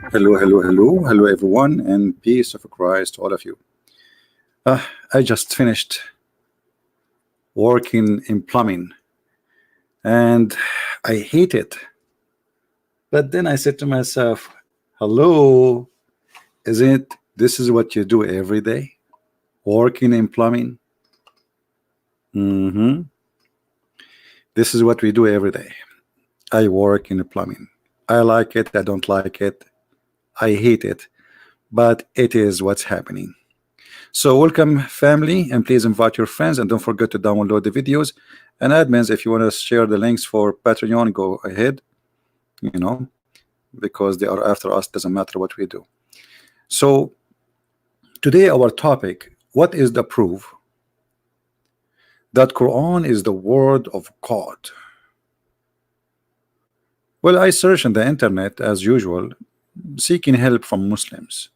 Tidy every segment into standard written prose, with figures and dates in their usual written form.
Hello, hello, hello, hello, everyone, and peace of Christ to all of you. I just finished working in plumbing, and I hate it. But then I said to myself, "Hello, isn't this is what you do every day? Working in plumbing? hmm This is what we do every day. I work in plumbing. I like it. I don't like it. I hate it, but it is what's happening." So welcome family, and please invite your friends, and don't forget to download the videos. And admins, if you want to share the links for Patreon, go ahead, because they are after us, doesn't matter what we do. So today our topic, what is the proof that Quran is the word of God? Well, I search on the internet as usual, seeking help from Muslims,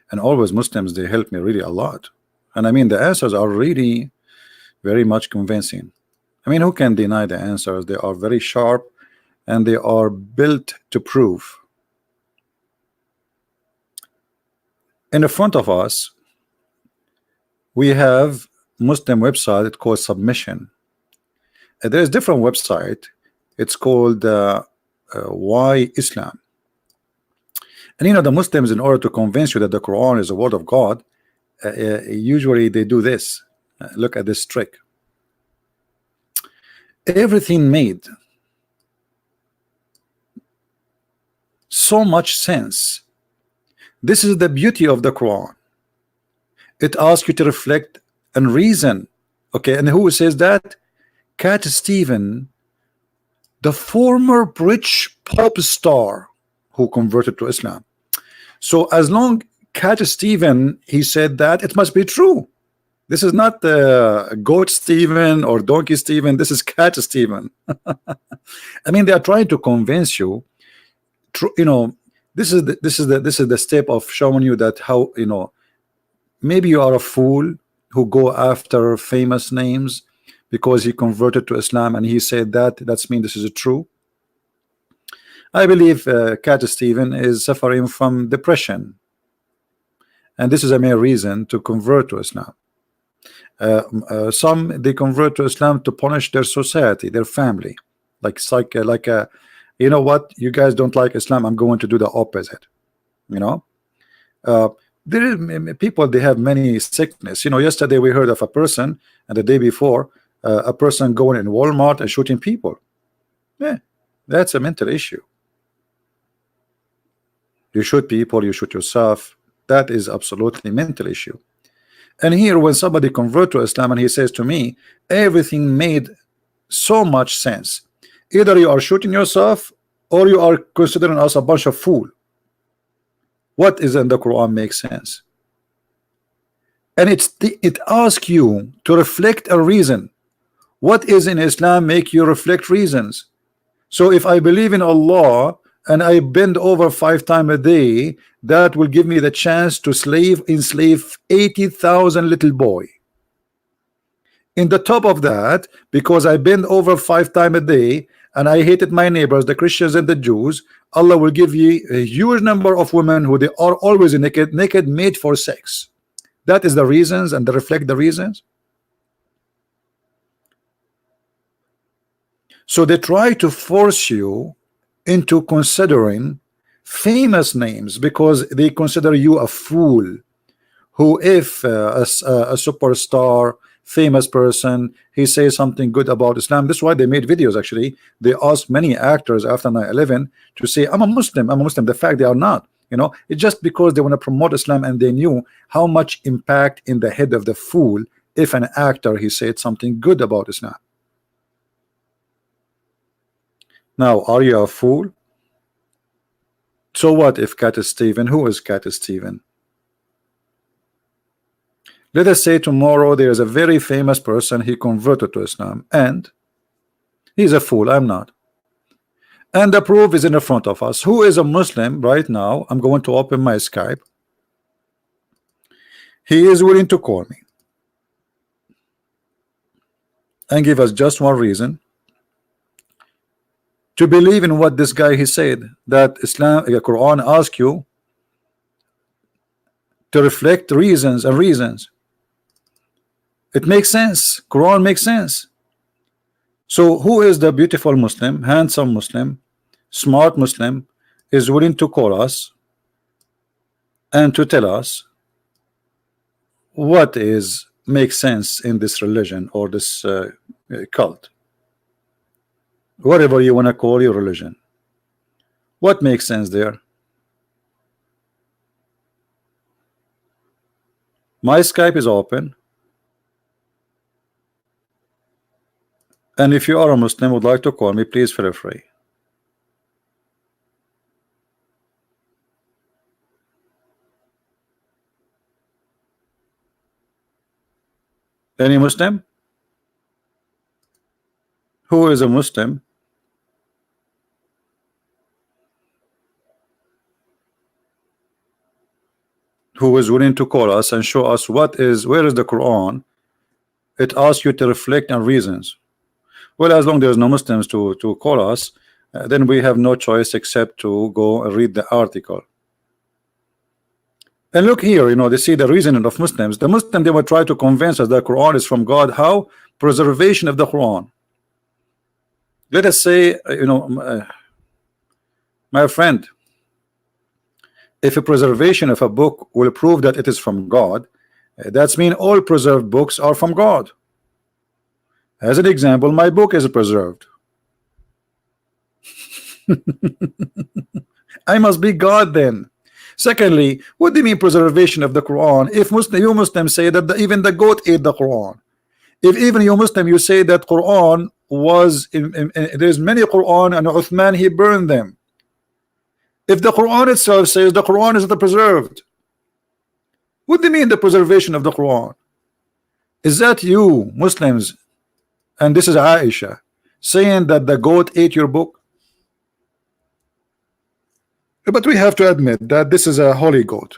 and always Muslims, they help me really a lot. And I mean, the answers are really very much convincing. I mean, who can deny the answers? They are very sharp, and they are built to prove. In the front of us, we have Muslim website called Submission. There is different website. It's called Why Islam. And the Muslims, in order to convince you that the Quran is the word of God, usually they do this. Look at this trick. Everything made so much sense. This is the beauty of the Quran. It asks you to reflect and reason. Okay, and who says that? Cat Stephen, the former British pop star who converted to Islam. So as long Cat Stephen, he said that, it must be true. This is not Goat Stephen or Donkey Stephen. This is Cat Stephen. I mean, they are trying to convince you. This is the step of showing you that how maybe you are a fool who go after famous names because he converted to Islam and he said that's mean this is true. I believe Cat Stephen is suffering from depression, and this is a main reason to convert to Islam. Some, they convert to Islam to punish their society, their family, like you know what, you guys don't like Islam, I'm going to do the opposite. There is people, they have many sickness. Yesterday we heard of a person, and the day before a person going in Walmart and shooting people. Yeah, that's a mental issue. You shoot people, you shoot yourself. That is absolutely mental issue. And here, when somebody convert to Islam and he says to me, everything made so much sense. Either you are shooting yourself or you are considering us a bunch of fool. What is in the Quran makes sense. And it asks you to reflect a reason. What is in Islam make you reflect reasons? So if I believe in Allah and I bend over 5 times a day, that will give me the chance to enslave 80,000 little boy. In the top of that, because I bend over 5 times a day and I hated my neighbors, the Christians and the Jews, Allah will give you a huge number of women who they are always naked made for sex. That is the reasons, and they reflect the reasons. So they try to force you into considering famous names because they consider you a fool. Who, if a superstar, famous person, he says something good about Islam. That's why they made videos. Actually, they asked many actors after 9/11 to say, I'm a Muslim, the fact they are not. It's just because they want to promote Islam, and they knew how much impact in the head of the fool if an actor he said something good about Islam. Now, are you a fool? So what if Cat Stephen? Who is Cat Stephen? Let us say tomorrow there is a very famous person, he converted to Islam, and he's a fool. I'm not. And the proof is in the front of us. Who is a Muslim right now? I'm going to open my Skype. He is willing to call me and give us just one reason to believe in what this guy he said, that Islam, the Quran asks you to reflect reasons and reasons. It makes sense. Quran makes sense. So who is the beautiful Muslim, handsome Muslim, smart Muslim is willing to call us and to tell us what is makes sense in this religion or this cult, whatever you want to call your religion? What makes sense there? My Skype is open, and if you are a Muslim would like to call me, please feel free. Any Muslim? Who is a Muslim who is willing to call us and show us where is the Quran? It asks you to reflect on reasons. Well, as long as there's no Muslims to call us, then we have no choice except to go and read the article. And look here, you know, they see the reasoning of Muslims. The Muslim, they will try to convince us that the Quran is from God. How? Preservation of the Quran. Let us say, you know, my friend, if a preservation of a book will prove that it is from God, that's mean all preserved books are from God. As an example, my book is preserved. I must be God then. Secondly, what do you mean preservation of the Quran? If you Muslims say that even the goat ate the Quran, if even you Muslim you say that Quran was there's many Quran and Uthman he burned them. If the Quran itself says the Quran is the preserved, what do you mean the preservation of the Quran? Is that you Muslims, and this is Aisha, saying that the goat ate your book? But we have to admit that this is a holy goat.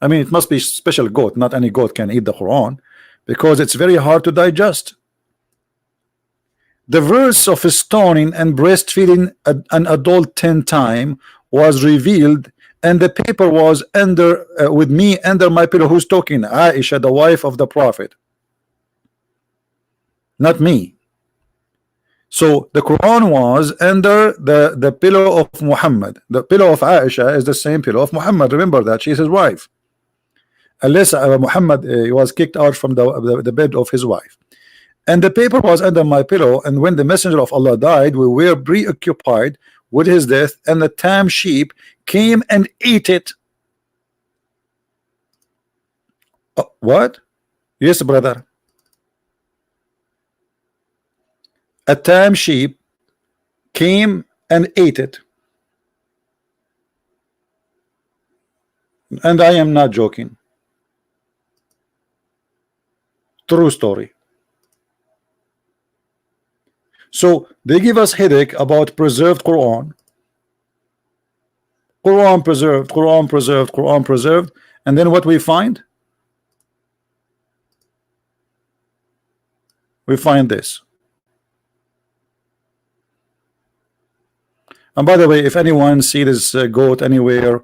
I mean, it must be special goat. Not any goat can eat the Quran, because it's very hard to digest. The verse of stoning and breastfeeding an adult 10 times was revealed, and the paper was under with me under my pillow. Who's talking? Aisha, the wife of the Prophet, not me. So the Quran was under the pillow of Muhammad. The pillow of Aisha is the same pillow of Muhammad. Remember that she's his wife, unless Muhammad was kicked out from the bed of his wife. And the paper was under my pillow, and when the messenger of Allah died, we were preoccupied with his death, and the tam sheep came and ate it. What? Yes, brother. A tam sheep came and ate it. And I am not joking. True story. So they give us headache about preserved Quran. Quran preserved, Quran preserved, Quran preserved, and then what we find? We find this. And by the way, if anyone see this goat anywhere,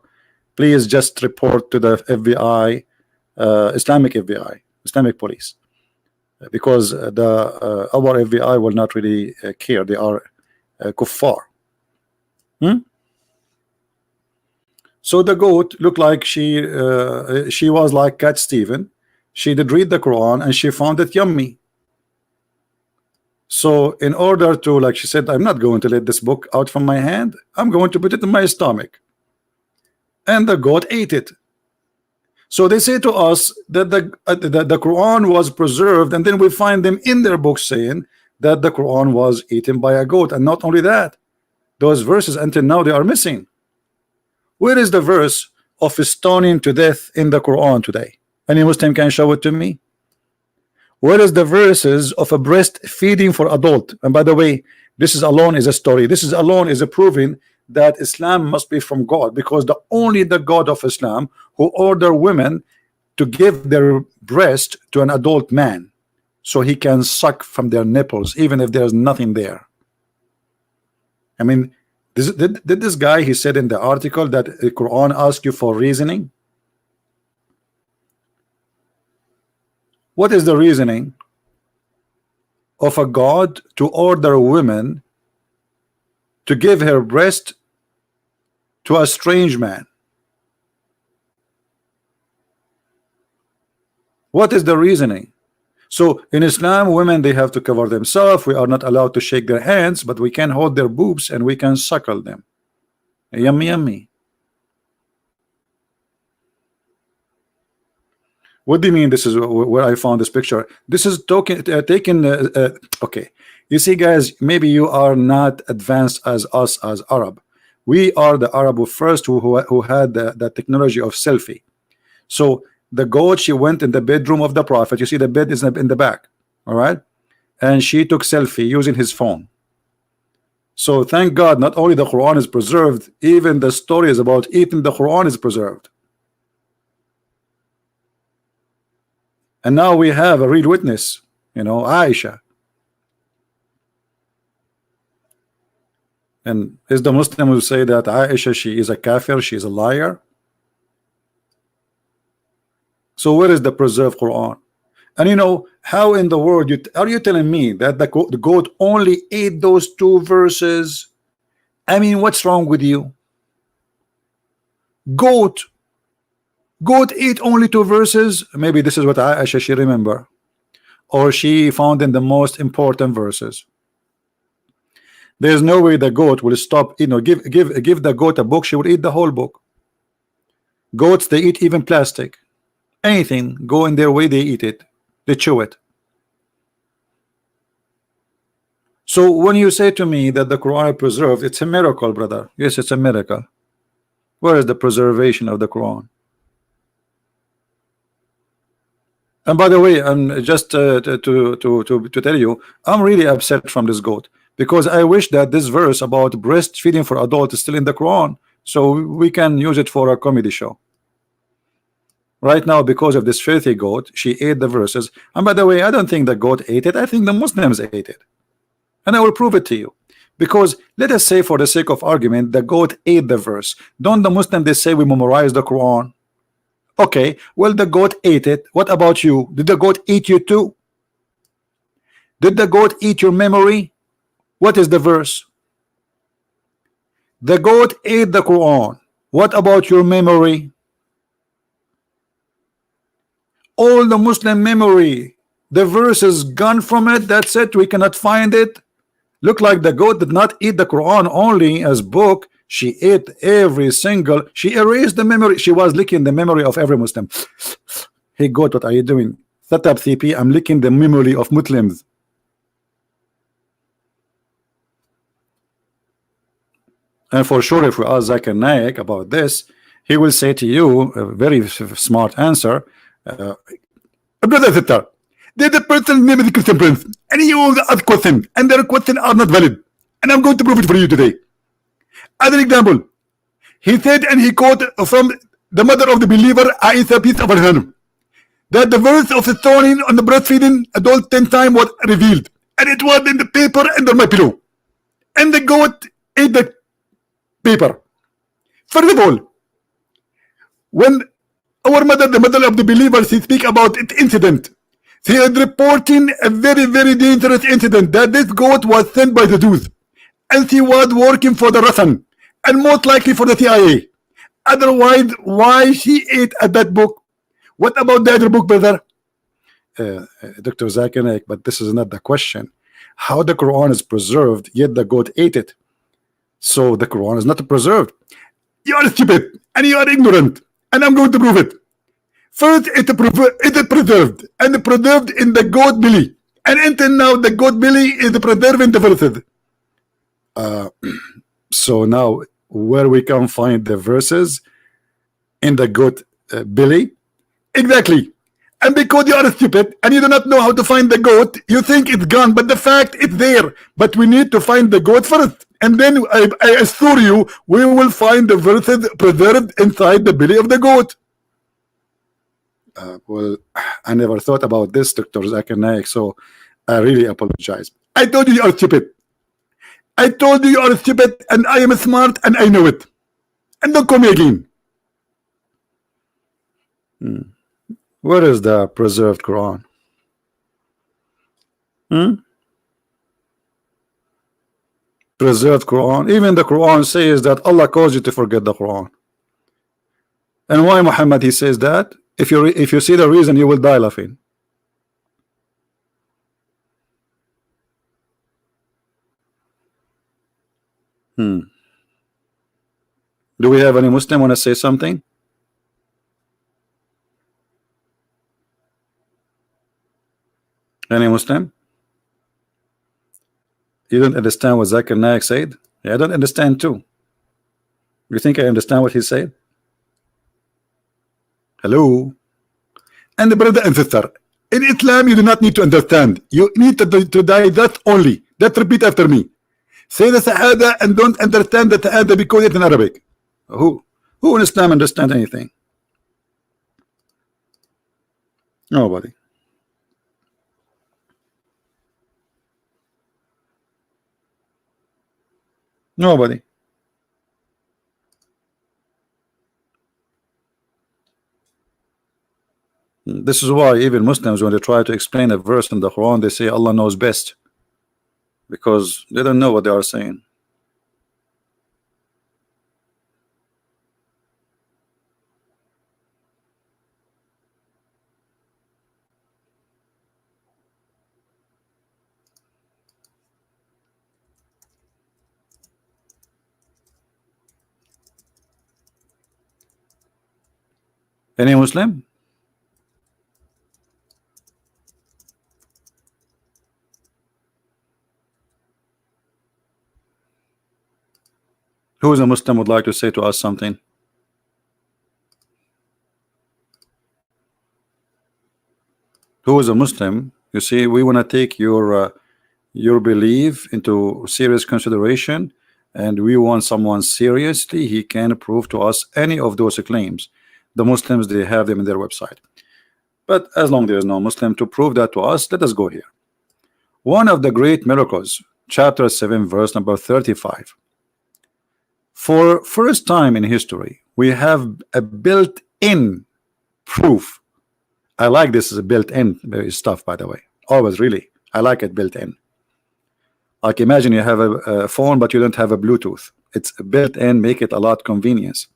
please just report to the FBI, Islamic FBI, Islamic police, because our FBI will not really care. They are kuffar. So the goat looked like she was like Cat Stephen. She did read the Quran and she found it yummy. So in order to, like she said, I'm not going to let this book out from my hand. I'm going to put it in my stomach. And the goat ate it. So they say to us that the Quran was preserved, and then we find them in their books saying that the Quran was eaten by a goat. And not only that, those verses until now they are missing. Where is the verse of stoning to death in the Quran today? Any Muslim can show it to me? Where is the verses of a breastfeeding for adult? And by the way, this is alone is a story. This is alone is a proving that Islam must be from God, because only the God of Islam who order women to give their breast to an adult man so he can suck from their nipples even if there's nothing there. I mean, did this guy, he said in the article that the Quran asks you for reasoning. What is the reasoning of a God to order a woman to give her breast to a strange man? What is the reasoning? So in Islam, women, they have to cover themselves. We are not allowed to shake their hands, but we can hold their boobs and we can suckle them. Yummy, yummy. What do you mean? This is where I found this picture. This is taken. Okay, you see, guys, maybe you are not advanced as us as Arab. We are the Arab first who had the technology of selfie. So the goat, she went in the bedroom of the Prophet. You see, the bed is in the back. All right, and she took selfie using his phone. So thank God, not only the Quran is preserved, even the stories about eating the Quran is preserved. And now we have a real witness, you know, Aisha. And is the Muslim who say that Aisha, she is a kafir, she is a liar? So where is the preserved Quran? And you know, how in the world are you telling me that the goat only ate those 2 verses? I mean, what's wrong with you? Goat ate only 2 verses. Maybe this is what Aisha she remember, or she found in the most important verses. There's no way the goat will stop. You know, give the goat a book, she will eat the whole book. Goats, they eat even plastic. Anything go in their way, they eat it, they chew it. So when you say to me that the Quran is preserved, it's a miracle, brother. Yes, it's a miracle. Where is the preservation of the Quran? And by the way, I'm just to tell you, I'm really upset from this goat, because I wish that this verse about breastfeeding for adults is still in the Quran, so we can use it for a comedy show. Right now, because of this filthy goat, she ate the verses. And by the way, I don't think the goat ate it. I think the Muslims ate it, and I will prove it to you. Because let us say, for the sake of argument, the goat ate the verse. Don't the Muslims, they say we memorize the Quran? Okay, well, the goat ate it. What about you? Did the goat eat you too? Did the goat eat your memory? What is the verse? The goat ate the Quran. What about your memory? All the Muslim memory, the verse is gone from it. That's it. We cannot find it. Look like the goat did not eat the Quran only as book. She ate every single. She erased the memory. She was licking the memory of every Muslim. Hey goat, what are you doing? Set up CP. I'm licking the memory of Muslims. And for sure, if we ask Zakir Naik about this, he will say to you a very smart answer. Brother Sister, there's a person named the Christian Prince, and he owns a question, and their questions are not valid. And I'm going to prove it for you today. As an example, he said, and he quote from the mother of the believer, Aisha, peace of her, that the verse of stoning on the breastfeeding adult 10 times was revealed, and it was in the paper under my pillow, and the goat ate the paper. First of all, when our mother, the mother of the believers, she speak about it incident, she is reporting a very, very dangerous incident, that this goat was sent by the Jews, and she was working for the Russian, and most likely for the CIA. Otherwise, why she ate at that book? What about the other book, brother? Dr. Zakir Naik, but this is not the question. How the Quran is preserved, yet the goat ate it. So the Quran is not preserved. You are stupid, and you are ignorant, and I'm going to prove it. First, it is preserved, and preserved in the goat belly. And until now, the goat belly is preserved in the verses. So now, where we can find the verses in the goat belly? Exactly. And because you are stupid and you do not know how to find the goat, you think it's gone, but the fact it's there. But we need to find the goat first, and then I assure you, we will find the verses preserved inside the belly of the goat. Well, I never thought about this, Dr. Zakir Naik, so I really apologize. I told you you are stupid. I told you you are stupid, and I am smart, and I know it. And don't call me again. Where is the preserved Quran? Hmm? Preserved Quran. Even the Quran says that Allah calls you to forget the Quran. And why Muhammad he says that? If you see the reason, you will die laughing. Do we have any Muslim want to say something? Any Muslim? You don't understand what Zakir Naik said? Yeah, I don't understand too. You think I understand what he said? Hello? And the brother and sister, in Islam you do not need to understand. You need to die that only. That repeat after me. Say the Shahada and don't understand the Shahada because it's in Arabic. Who in Islam understand anything? Nobody. Nobody. This is why even Muslims, when they try to explain a verse in the Quran, they say Allah knows best, because they don't know what they are saying. Any Muslim? Who is a Muslim would like to say to us something? Who is a Muslim? You see, we want to take your belief into serious consideration, and we want someone seriously. He can prove to us any of those claims. The Muslims, they have them in their website. But as long as there is no Muslim to prove that to us, let us go here. One of the great miracles, chapter 7, verse number 35. For first time in history, we have a built-in proof. I like this as a built-in stuff, by the way. Always, really, I like it built-in. Like imagine you have a phone, but you don't have a Bluetooth. It's built-in, make it a lot convenience.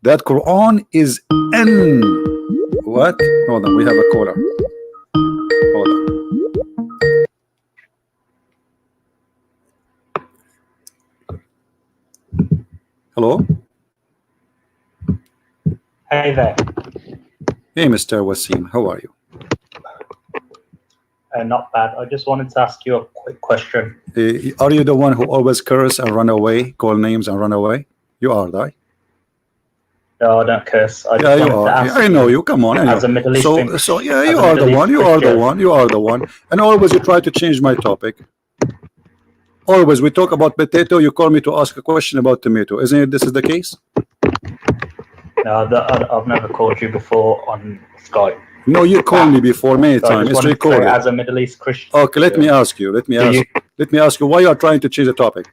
That Quran is in what? Hold on, we have a caller. Hold on. Hello. Hey there. Hey, Mr. Wasim, how are you? Not bad. I just wanted to ask you a quick question. Are you the one who always curse and run away, call names and run away? You are, right? No, I don't curse. I Yeah, just you wanted to are. ask Yeah, I know you. Come on. as a Middle Eastern So yeah, as you a are the Middle one. East You are the Christian. one. You are the one. And always you try to change my topic. Always we talk about potato. You call me to ask a question about tomato. Isn't it? This is the case. No, I've never called you before on Skype. No, you called me before many So I times. just It's wanted to say, recorded. as a Middle East Christian. Okay, let me ask you. Let me ask you why you are trying to change the topic.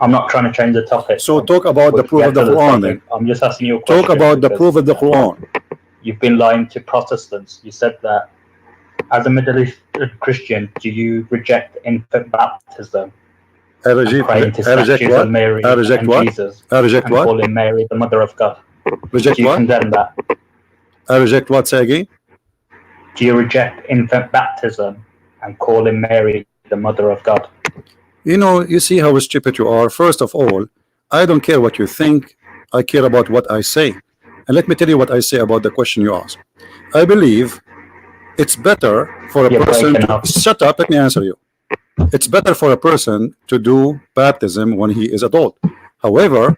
I'm not trying to change the topic. So talk about the proof of the Quran then. I'm just asking you a question. Talk about the proof of the Quran. You've been lying to Protestants. You said that as a Middle East Christian, do you reject infant baptism? I reject what? Mary I reject and what? Jesus, I reject and what? calling Mary the mother of God. Reject Do you what? condemn that? I reject what? Say again. Do you reject infant baptism and calling Mary the mother of God? You know, you see how stupid you are. First of all, I don't care what you think. I care about what I say. And let me tell you what I say about the question you asked. I believe it's better for a person to shut up. Let me answer you. It's better for a person to do baptism when he is adult. However,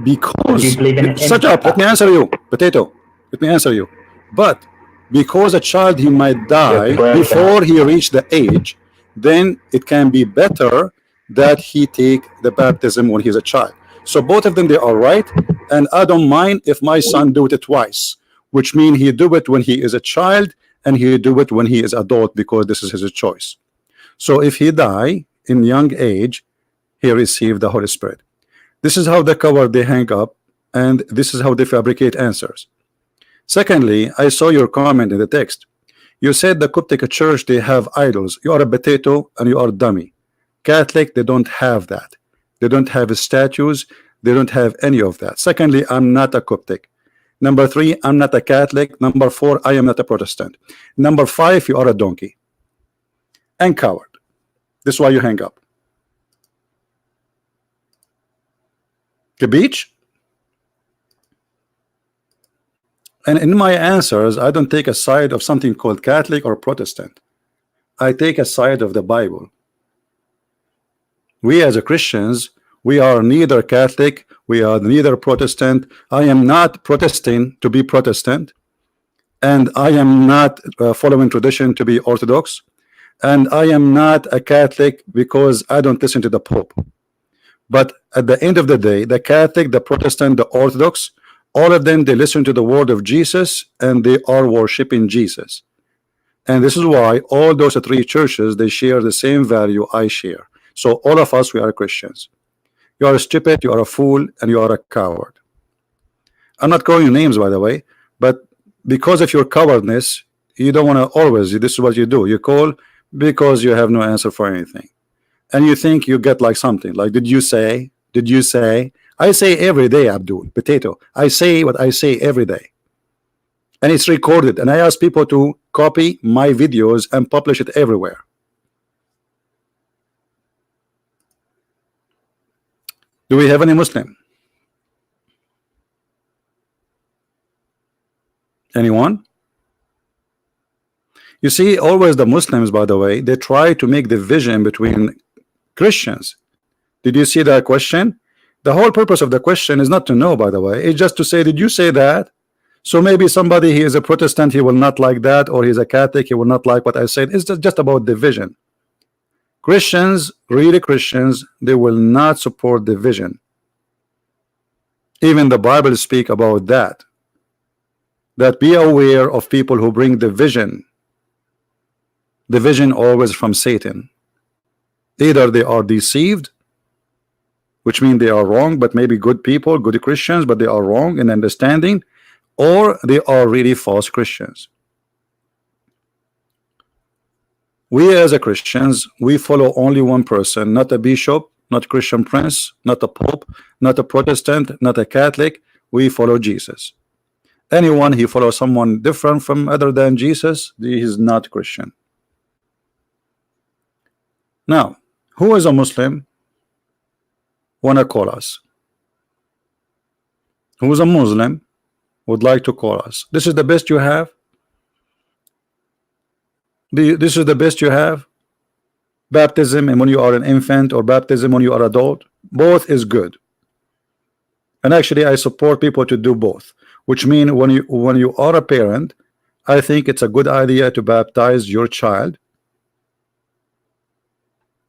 because shut up, let me answer you, potato. Let me answer you. But because a child he might die before he reached the age, then it can be better that he take the baptism when he's a child. So both of them, they are right, and I don't mind if my son do it twice, which means he do it when he is a child and he do it when he is adult, because this is his choice. So if he die in young age, he received the Holy Spirit. This is how the cover they hang up, and this is how they fabricate answers. Secondly, I saw your comment in the text. You said the Coptic church, they have idols. You are a potato and you are a dummy. Catholic, they don't have that. They don't have statues. They don't have any of that. Secondly, I'm not a Coptic. Number 3, I'm not a Catholic. Number 4, I am not a Protestant. Number 5, you are a donkey and coward. This is why you hang up. The beach. And in my answers, I don't take a side of something called Catholic or Protestant. I take a side of the Bible. We as a Christians, we are neither Catholic, we are neither Protestant. I am not protesting to be Protestant, and I am not following tradition to be Orthodox, and I am not a Catholic because I don't listen to the Pope. But at the end of the day, the Catholic, the Protestant, the Orthodox, all of them, they listen to the word of Jesus and they are worshiping Jesus. And this is why all those 3 churches, they share the same value I share. So all of us, we are Christians. You are stupid, you are a fool, and you are a coward. I'm not calling you names, by the way, but because of your cowardness, you don't want to always, this is what you do. You call because you have no answer for anything. And you think you get like something, like, did you say? Did you say? I say every day, Abdul, potato. I say what I say every day. And it's recorded. And I ask people to copy my videos and publish it everywhere. Do we have any Muslim? Anyone? You see, always the Muslims, by the way, they try to make division between Christians. Did you see that question? The whole purpose of the question is not to know, by the way. It's just to say, did you say that? So maybe somebody, he is a Protestant, he will not like that, or he's a Catholic, he will not like what I said. It's just about division. Christians, really Christians, they will not support division. Even the Bible speak about that. That be aware of people who bring division. Division always from Satan. Either they are deceived, which means they are wrong, but maybe good people, good Christians, but they are wrong in understanding, or they are really false Christians. We as a Christians, we follow only one person, not a bishop, not Christian prince, not a pope, not a Protestant, not a Catholic. We follow Jesus. Anyone he follows someone different from other than Jesus, he is not Christian. Now, who is a Muslim? Wanna call us? Who is a Muslim? Would like to call us? This is the best you have? This is the best you have? Baptism and when you are an infant, or baptism when you are adult, both is good. And actually I support people to do both, which means when you are a parent, I think it's a good idea to baptize your child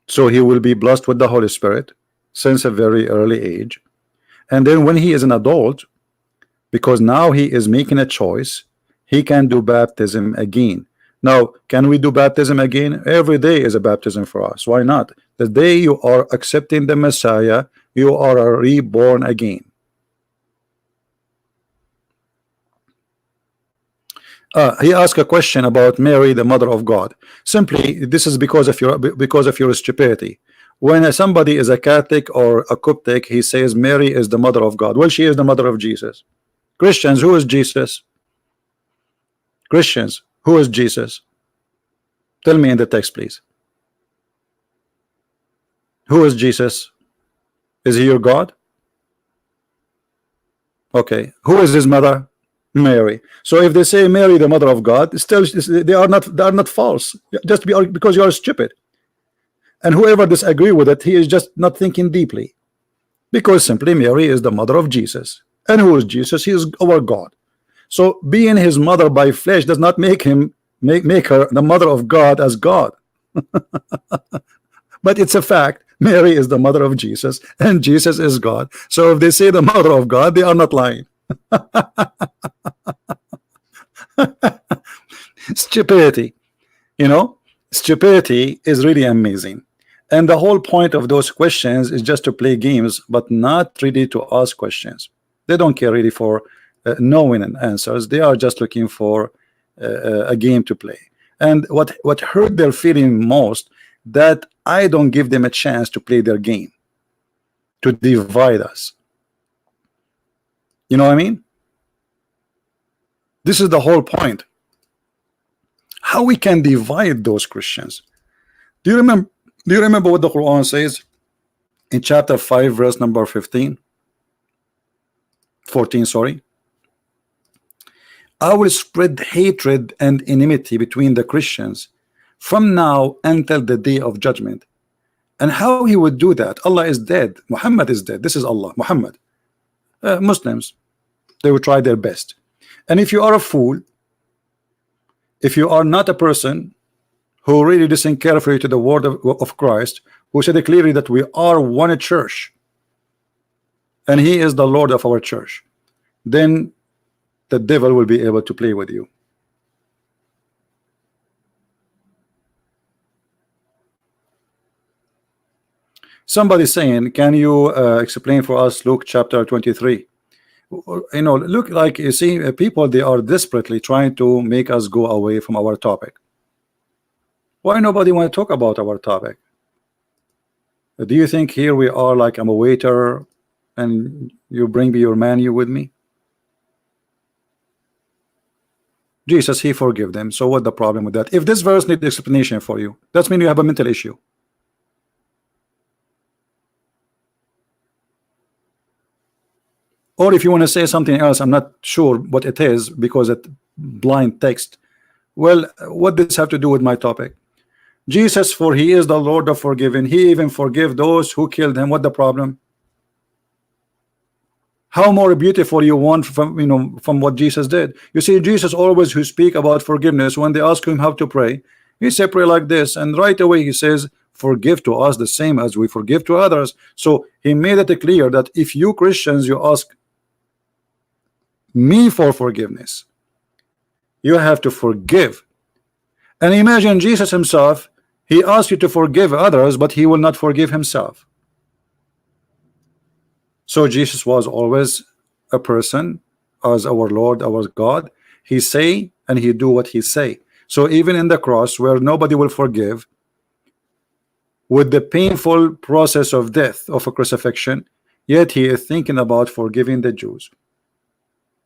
so he will be blessed with the Holy Spirit since a very early age. And then when he is an adult, because now he is making a choice, he can do baptism again. Now, can we do baptism again? Every day is a baptism for us. Why not? The day you are accepting the Messiah, you are reborn again. He asked a question about Mary, the mother of God. Simply, this is because of your stupidity. When somebody is a Catholic or a Coptic, he says Mary is the mother of God. Well, she is the mother of Jesus. Christians, who is Jesus? Christians, who is Jesus? Tell me in the text, please. Who is Jesus? Is he your God? Okay. Who is his mother? Mary. So if they say Mary, the mother of God, still they are not false. Just because you are stupid. And whoever disagree with it, he is just not thinking deeply. Because simply Mary is the mother of Jesus. And who is Jesus? He is our God. So being his mother by flesh does not make him make her the mother of God as God. But it's a fact. Mary is the mother of Jesus and Jesus is God. So if they say the mother of God, they are not lying. Stupidity, you know, stupidity is really amazing. And the whole point of those questions is just to play games, but not really to ask questions. They don't care really for knowing and answers. They are just looking for a game to play. And what hurt their feeling most, that I don't give them a chance to play their game, to divide us. You know what I mean? This is the whole point. How we can divide those Christians. Do you remember what the Quran says in chapter 5 verse number 14, sorry? I will spread hatred and enmity between the Christians from now until the day of judgment. And how he would do that? Allah is dead, Muhammad is dead. This is Allah, Muhammad. Muslims, they will try their best. And if you are a fool, if you are not a person who really listen carefully to the word of Christ, who said clearly that we are one church and he is the Lord of our church, then the devil will be able to play with you. Somebody saying, can you explain for us Luke chapter 23? You know, look, like you see, people, they are desperately trying to make us go away from our topic. Why nobody want to talk about our topic? Do you think here we are like I'm a waiter and you bring me your menu with me? Jesus, he forgive them. So what the problem with that? If this verse needs explanation for you, that means you have a mental issue. Or if you want to say something else, I'm not sure what it is because it blind text. Well, what does this have to do with my topic? Jesus, for he is the Lord of forgiving. He even forgive those who killed him. What the problem? How more beautiful you want from, you know, from what Jesus did? You see, Jesus always who speak about forgiveness, when they ask him how to pray, he say pray like this, and right away he says, forgive to us the same as we forgive to others. So he made it clear that if you Christians, you ask me for forgiveness, you have to forgive. And imagine Jesus himself, he asks you to forgive others, but he will not forgive himself. So Jesus was always a person as our Lord, our God. He say and he do what he say. So even in the cross where nobody will forgive, with the painful process of death, of a crucifixion, yet he is thinking about forgiving the Jews.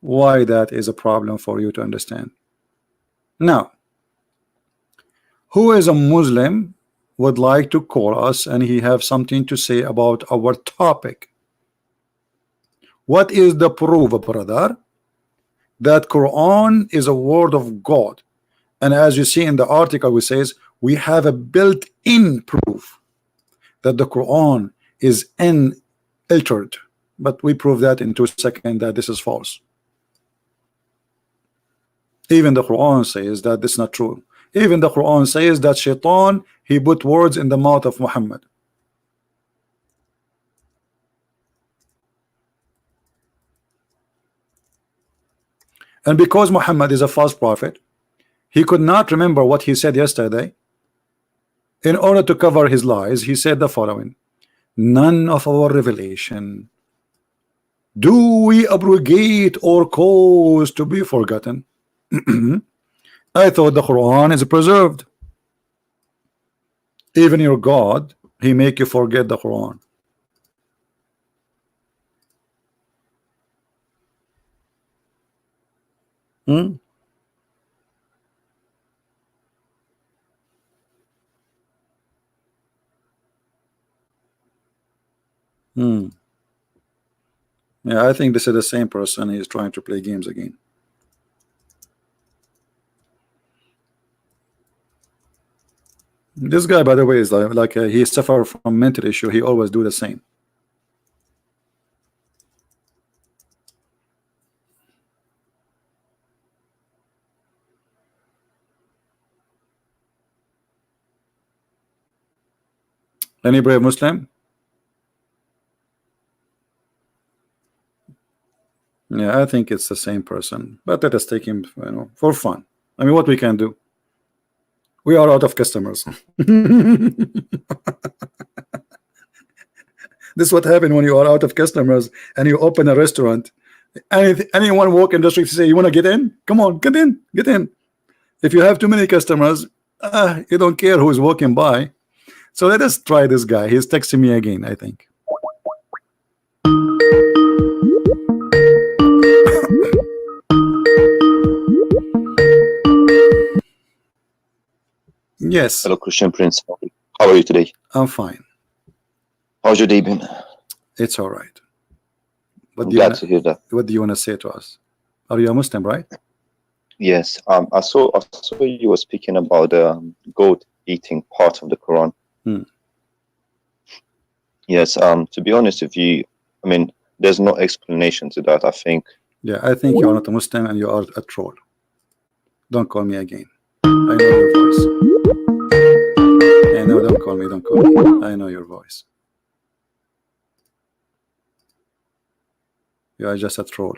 Why that is a problem for you to understand. Now, who is a Muslim would like to call us and he have something to say about our topic? What is the proof, brother, that Quran is a word of God? And as you see in the article, it says we have a built-in proof that the Quran is unaltered, but we prove that in 2 seconds that this is false. Even the Quran says that this is not true. Even the Quran says that Shaitan, he put words in the mouth of Muhammad. And because Muhammad is a false prophet, he could not remember what he said yesterday. In order to cover his lies, he said the following: none of our revelation do we abrogate or cause to be forgotten. I thought the Quran is preserved. Even your God, he make you forget the Quran. Yeah, I think this is the same person. He's trying to play games again. This guy, by the way, is like he suffer from mental issue. He always do the same. Any brave Muslim? Yeah, I think it's the same person, but let us take him, you know, for fun. I mean, what we can do? We are out of customers. This is what happened when you are out of customers and you open a restaurant. Anyone walk in the street say, you want to get in? Come on, get in, get in. If you have too many customers, you don't care who's walking by. So let us try this guy. He's texting me again, I think. Yes. Hello, Christian Prince. How are you today? I'm fine. How's your day been? It's all right. I'm glad to hear that. What do you want to say to us? Are you a Muslim, right? Yes. I saw you were speaking about the goat eating part of the Quran. Yes. To be honest with you, I mean, there's no explanation to that. I think. Yeah, I think you're not a Muslim and you are a troll. Don't call me again. I know your voice. No, don't call me. Don't call me. I know your voice. You are just a troll.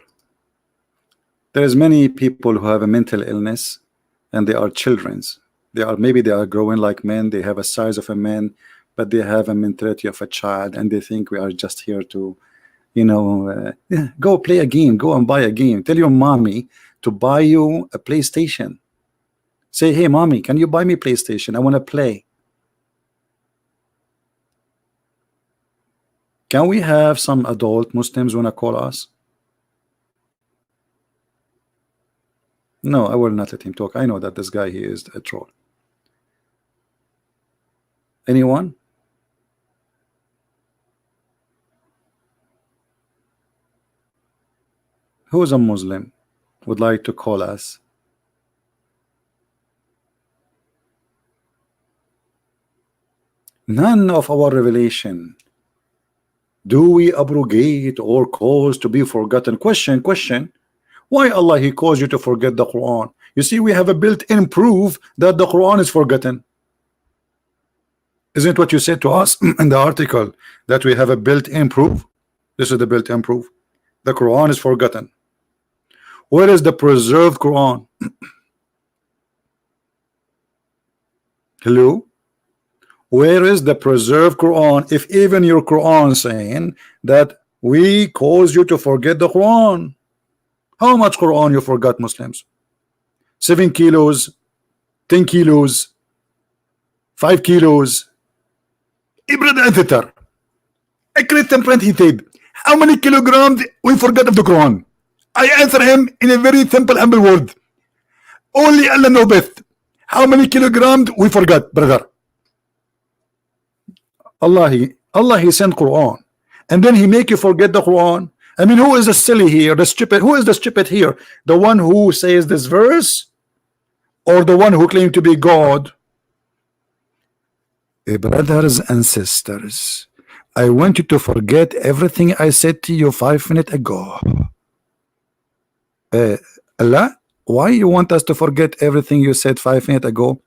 There is many people who have a mental illness, and they are childrens. Maybe they are growing like men. They have a size of a man, but they have a mentality of a child, and they think we are just here to, go play a game. Go and buy a game. Tell your mommy to buy you a PlayStation. Say, hey, mommy, can you buy me PlayStation? I want to play. Can we have some adult Muslims want to call us? No, I will not let him talk. I know that this guy, he is a troll. Anyone? Who is a Muslim would like to call us? None of our revelation do we abrogate or cause to be forgotten. Question. Why Allah he caused you to forget the Quran? You see, we have a built-in proof that the Quran is forgotten. Isn't what you said to us in the article that we have a built-in proof? This is the built-in proof. The Quran is forgotten. Where is the preserved Quran? Hello? Where is the preserved Quran? If even your Quran saying that we cause you to forget the Quran. How much Quran you forgot, Muslims? 7 kilos, 10 kilos, 5 kilos. Ibn Editor, a Christian friend, he said, how many kilograms we forgot of the Quran? I answer him in a very simple, humble word. Only Allah knows best. How many kilograms we forgot, brother? Allah he sent Quran, and then he make you forget the Quran. I mean, who is the silly here, the stupid? Who is the stupid here? The one who says this verse, or the one who claimed to be God? Brothers and sisters, I want you to forget everything I said to you 5 minutes ago. Allah, why you want us to forget everything you said 5 minutes ago?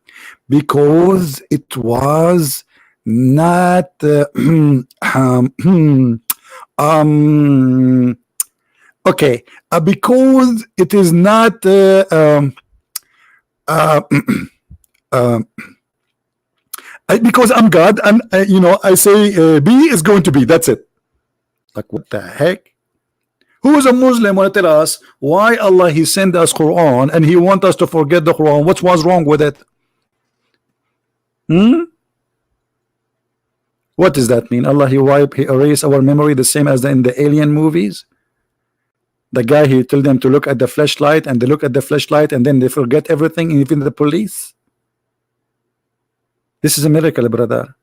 Because it was not okay, because it is not because I'm God, and I say B is going to be. That's it. Like, what the heck? Who is a Muslim want to tell us why Allah he sent us Quran and he want us to forget the Quran? What was wrong with it? What does that mean? Allah he erase our memory the same as in the alien movies? The guy he told them to look at the flashlight, and they look at the flashlight and then they forget everything, even the police. This is a miracle, brother.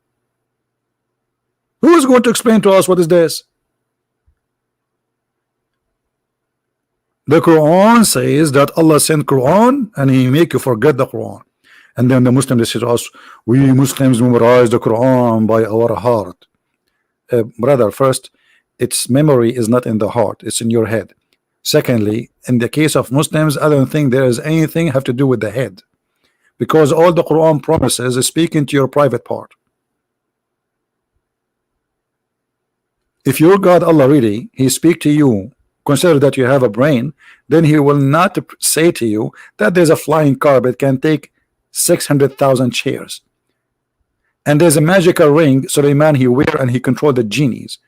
Who is going to explain to us what is this? The Quran says that Allah sent Quran and he make you forget the Quran. And then the Muslims, they say to us, we Muslims memorize the Quran by our heart. Brother, first, its memory is not in the heart, it's in your head. Secondly, in the case of Muslims, I don't think there is anything have to do with the head, because all the Quran promises is speaking to your private part. If your God Allah really, he speak to you, consider that you have a brain, then he will not say to you that there's a flying car that can take 600,000 chairs, and there's a magical ring Suleiman he wear and he control the genies,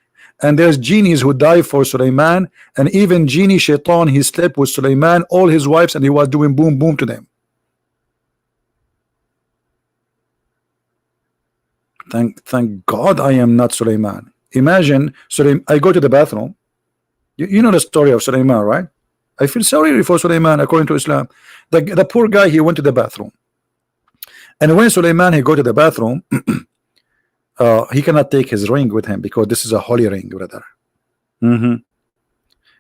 and there's genies who die for Suleiman, and even genie shaitan he slept with Suleiman, all his wives, and he was doing boom boom to them. Thank God I am not Suleiman. Imagine, I go to the bathroom. You know the story of Suleiman, right? I feel sorry for Suleiman according to Islam. The poor guy, he went to the bathroom. And when Suleiman he go to the bathroom, he cannot take his ring with him because this is a holy ring, brother.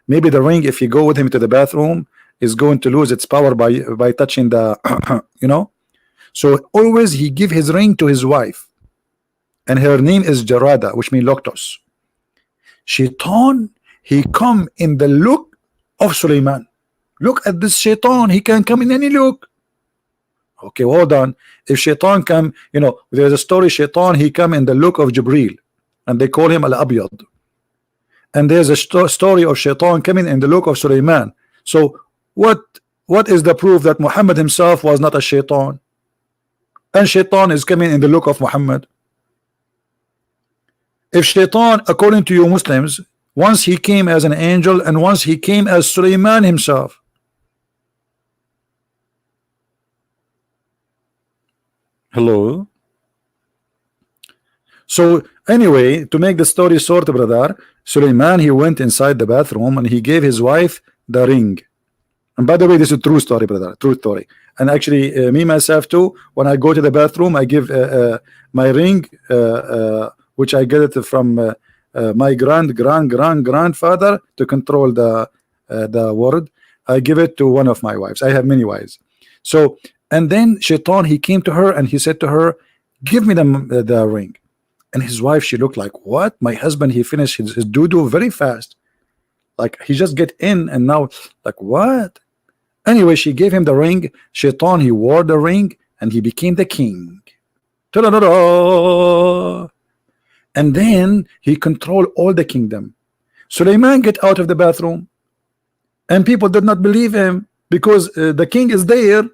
Maybe the ring, if you go with him to the bathroom, is going to lose its power by touching the you know. So always he give his ring to his wife, and her name is Jarada, which means Loctos. Shaitan, he come in the look of Suleiman. Look at this Shaitan, he can come in any look. Okay, hold on. If Shaitan come, you know, there's a story, Shaitan, he come in the look of Jibril, and they call him Al-Abyad. And there's a story of Shaitan coming in the look of Suleiman. So what is the proof that Muhammad himself was not a Shaitan? And Shaitan is coming in the look of Muhammad. If Shaitan, according to you Muslims, once he came as an angel and once he came as Suleiman himself. Hello? So anyway, to make the story short, brother, Suleiman, he went inside the bathroom and he gave his wife the ring. And by the way, this is a true story, brother, true story. And actually, me myself too, when I go to the bathroom, I give my ring, which I get it from my grandfather to control the word. I give it to one of my wives. I have many wives. So, and then Shaitan, he came to her and he said to her, give me the ring. And his wife, she looked like, what? My husband, he finished his doo-doo very fast. Like, he just get in and now, like, what? Anyway, she gave him the ring. Shaitan, he wore the ring and he became the king. Ta-da-da-da! And then he controlled all the kingdom. Suleiman get out of the bathroom and people did not believe him because the king is there.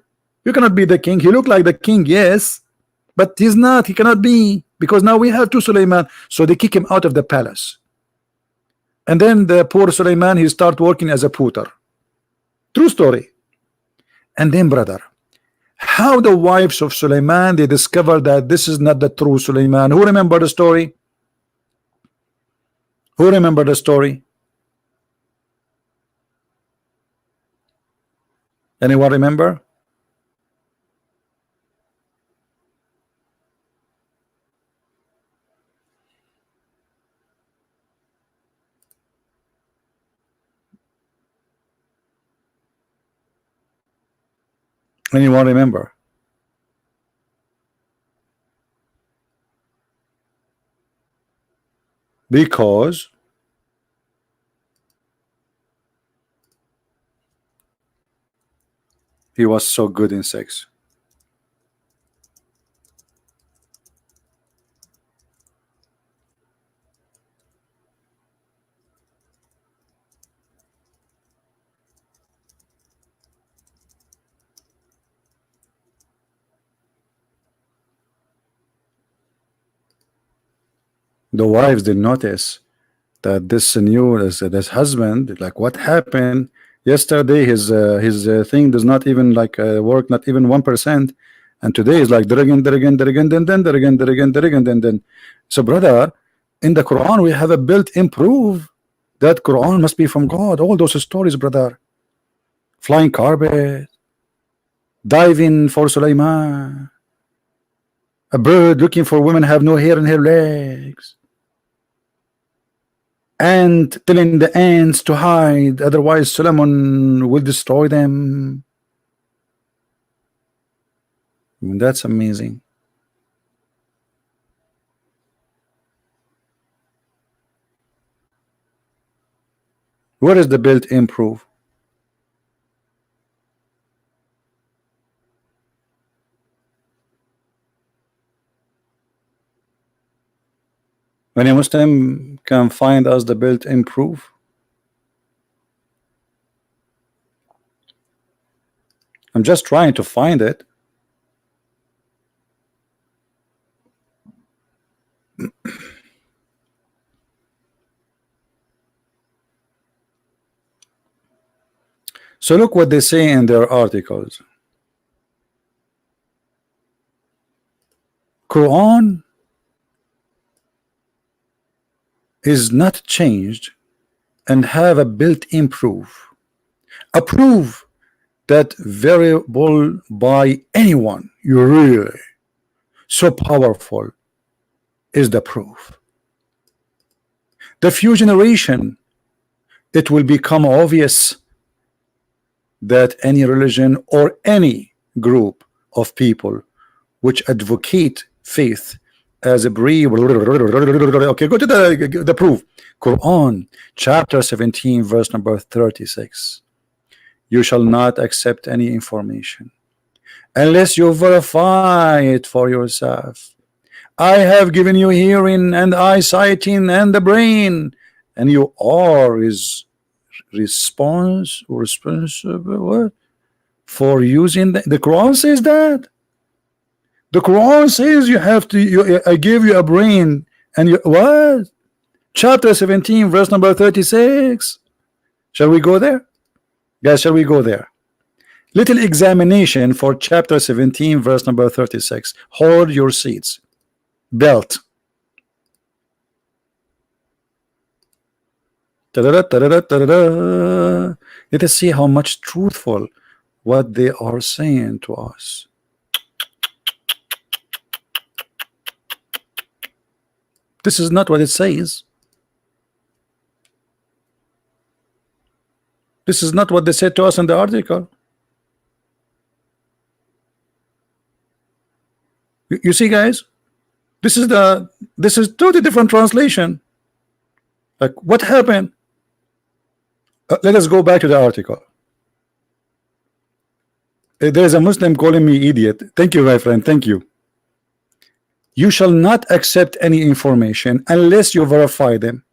You cannot be the king. He looked like the king, yes, but he's not. He cannot be because now we have two Suleiman. So they kick him out of the palace. And then the poor Suleiman, he start working as a putter. True story. And then, brother, how the wives of Suleiman, they discover that this is not the true Suleiman. Who remember the story? Who remember the story? Anyone remember? Anyone remember? Because he was so good in sex. The wives did notice that this this husband, like, what happened yesterday? His thing does not even like work, not even 1%, and today is like then. So, brother, in the Quran we have a built-in proof that Quran must be from God. All those stories, brother, flying carpet, diving for Sulaiman, a bird looking for women have no hair in her legs, and telling the ants to hide, otherwise Solomon will destroy them. That's amazing. Where is the built-in proof? When a Muslim can find us the built-in proof? I'm just trying to find it. So look what they say in their articles. Quran is not changed and have a built-in proof, a proof that variable by anyone, you really so powerful, is the proof. The few generation, it will become obvious that any religion or any group of people which advocate faith as a brief. Okay, go to the proof. Quran chapter 17 verse number 36. You shall not accept any information unless you verify it for yourself. I have given you hearing and eyesighting and the brain, and you are responsible what? For using the Quran says that. The Quran says you have to. I give you a brain, and you what? Chapter 17, verse number 36. Shall we go there, guys? Shall we go there? Little examination for chapter 17, verse number 36. Hold your seats. Belt. Ta-da-da-da-da-da-da. Let us see how much truthful what they are saying to us. This is not what it says. This is not what they said to us in the article. You see, guys, this is totally different translation. Like, what happened? Let us go back to the article. There's a Muslim calling me idiot. Thank you, my friend. Thank you. You shall not accept any information unless you verify them.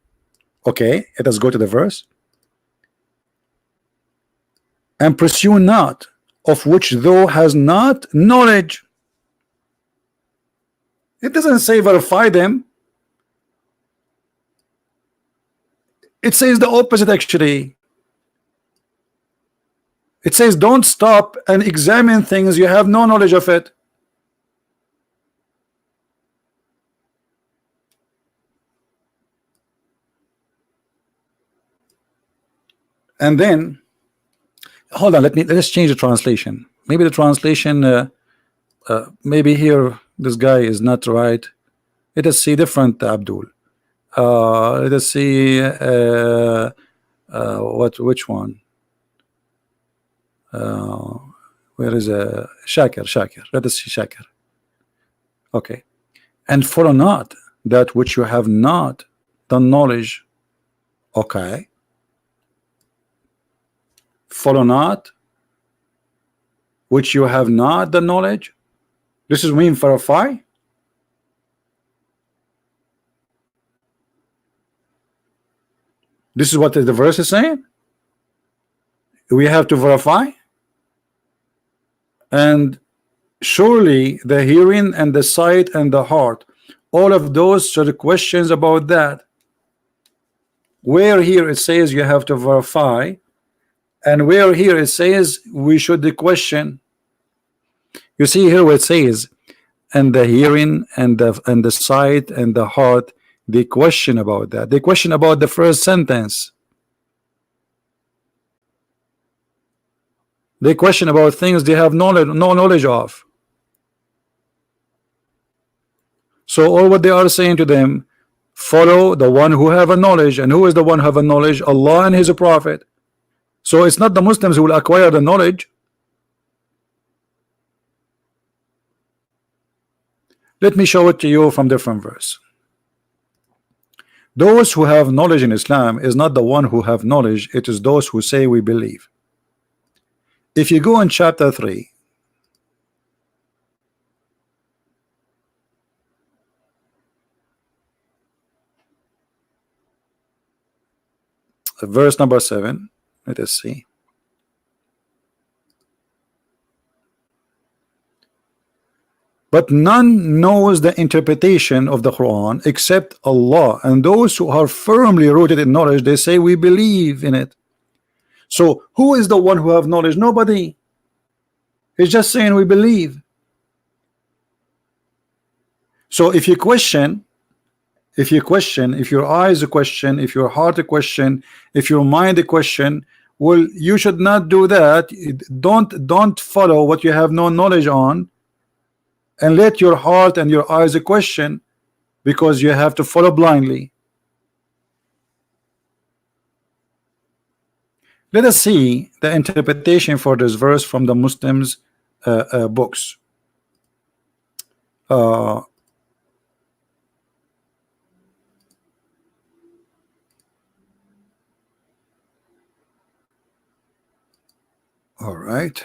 Okay, let us go to the verse. And pursue not of which thou has not knowledge. It doesn't say verify them. It says the opposite actually. It says don't stop and examine things you have no knowledge of it. And then hold on, let's change the translation. Maybe the translation maybe here this guy is not right. Let us see different Abdul. Let us see which one? Where is Shakir? Let us see Shakir. Okay. And follow not that which you have not the knowledge. Okay. Follow not which you have not the knowledge. This is mean verify. This is what the verse is saying. We have to verify. And surely the hearing and the sight and the heart, all of those are the questions about that. Where here it says you have to verify, and where here it says we should question. You see here where it says, and the hearing and the sight and the heart, they question about that. They question about the first sentence. They question about things they have no knowledge of. So all what they are saying to them, follow the one who have a knowledge. And who is the one who have a knowledge? Allah and his prophet. So it's not the Muslims who will acquire the knowledge. Let me show it to you from different verse. Those who have knowledge in Islam is not the one who have knowledge, it is those who say we believe. If you go in chapter 3, verse number 7, let us see. But none knows the interpretation of the Quran except Allah, and those who are firmly rooted in knowledge, they say we believe in it. So who is the one who have knowledge? Nobody. He's just saying we believe. So if you question If you question, if your eyes a question, if your heart a question, if your mind a question, well, you should not do that. Don't follow what you have no knowledge on, and let your heart and your eyes a question, because you have to follow blindly. Let us see the interpretation for this verse from the Muslims books. All right,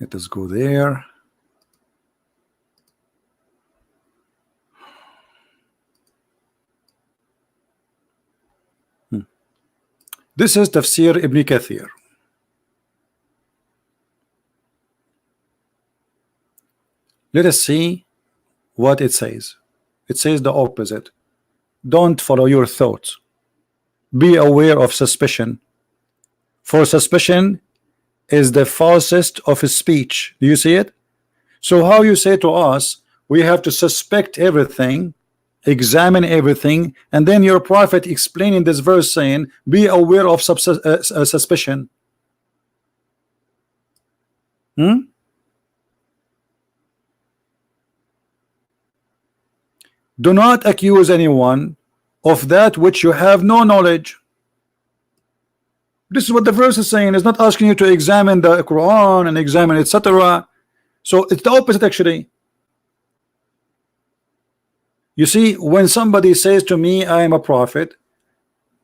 let us go there. This is Tafsir Ibn Kathir. Let us see what it says. It says the opposite. Don't follow your thoughts. Be aware of suspicion, for suspicion is the falsest of speech. Do you see it? So how you say to us, we have to suspect everything, examine everything, and then your prophet explaining this verse saying, be aware of suspicion. Do not accuse anyone of that which you have no knowledge. This is what the verse is saying. It's not asking you to examine the Quran and examine etc. So it's the opposite actually. You see, when somebody says to me I am a prophet,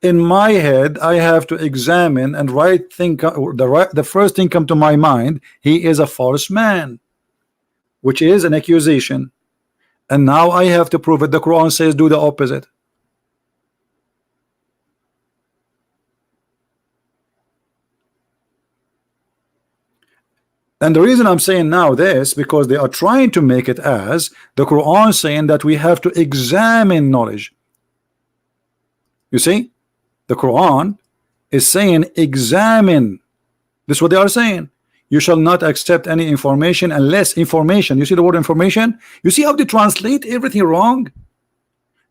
in my head I have to examine and the first thing come to my mind, he is a false man, which is an accusation. And now I have to prove it. The Quran says do the opposite. And the reason I'm saying now this, because they are trying to make it as the Quran saying that we have to examine knowledge. You see, the Quran is saying examine. This is what they are saying. You shall not accept any information unless information. You see the word information? You see how they translate everything wrong?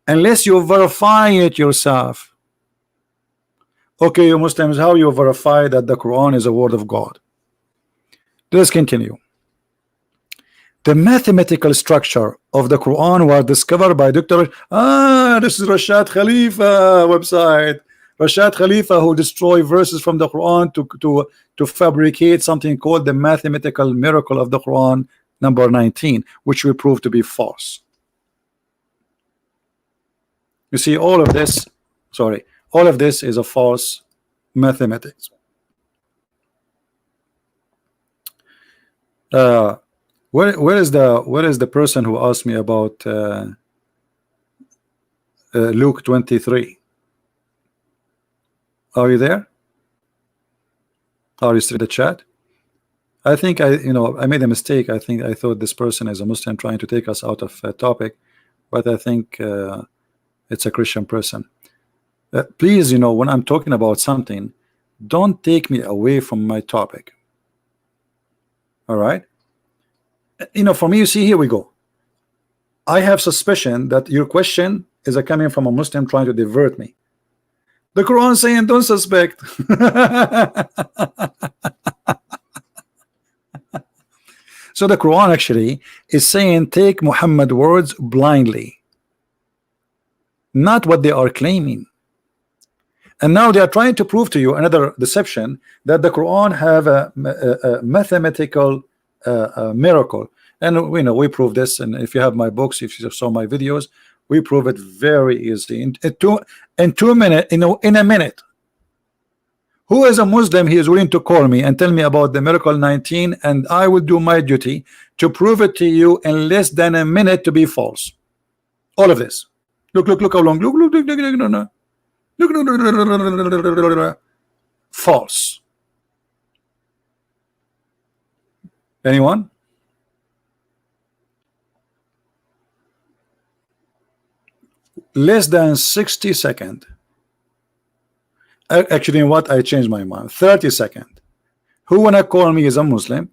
Unless you verify it yourself. Okay, you Muslims, how you verify that the Quran is a word of God? Let's continue. The mathematical structure of the Quran was discovered by Dr. This is Rashad Khalifa website. Rashad Khalifa, who destroyed verses from the Quran to fabricate something called the mathematical miracle of the Quran number 19, which we prove to be false. You see, all of this is a false mathematics. Where is the person who asked me about Luke 23? Are you there? Are you still in the chat? I think I made a mistake. I thought this person is a Muslim trying to take us out of topic, but I think it's a Christian person. Please, when I'm talking about something, don't take me away from my topic. All right? For me, you see, here we go. I have suspicion that your question is coming from a Muslim trying to divert me. The Quran saying don't suspect. So the Quran actually is saying take Muhammad words blindly, not what they are claiming. And now they are trying to prove to you another deception, that the Quran have a mathematical miracle. And we prove this. And if you have my books, if you saw my videos, we prove it very easily in 2 minutes. In a minute. Who is a Muslim? He is willing to call me and tell me about the miracle 19, and I will do my duty to prove it to you in less than a minute to be false. All of this. Look how long. Look. False. Anyone? Less than 60 seconds. Actually, in what I changed my mind, 30 seconds. Who wanna call me is a Muslim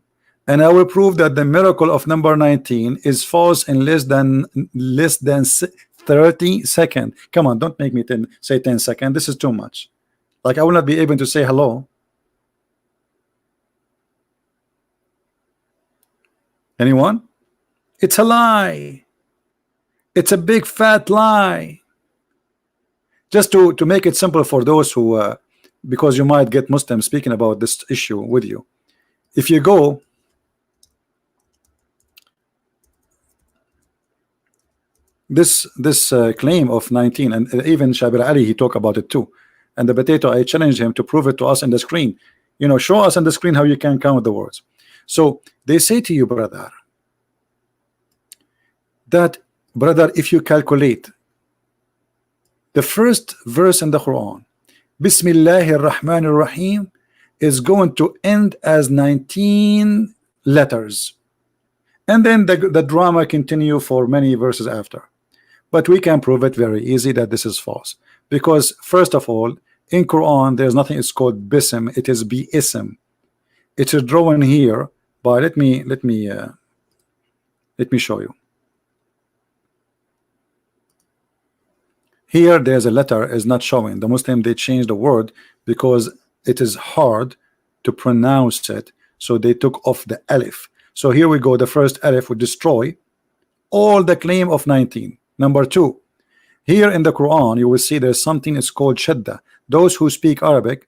and I will prove that the miracle of number 19 is false in less than 30 seconds. Come on, don't make me say 10 seconds. This is too much. Like, I will not be able to say hello. Anyone? It's a lie. It's a big fat lie. Just to make it simple for those who because you might get Muslims speaking about this issue with you. If you go this claim of 19, and even Shabir Ali, he talked about it too, and the potato, I challenged him to prove it to us in the screen. You know, show us on the screen how you can count the words. So they say to you, brother, that if you calculate the first verse in the Quran, Bismillahir Rahmanir Rahim, is going to end as 19 letters, and then the drama continue for many verses after. But we can prove it very easy that this is false, because first of all, in Quran there's nothing it's called bism, it is bi-ism. It is drawn here by, let me show you. Here there's a letter is not showing. The Muslim, they changed the word because it is hard to pronounce it, so they took off the alif. So here we go, the first alif would destroy all the claim of 19. Number two, here in the Quran you will see there's something is called shadda. Those who speak Arabic,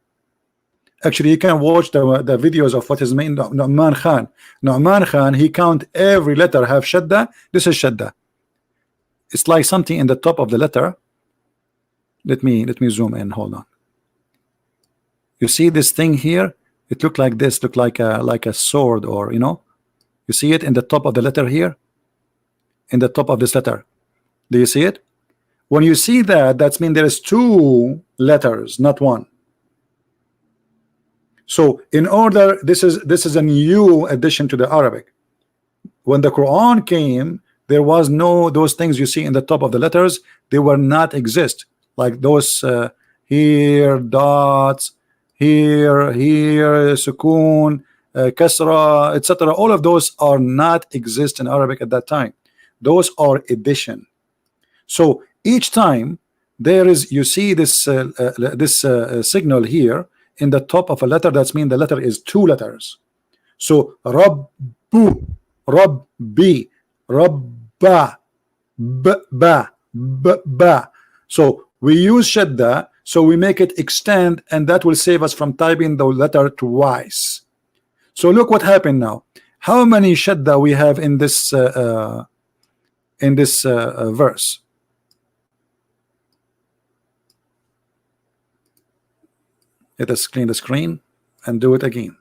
actually you can watch the videos of what is mean Nu'man Khan. Nu'man Khan, he count every letter have shadda. This is shadda. It's like something in the top of the letter. Let me zoom in. Hold on. You see this thing here? It look like this. Look like a sword, or you know. You see it in the top of the letter here. In the top of this letter. Do you see it? When you see that, that means there is two letters, not one. So in order, this is a new addition to the Arabic. When the Quran came, there was no those things you see in the top of the letters. They were not exist. Like those here dots, here sukun, kasra, etc. All of those are not exist in Arabic at that time. Those are addition. So each time there is, you see this signal here in the top of a letter, that's mean the letter is two letters. So Rabbu, Rabbi, Rabba, Ba, Ba. So we use shadda, so we make it extend, and that will save us from typing the letter twice. So look what happened now. How many shadda we have in this verse? Let us clean the screen and do it again.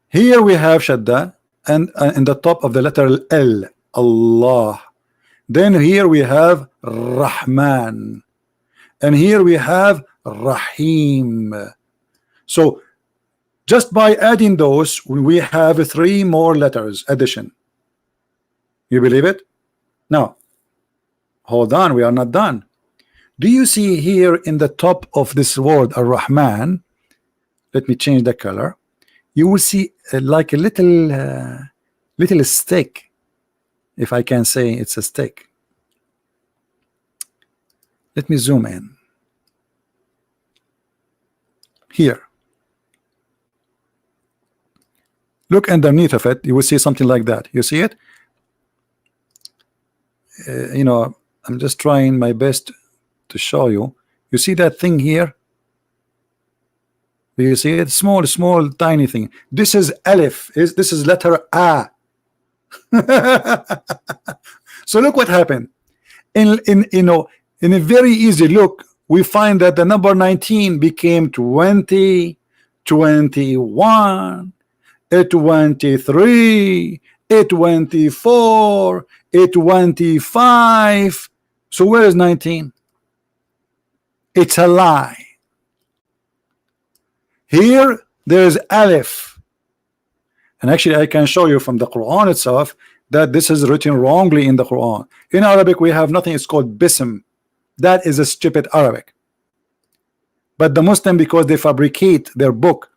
Here we have shadda, and in the top of the letter L, Allah. Then here we have Rahman, and here we have Rahim. So just by adding those, we have three more letters addition. You believe it? Now hold on, we are not done. Do you see here in the top of this word Ar-Rahman, let me change the color, you will see like a little stick, if I can say it's a stick. Let me zoom in here. Look underneath of it, you will see something like that. You see it? You know, I'm just trying my best to show you. You see that thing here? Do you see it? Small, tiny thing. This is Alif. This is letter A. So look what happened. In a very easy look, we find that the number 19 became 20, 21, 23, 24, 25. So where is 19? It's a lie. Here there's Alif, and actually I can show you from the Quran itself that this is written wrongly in the Quran. In Arabic we have nothing, it's called bism. That is a stupid Arabic. But the Muslim, because they fabricate their book,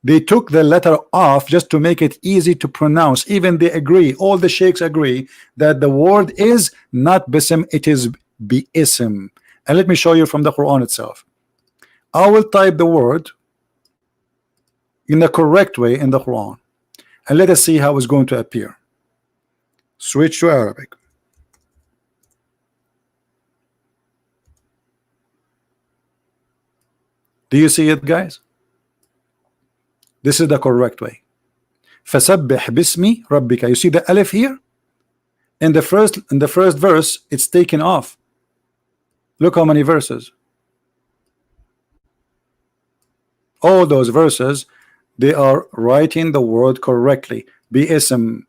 they took the letter off just to make it easy to pronounce. Even they agree, all the sheikhs agree that the word is not bism, it is bi-ism. And let me show you from the Quran itself. I will type the word in the correct way in the Quran, and let us see how it's going to appear. Switch to Arabic. Do you see it, guys? This is the correct way. فَسَبِّحْ بِاسْمِ رَبِّكَ. You see the alif here? In the first verse, it's taken off. Look how many verses. All those verses, they are writing the word correctly. Bi-ism,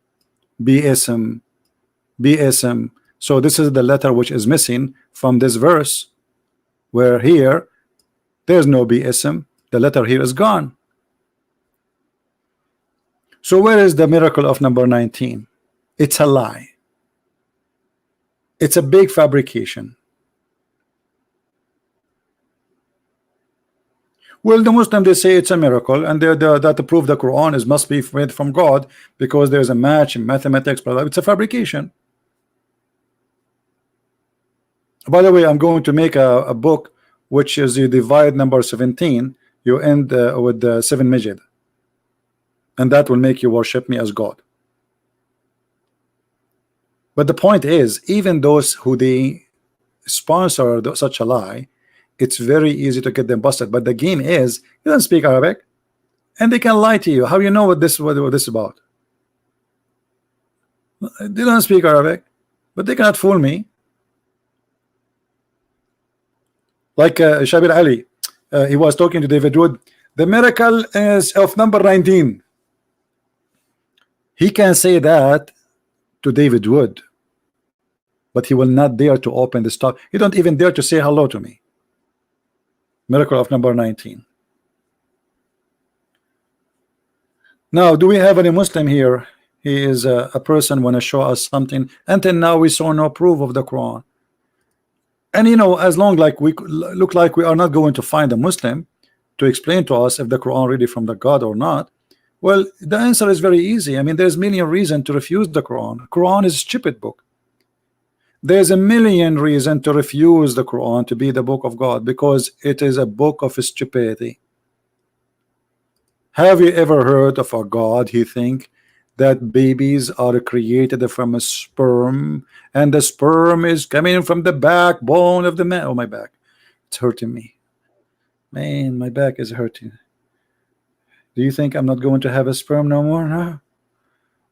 bi-ism, bi-ism. So this is the letter which is missing from this verse, where here there's no bi-ism. The letter here is gone. So where is the miracle of number 19? It's a lie. It's a big fabrication. Well, the Muslims, they say it's a miracle, and that to prove the Quran is must be made from God because there's a match in mathematics, but it's a fabrication. By the way, I'm going to make a book which is you divide number 17, you end with the 7 Majid, and that will make you worship me as God. But the point is, even those who they sponsor such a lie, it's very easy to get them busted. But the game is, you don't speak Arabic, and they can lie to you. How you know what this is about? They don't speak Arabic, but they cannot fool me. Like Shabir Ali, he was talking to David Wood. The miracle is of number 19. He can say that to David Wood, but he will not dare to open the stock. He don't even dare to say hello to me. Miracle of number 19. Now, do we have any Muslim here? He is a person want to show us something. Until now, we saw no proof of the Quran. And you know, as long like we look like we are not going to find a Muslim to explain to us if the Quran really from the God or not, well, the answer is very easy. I mean, there's million reasons to refuse the Quran. Quran is a stupid book. There's a million reasons to refuse the Quran to be the book of God, because it is a book of stupidity. Have you ever heard of a God he think that babies are created from a sperm, and the sperm is coming from the backbone of the man? Oh, my back, it's hurting me, man, my back is hurting. Do you think I'm not going to have a sperm no more? Huh?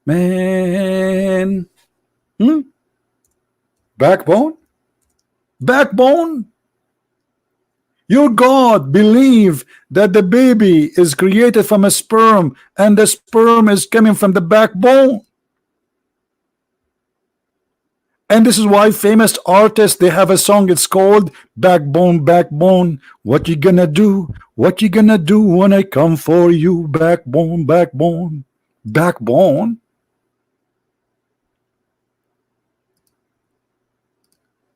Man. Backbone? Backbone? Your God believe that the baby is created from a sperm, and the sperm is coming from the backbone. And this is why famous artists, they have a song, it's called Backbone, Backbone. What you gonna do? What you gonna do when I come for you? Backbone, backbone, backbone.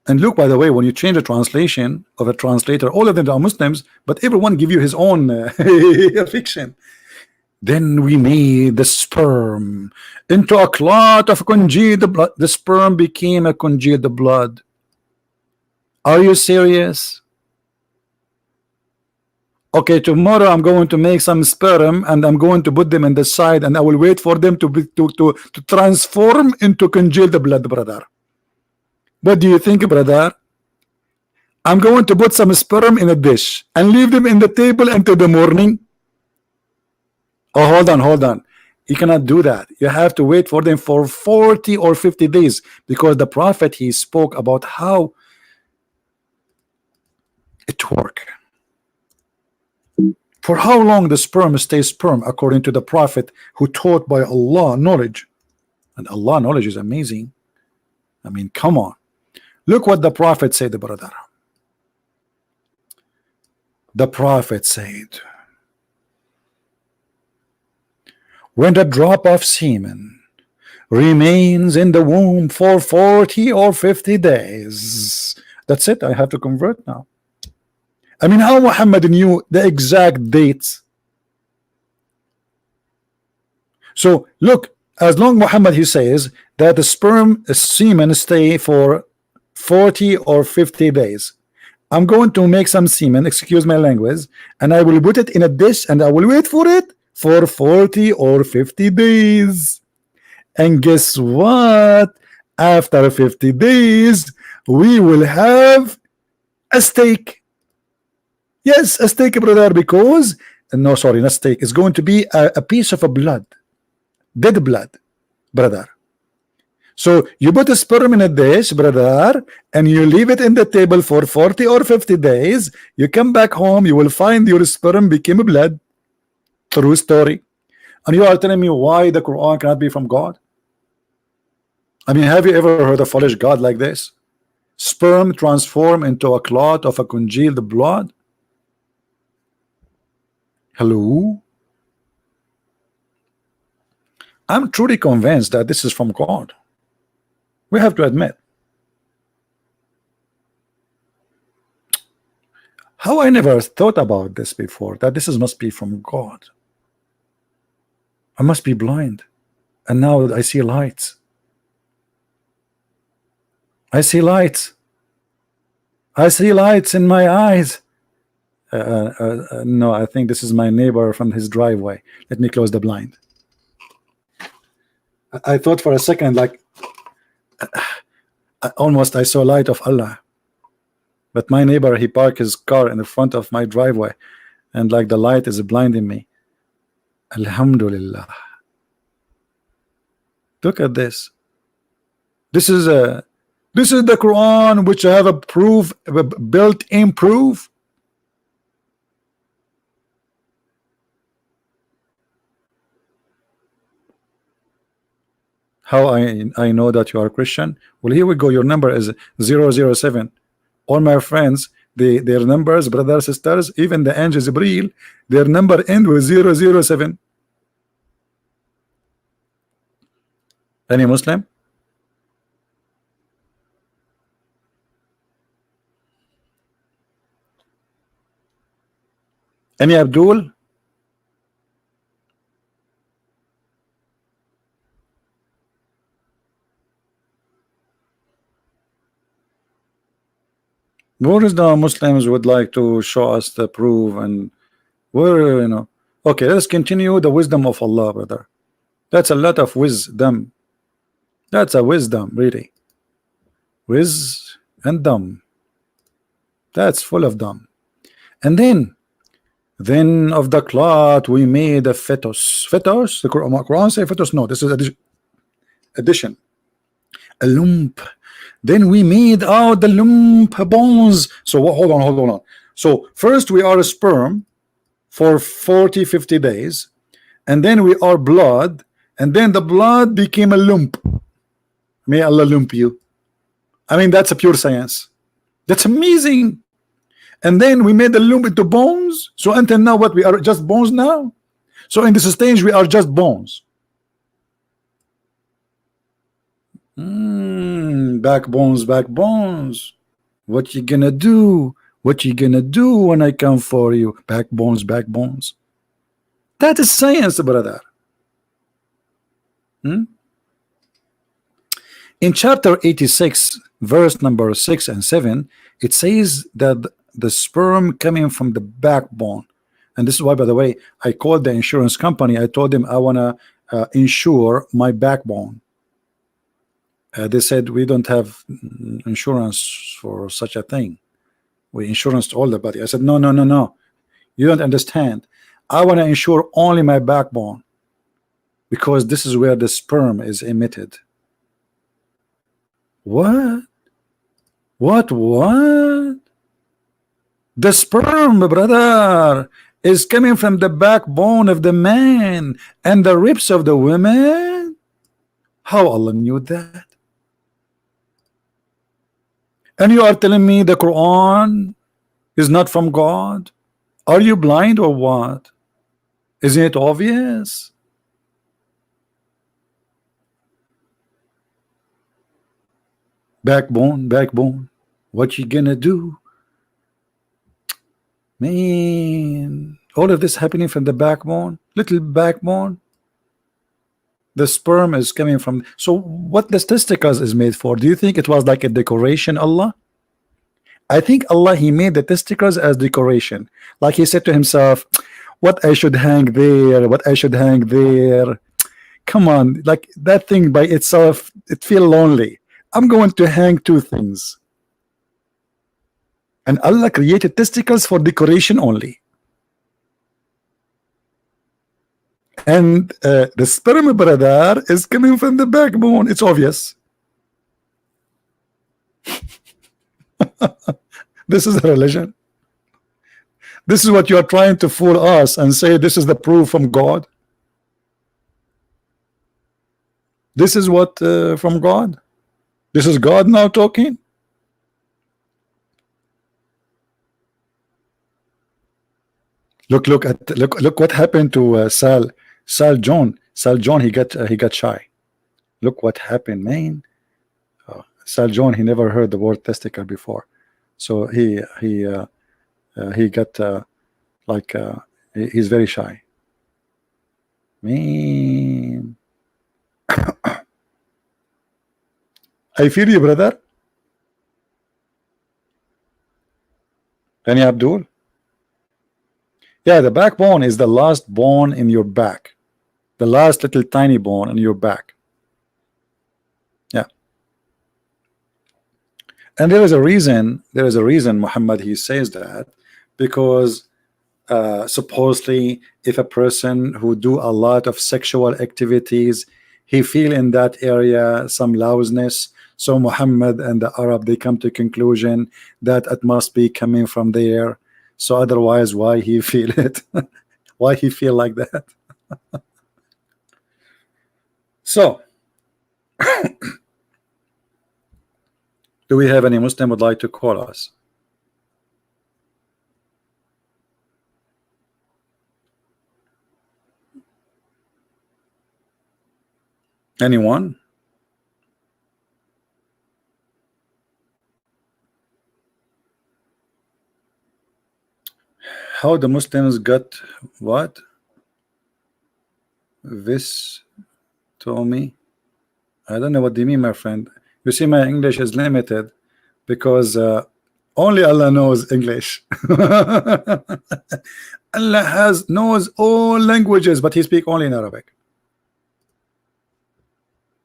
And look, by the way, when you change the translation of a translator, all of them are Muslims, but everyone give you his own fiction. Then we made the sperm into a clot of congealed blood. The sperm became a congealed blood. Are you serious? Okay, tomorrow I'm going to make some sperm and I'm going to put them in the side, and I will wait for them to transform into congealed blood, brother. What do you think, brother? I'm going to put some sperm in a dish and leave them in the table until the morning. Oh, hold on. You cannot do that. You have to wait for them for 40 or 50 days, because the Prophet, he spoke about how it works. For how long the sperm stays sperm, according to the Prophet who taught by Allah knowledge. And Allah knowledge is amazing. I mean, come on. Look what the Prophet said, brother. The Prophet said, when the drop of semen remains in the womb for 40 or 50 days, that's it, I have to convert now. I mean, how Muhammad knew the exact dates? So look, as long Muhammad he says that the sperm semen stay for 40 or 50 days. I'm going to make some semen, excuse my language, and I will put it in a dish and I will wait for it for 40 or 50 days. And guess what? After 50 days, we will have a steak. Yes, a steak, brother, because no, sorry, not steak. It's going to be a piece of a blood, dead blood, brother. So you put a sperm in a dish, brother, and you leave it in the table for 40 or 50 days. You come back home, you will find your sperm became blood. True story. And you are telling me why the Quran cannot be from God? I mean, have you ever heard a foolish God like this? Sperm transform into a clot of a congealed blood? Hello? I'm truly convinced that this is from God. We have to admit. How I never thought about this before, that this must be from God. I must be blind. And now I see lights. I see lights. I see lights in my eyes. No, I think this is my neighbor from his driveway. Let me close the blind. I thought for a second, like, almost I saw light of Allah. But my neighbor, he parked his car in the front of my driveway, and like the light is blinding me. Alhamdulillah. Look at this. This is the Quran, which I have a proof, a built-in proof. How I know that you are Christian? Well, here we go. Your number is 007. All my friends, their numbers, brothers, sisters, even the angels, Jibreel, their number end with 007. Any Muslim? Any Abdul? Where is the Muslims would like to show us the proof, and where, you know? Okay, let's continue the wisdom of Allah, brother. That's a lot of wisdom. That's a wisdom, really. Wiz and dumb. That's full of dumb. And then of the clot we made a fetus. Fetus? The Quran say fetus? No, this is addition. A lump. Then we made out the lump bones. So hold on. So first we are a sperm for 40-50 days, and then we are blood, and then the blood became a lump. May Allah lump you. I mean, that's a pure science. That's amazing. And then we made the lump into bones. So until now, what, we are just bones now? So in this stage we are just bones. Backbones. What you gonna do? What you gonna do when I come for you? Backbones. That is science, brother. In chapter 86, verse number 6 and 7, it says that the sperm coming from the backbone. And this is why, by the way, I called the insurance company. I told them I want to insure my backbone. They said we don't have insurance for such a thing. We insurance all the body. I said no. You don't understand. I want to insure only my backbone, because this is where the sperm is emitted. What? The sperm, brother, is coming from the backbone of the man and the ribs of the women. How Allah knew that? And you are telling me the Quran is not from God? Are you blind or what? Isn't it obvious? Backbone. What you gonna do? Man, all of this happening from the backbone, little backbone. The sperm is coming from. So what the testicles is made for? Do you think it was like a decoration, Allah? I think Allah, he made the testicles as decoration. Like he said to himself, what I should hang there, what I should hang there. Come on, like that thing by itself, it feel lonely. I'm going to hang two things. And Allah created testicles for decoration only. And the sperm, brother, is coming from the backbone. It's obvious. This is a religion. This is what you are trying to fool us and say this is the proof from God. This is what from God. This is God now talking. Look what happened to Sal John. He got shy. Look what happened, man. Sal John, he never heard the word testicle before, so he got he's very shy, man. I feel you, brother. Any Abdul? Yeah, the backbone is the last bone in your back, the last little tiny bone in your back. Yeah, and there is a reason. Muhammad, he says that because supposedly if a person who do a lot of sexual activities, he feel in that area some loudness. So Muhammad and the Arab, they come to conclusion that it must be coming from there. So otherwise, why he feel it? Why he feel like that? So, do we have any Muslim would like to call us? Anyone? How the Muslims got what? This told me. I don't know what they mean, my friend. You see, my English is limited because only Allah knows English. Allah knows all languages, but He speaks only in Arabic.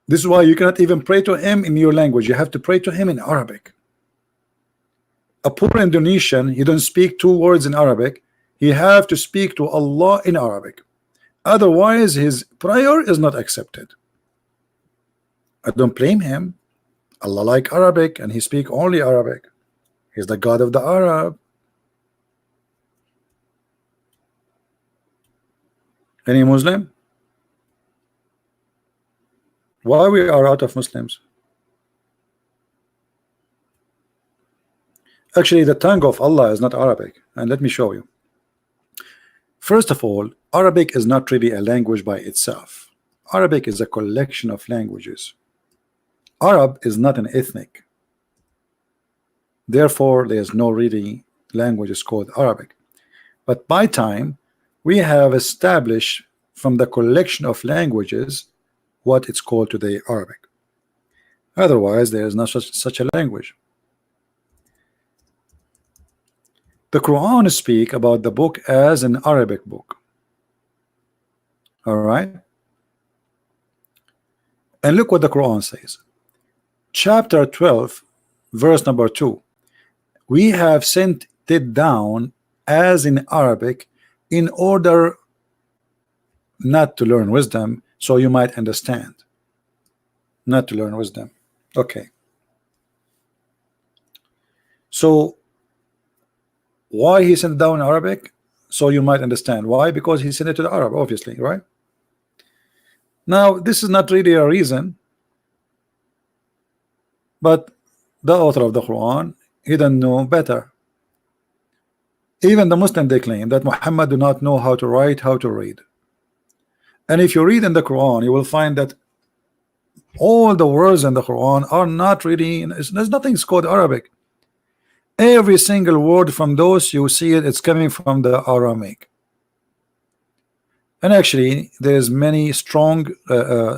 This is why you cannot even pray to Him in your language. You have to pray to Him in Arabic. A poor Indonesian, he don't speak two words in Arabic. He have to speak to Allah in Arabic. Otherwise, his prayer is not accepted. I don't blame him. Allah like Arabic, and He speak only Arabic. He's the God of the Arab. Any Muslim? Why we are out of Muslims? Actually, the tongue of Allah is not Arabic, and let me show you. First of all, Arabic is not really a language by itself. Arabic is a collection of languages. Arab is not an ethnic. Therefore, there is no really language called Arabic. But by time, we have established from the collection of languages what it's called today Arabic. Otherwise, there is not such a language. The Quran speak about the book as an Arabic book. All right. And look what the Quran says. Chapter 12, verse number 2. We have sent it down as in Arabic in order not to learn wisdom, so you might understand. Not to learn wisdom. Okay. So why He sent it down in Arabic? So you might understand. Why? Because He sent it to the Arab, obviously, right? Now, this is not really a reason, but the author of the Quran, he didn't know better. Even the Muslim, they claim that Muhammad do not know how to write, how to read. And if you read in the Quran, you will find that all the words in the Quran are not really, there's nothing called Arabic. Every single word from those, you see it, it's coming from the Aramaic. And actually, there's many strong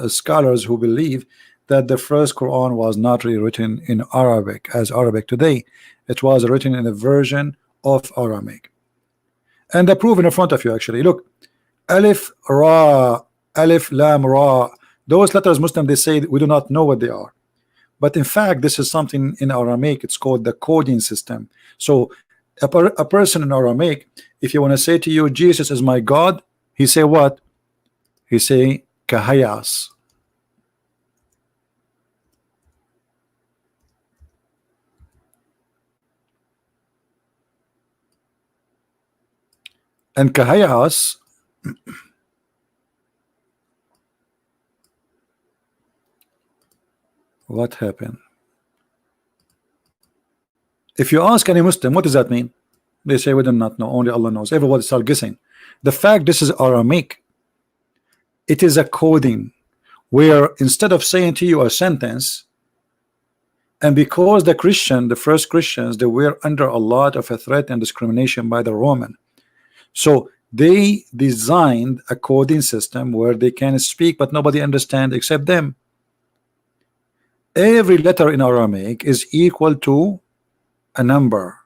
scholars who believe that the first Quran was not really written in Arabic as Arabic today. It was written in a version of Aramaic. And the proof in front of you, actually. Look, Alif, Ra, Alif, Lam, Ra. Those letters, Muslim, they say we do not know what they are. But in fact, this is something in Aramaic. It's called the coding system. So a person in Aramaic, if you want to say to you, Jesus is my God, he say what? He say Kahayas. And Kahayas, what happened? If you ask any Muslim, what does that mean? They say we do not know, only Allah knows. Everybody start guessing. The fact this is Aramaic, it is a coding where instead of saying to you a sentence, and because the first Christians, they were under a lot of a threat and discrimination by the Roman, so they designed a coding system where they can speak but nobody understand except them. Every letter in Aramaic is equal to a number.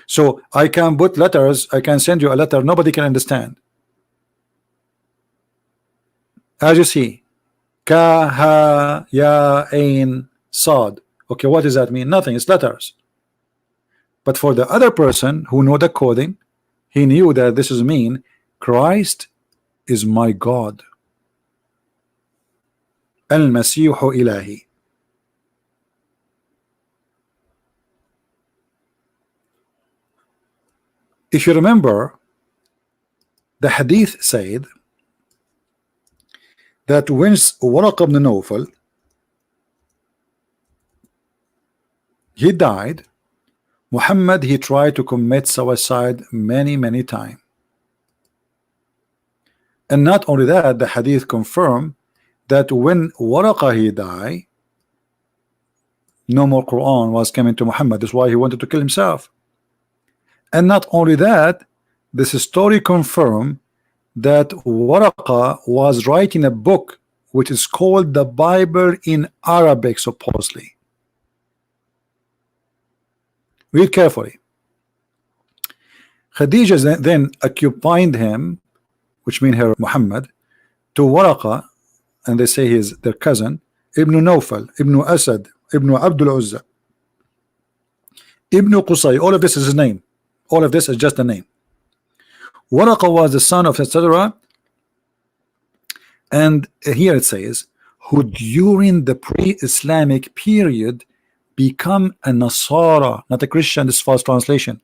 So I can put letters, I can send you a letter, nobody can understand. As you see, Ka, Ha, Ya, Ain, Sad. Okay, what does that mean? Nothing, it's letters. But for the other person who know the coding, he knew that this is mean Christ is my God. Al-Masihu Ilahi. If you remember, the hadith said that when Waraq ibn Nawfal he died, Muhammad he tried to commit suicide many times. And not only that, the hadith confirmed that when Waraqa he died, no more Quran was coming to Muhammad. That's why he wanted to kill himself. And not only that, this story confirmed that Waraqa was writing a book which is called the Bible in Arabic, supposedly. Read carefully. Khadija then occupied him, which means her Muhammad, to Waraqa, and they say he is their cousin, Ibn Nawfal, Ibn Asad, Ibn Abdul Uzza, Ibn Qusay. All of this is his name. All of this is just a name. Waraqa was the son of etc. And here it says, who during the pre-Islamic period become a Nasara, not a Christian. This is false translation.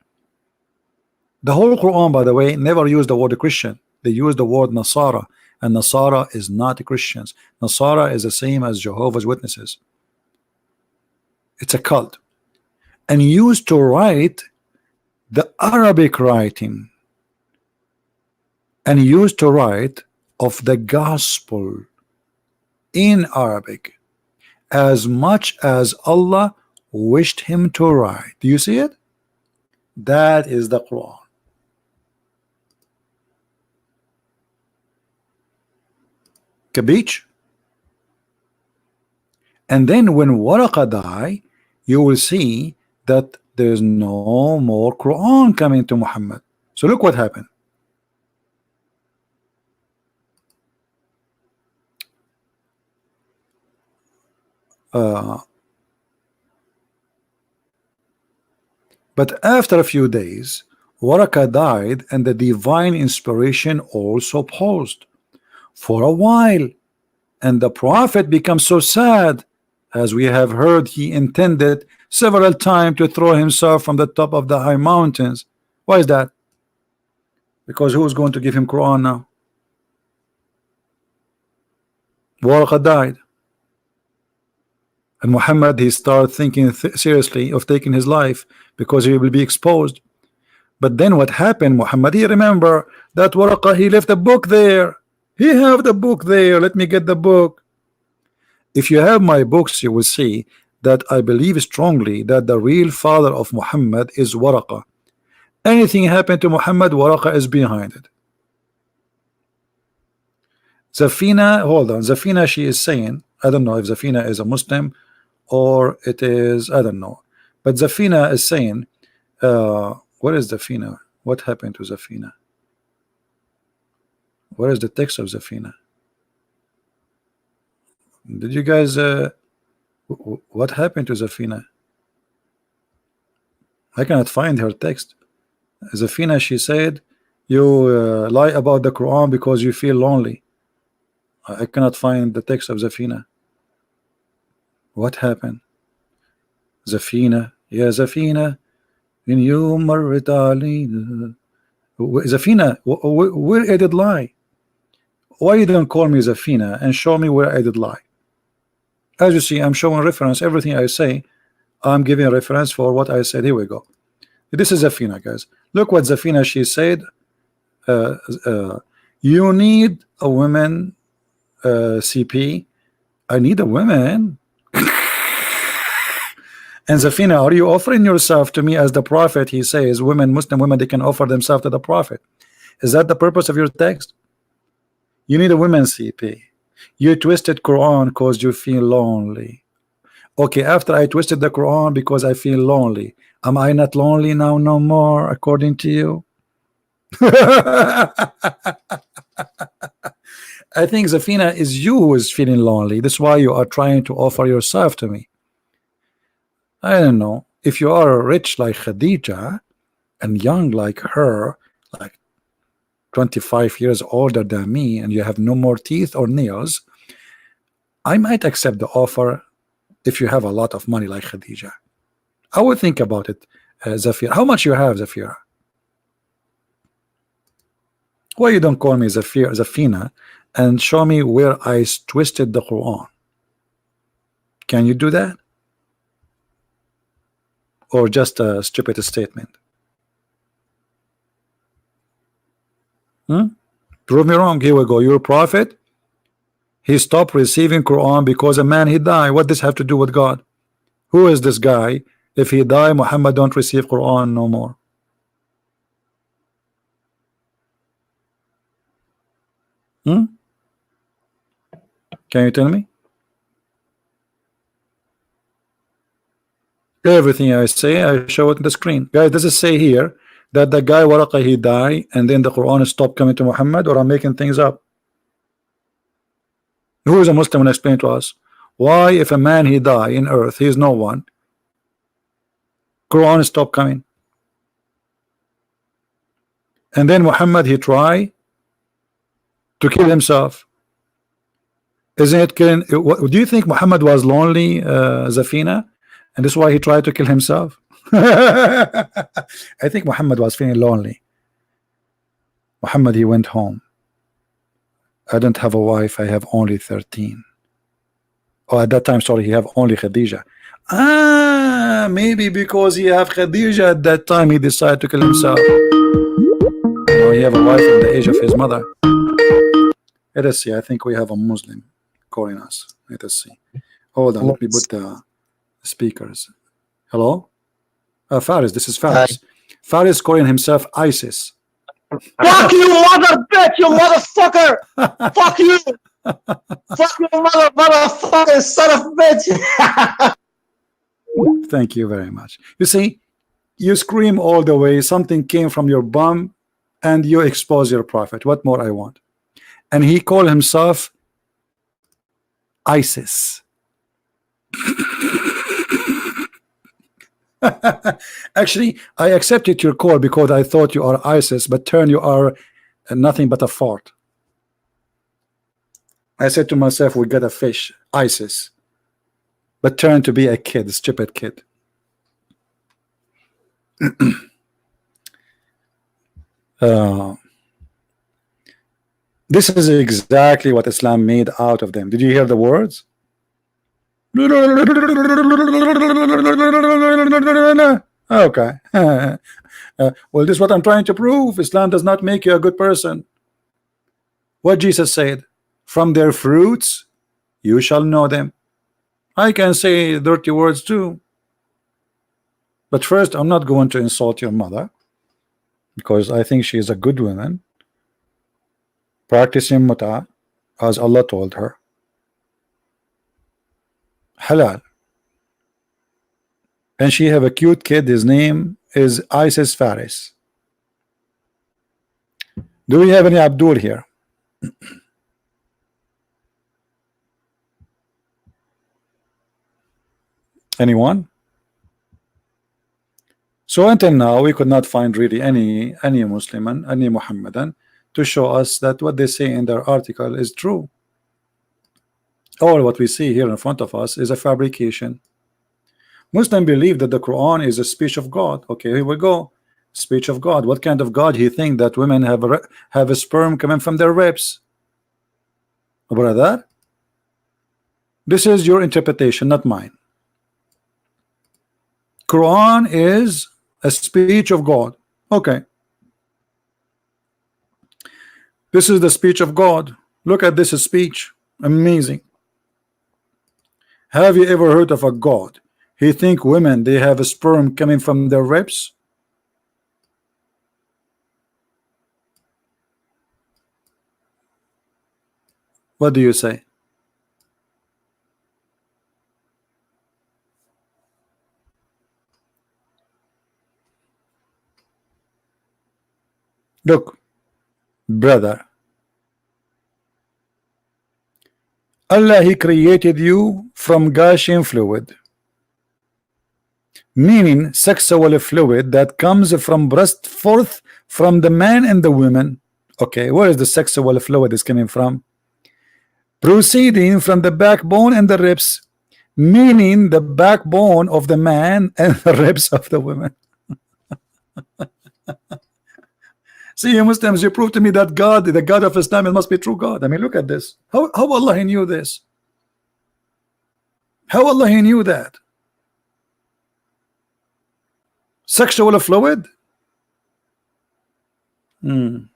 The whole Quran, by the way, never used the word Christian. They use the word Nasara, and Nasara is not Christians. Nasara is the same as Jehovah's Witnesses. It's a cult, and used to write the Arabic writing, and used to write of the gospel in Arabic as much as Allah wished him to write. Do you see it? That is the Quran. Kabich? And then when Waraqa died, you will see that there's no more Quran coming to Muhammad. So look what happened. But after a few days, Waraqa died, and the divine inspiration also paused for a while, and the Prophet becomes so sad, as we have heard he intended several times to throw himself from the top of the high mountains. Why is that? Because who is going to give him Quran now? Waraqa died, and Muhammad he started thinking seriously of taking his life because he will be exposed. But then what happened? Muhammad, he remember that Waraqa he left a book there. He have the book there. Let me get the book. If you have my books, you will see that I believe strongly that the real father of Muhammad is Waraqa. Anything happened to Muhammad, Waraqa is behind it. Zafina, hold on, Zafina, she is saying, I don't know if Zafina is a Muslim or it is, I don't know, but Zafina is saying, what is Zafina? What happened to Zafina? Where is the text of Zafina? Did you guys what happened to Zafina? I cannot find her text. Zafina, she said, you lie about the Quran because you feel lonely. I cannot find the text of Zafina. What happened? Zafina, yeah, Zafina, in you marrit alina. Zafina, where I did lie? Why you don't call me Zafina and show me where I did lie? As you see, I'm showing reference. Everything I say, I'm giving a reference for what I said. Here we go. This is Zafina, guys. Look what Zafina, she said. You need a woman, CP. I need a woman. And Zafina, are you offering yourself to me as the prophet? He says women, Muslim women, they can offer themselves to the prophet. Is that the purpose of your text? You need a woman, CP. You twisted Quran because you feel lonely. Okay, after I twisted the Quran because I feel lonely, am I not lonely now no more according to you? I think Zafina is you who is feeling lonely. That's why you are trying to offer yourself to me. I don't know. If you are rich like Khadija and young like her, like 25 years older than me, and you have no more teeth or nails, I might accept the offer if you have a lot of money like Khadija. I would think about it, Zafira. How much you have, Zafira? Why you don't call me Zafina and show me where I twisted the Quran? Can you do that? Or just a stupid statement? Prove me wrong. Here we go. You're a prophet. He stopped receiving Quran because a man he died. What does this have to do with God? Who is this guy? If he die, Muhammad don't receive Quran no more. Can you tell me? Everything I say, I show it on the screen. Guys, does it say here that the guy Waraqa he died and then the Quran stopped coming to Muhammad, or I'm making things up? Who is a Muslim and explain to us why if a man he die in earth, he is no one, Quran stopped coming, and then Muhammad he try to kill himself? Isn't it killing? Do you think Muhammad was lonely, Zafina, and this is why he tried to kill himself? I think Muhammad was feeling lonely. Muhammad he went home. I don't have a wife, I have only 13. Oh, at that time, sorry, he have only Khadija. Maybe because he have Khadija at that time, he decided to kill himself. You know, he have a wife in the age of his mother. Let us see. I think we have a Muslim calling us. Let us see. Hold on, let me put the speakers. Hello? Faris, this is Faris. Faris calling himself ISIS. Fuck you, mother bitch, you motherfucker! Fuck you! Fuck you, motherfucker, son of a bitch! Thank you very much. You see, you scream all the way, something came from your bum, and you expose your prophet. What more I want? And he called himself ISIS. Actually, I accepted your call because I thought you are ISIS, but turn you are nothing but a fart. I said to myself, we got a fish, ISIS, but turn to be a kid, a stupid kid. This is exactly what Islam made out of them. Did you hear the words? Okay. Well, this is what I'm trying to prove. Islam does not make you a good person. What Jesus said, from their fruits you shall know them. I can say dirty words too. But first, I'm not going to insult your mother, because I think she is a good woman, practicing muta as Allah told her. Halal. And she have a cute kid. His name is Isis Faris. Do we have any Abdul here? Anyone? So until now we could not find really any Muslim, any Muhammadan to show us that what they say in their article is true. All what we see here in front of us is a fabrication. Muslims believe that the Quran is a speech of God. Okay, here we go. Speech of God. What kind of God he think that women have a sperm coming from their ribs? Brother, this is your interpretation, not mine. Quran is a speech of God. Okay, this is the speech of God. Look at this speech. Amazing. Have you ever heard of a God? He think women, they have a sperm coming from their ribs? What do you say? Look, brother, Allah, he created you from gushing fluid, meaning sexual fluid that comes from breast forth from the man and the woman. Okay, where is the sexual fluid is coming from? Proceeding from the backbone and the ribs, meaning the backbone of the man and the ribs of the woman. See, you Muslims, you prove to me that God, the God of Islam, it must be true God. I mean, look at this. How Allah he knew this? How Allah he knew that? Sexual fluid? Any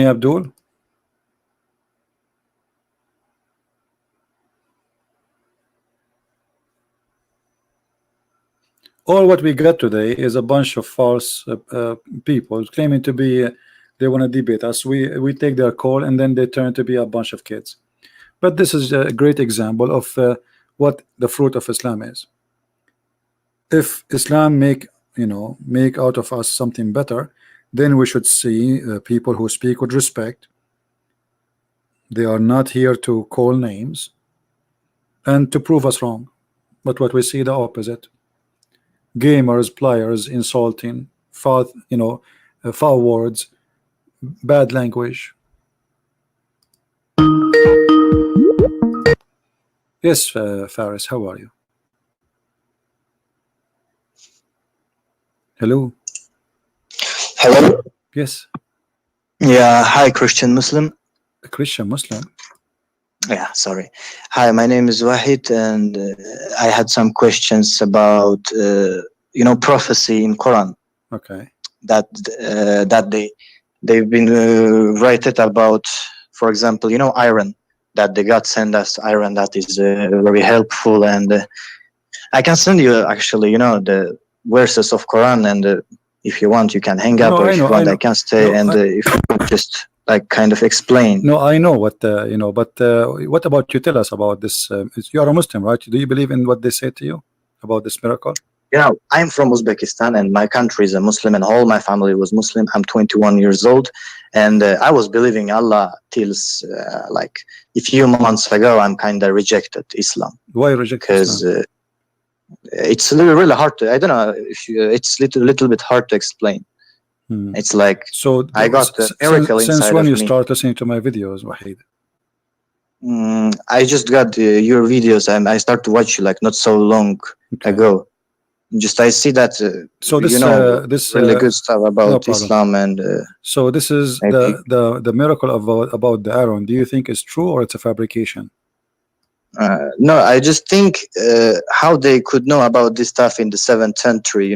Abdul? All what we got today is a bunch of false people claiming to be they want to debate us. We take their call and then they turn to be a bunch of kids. But this is a great example of what the fruit of Islam is. If Islam make out of us something better, then we should see people who speak with respect. They are not here to call names and to prove us wrong. But what we see the opposite. Gamers, players, insulting, foul words, bad language. Yes, Faris, how are you? Hello. Hello. Yes. Yeah. Hi, Christian Muslim. A Christian Muslim. Yeah. Sorry. Hi, my name is Wahid, and I had some questions about prophecy in Quran. Okay. That they've been written about, for example, iron, that the God send us iron that is very helpful, and I can send you actually the verses of Quran, and if you want you can hang up, or if you want I can stay, and if you could just kind of explain. No, I know what but what about you? Tell us about this. You are a Muslim, right? Do you believe in what they say to you about this miracle? I'm from Uzbekistan, and my country is a Muslim, and all my family was Muslim. I'm 21 years old, and I was believing Allah till like a few months ago. I'm kind of rejected Islam. Why reject? Because it's really hard to. I don't know. It's little bit hard to explain. It's like I got the miracle inside of me. Since when you start listening to my videos, Wahid? I just got your videos, and I started to watch you like not so long ago. Just I see that so this this really good stuff about Islam, and so this is the miracle about the iron. Do you think is true or it's a fabrication? No, I just think how they could know about this stuff in the 7th century.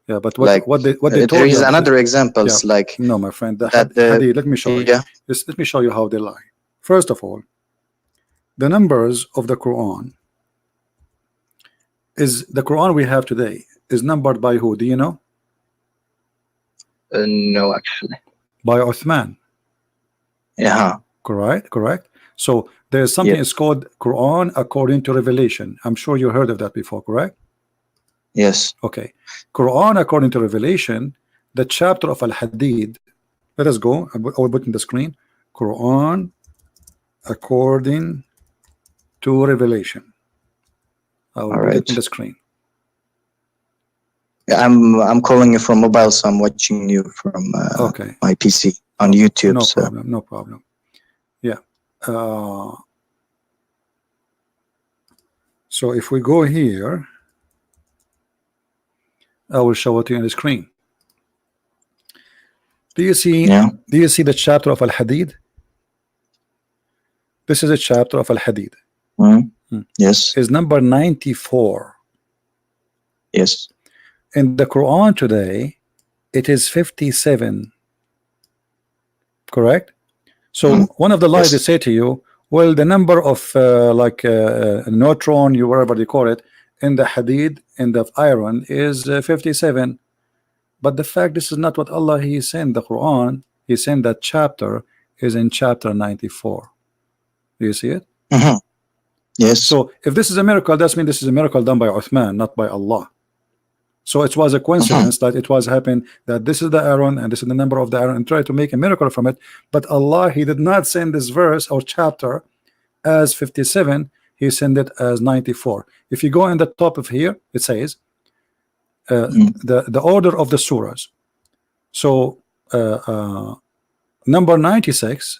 Yeah, but Like, what they there told is you, another examples like no, my friend, the that. hadith. Let me show you. Yeah. Just let me show you how they lie. First of all, the numbers of the Quran is the Quran we have today is numbered by who? Do you know? No, actually. By Uthman. Yeah. Correct. So there's something Yes. is called Quran according to revelation. I'm sure you heard of that before, correct? Yes. Okay. Quran according to revelation, the chapter of Al-Hadid. Let us go. I will put in the screen. Quran according to revelation. I will All put right. it in the screen. Yeah, I'm calling you from mobile, so I'm watching you from Okay. my PC on YouTube. No So problem. No problem. Yeah. So if we go here, I will show it to you on the screen. Do you see? yeah. Do you see the chapter of Al-Hadid? This is a chapter of Al-Hadid. Yes. Is number 94. Yes. In the Quran today, it is 57. Correct? So one of the lies they Yes. say to you, well, the number of neutron, you whatever they call it, in the Hadid, in the iron, is 57. But the fact this is not what Allah He is saying. The Quran, He's saying that chapter is in chapter 94. Do you see it? Yes. So if this is a miracle, that means this is a miracle done by Uthman, not by Allah. So it was a coincidence that it was happening that this is the iron and this is the number of the iron and try to make a miracle from it. But Allah, He did not send this verse or chapter as 57. He sent it as 94. If you go in the top of here, it says the order of the surahs. So number 96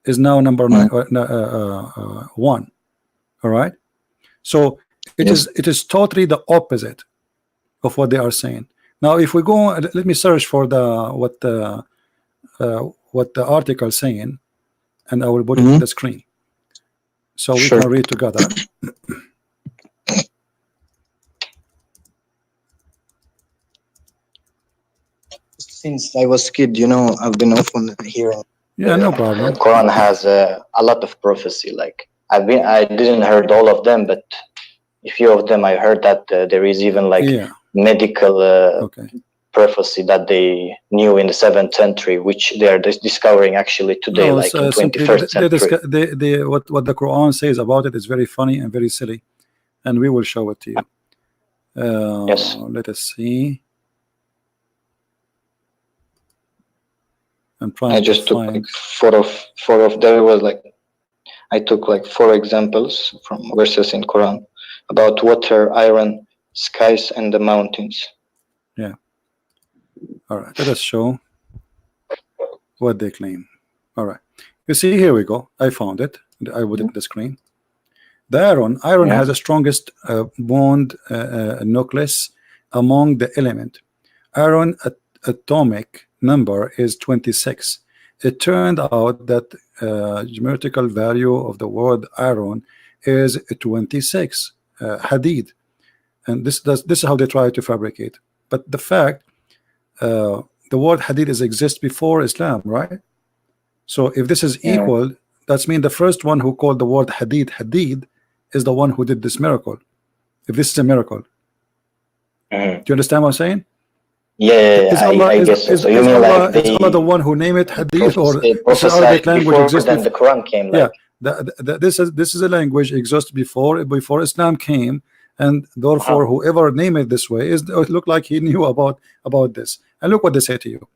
is now number 1. All right. So it is totally the opposite of what they are saying. Now, if we go, let me search for what the article is saying, and I will put it in the screen so we can read together. Since I was kid, I've been often hearing. Yeah, no problem. The Quran has a lot of prophecy. Like I didn't heard all of them, but a few of them I heard that there is even like medical prophecy that they knew in the 7th century, which they are discovering actually today, like in 21st century. What the Quran says about it is very funny and very silly, and we will show it to you. Yes. Let us see. I just took like four of there was like I took like 4 examples from verses in Quran about water, iron, skies, and the mountains. Yeah. All right. Let us show what they claim. All right. You see, here we go. I found it. I put it in the screen. The iron has the strongest bond nucleus among the element. Iron atomic number is 26. It turned out that geometrical value of the word iron is 26 hadid, and this is how they try to fabricate. But the fact the word hadid exists before Islam, right? So if this is equal, that's mean the first one who called the word hadid is the one who did this miracle. If this is a miracle, do you understand what I'm saying? Yeah, I guess so. So you mean Allah, like is Allah the one who named it hadith, or this Arabic language exists before the Quran came? Like. Yeah, this is a language exists before Islam came, and therefore whoever named it this way it looked like he knew about this. And look what they say to you.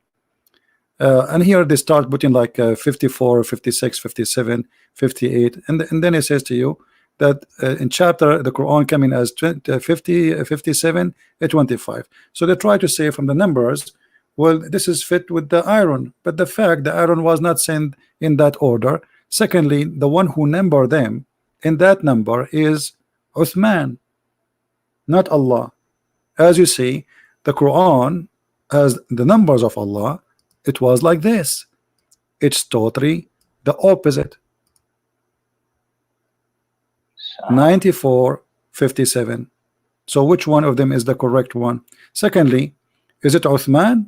And here they start putting like 54, 56, 57, 58, and then it says to you that in chapter the Quran coming as 50, 57, 25. So they try to say from the numbers, well, this is fit with the iron, but the fact the iron was not sent in that order. Secondly, the one who numbered them in that number is Uthman, not Allah. As you see, the Quran as the numbers of Allah, it was like this. It's totally the opposite. 94, 57. So which one of them is the correct one? Secondly, Is it Uthman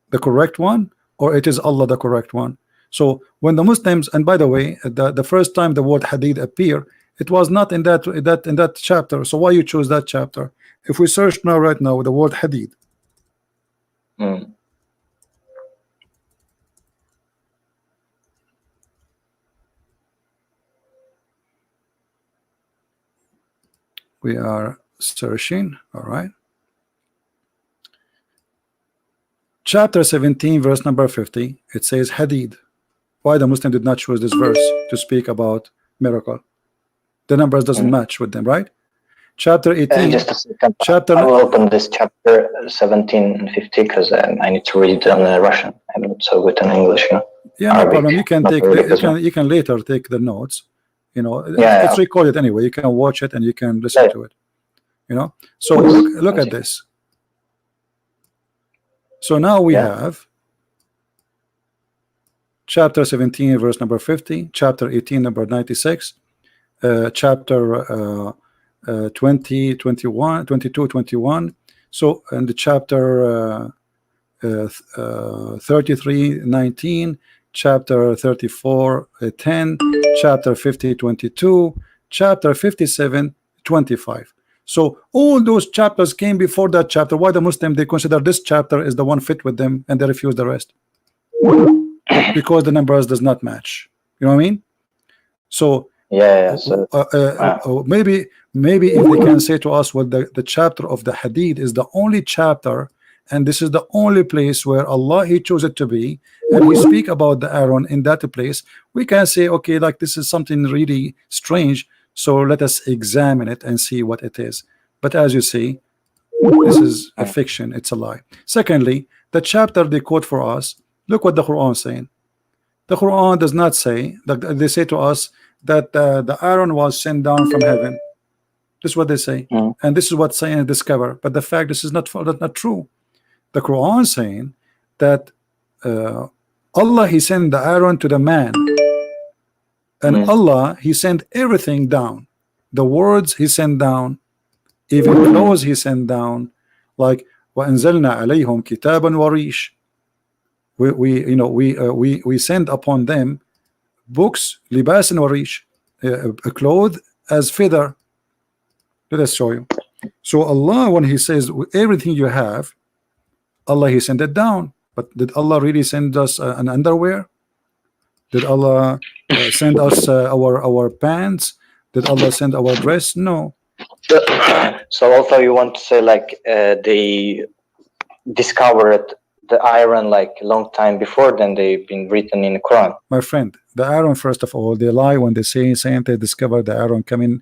the correct one, or it is Allah the correct one? So when the Muslims, and by the way, the first time the word hadith appear, it was not in that chapter. So why you choose that chapter? If we search now, right now, the word hadith, we are searching. All right, chapter 17, verse number 50. It says hadith. Why the Muslim did not choose this verse to speak about miracle? The numbers doesn't match with them, right? Chapter 18. Just a second. Chapter. I will open this chapter 17 and 50 because I need to read it in Russian. I'm not so good in English. You know? Yeah, no Arabic, problem. You can not take really good one. you can later take the notes. You know, Yeah, it's recorded anyway. You can watch it and you can listen to it. You know. So look at this. So now we have chapter 17, verse number 50, chapter 18, number 96, chapter 20, 21, 22, 21. So in the chapter 33, 19, chapter 34, 10, chapter 50, 22, chapter 57, 25. So all those chapters came before that chapter. Why the Muslim, they consider this chapter is the one fit with them and they refuse the rest? Because the numbers does not match. You know what I mean? So maybe if they can say to us, well, the chapter of the hadith is the only chapter, and this is the only place where Allah He chose it to be, and He speak about the Aaron in that place, we can say, okay, like this is something really strange, so let us examine it and see what it is. But as you see, this is a fiction, it's a lie. Secondly, the chapter they quote for us, look what the Quran is saying. The Quran does not say that. They say to us that the Aaron was sent down from heaven. This is what they say, and this is what science discover. But the fact this is not true. The Quran is saying that Allah He sent the Aaron to the man, and Allah He sent everything down. The words He sent down, even clothes He sent down, like وَأَنزَلْنَا عَلَيْهُمْ كِتَابًا وَرِيشًا. We send upon them books, libas and warish, a cloth as feather. Let us show you. So Allah, when He says everything you have, Allah He sent it down. But did Allah really send us an underwear? Did Allah send us our pants? Did Allah send our dress? No. So also you want to say like they discovered the iron like a long time before then they've been written in the Quran. My friend, the iron, first of all, they lie when they say they discovered the iron coming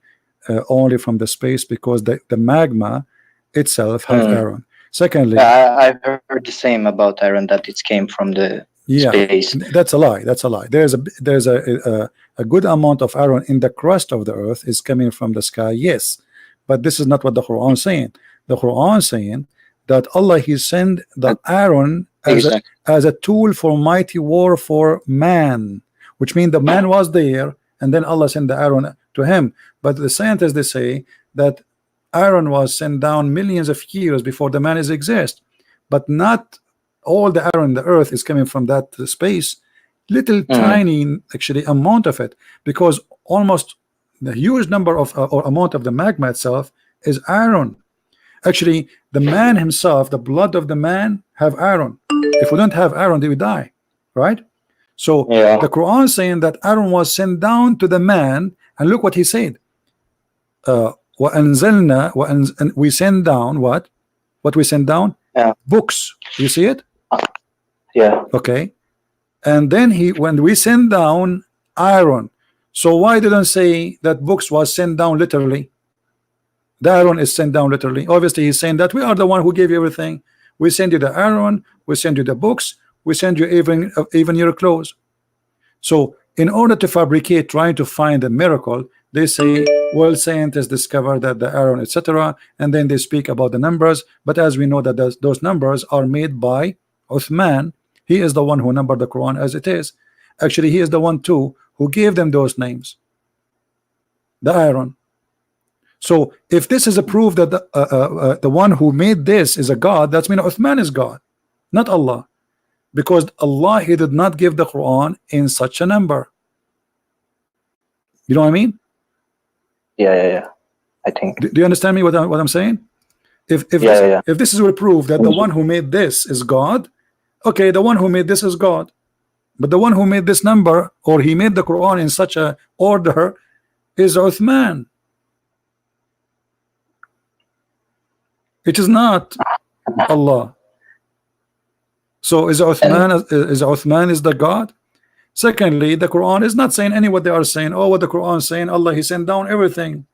only from the space, because the magma itself has iron. Secondly, I heard the same about iron, that it came from the space. That's a lie. That's a lie. There's a good amount of iron in the crust of the earth is coming from the sky, yes, but this is not what the Quran is saying. The Quran is saying that Allah He sent the Aaron as a tool for mighty war for man, which means the man was there and then Allah sent the Aaron to him. But the scientists, they say that Aaron was sent down millions of years before the man exist, but not all the Aaron in the earth is coming from that space. Little tiny actually amount of it, because almost the huge number of or amount of the magma itself is iron. Actually, the man himself, the blood of the man have iron. If we don't have iron, they will die, right? So the Quran is saying that Aaron was sent down to the man, and look what he said. And we send down what? What we send down? Books. You see it? Okay. And then when we send down iron, so why didn't say that books was sent down literally? The iron is sent down literally. Obviously, He's saying that we are the one who gave you everything. We send you the iron, we send you the books, we send you even your clothes. So in order to fabricate, trying to find a miracle, they say, well, scientists discovered that the iron, etc., and then they speak about the numbers. But as we know that those numbers are made by Uthman. He is the one who numbered the Quran as it is. Actually, he is the one too who gave them those names, the iron. So if this is a proof that the one who made this is a God, that's mean Uthman is God, not Allah, because Allah, he did not give the Quran in such a number. You know what I mean? Yeah. I think. Do you understand me what I'm saying? If this is a proof that the one who made this is God, okay, the one who made this is God, but the one who made this number, or he made the Quran in such a order, is Uthman. It is not Allah. So is Uthman is the God? Secondly, the Quran is not saying any what they are saying. Oh, what the Quran is saying, Allah, he sent down everything.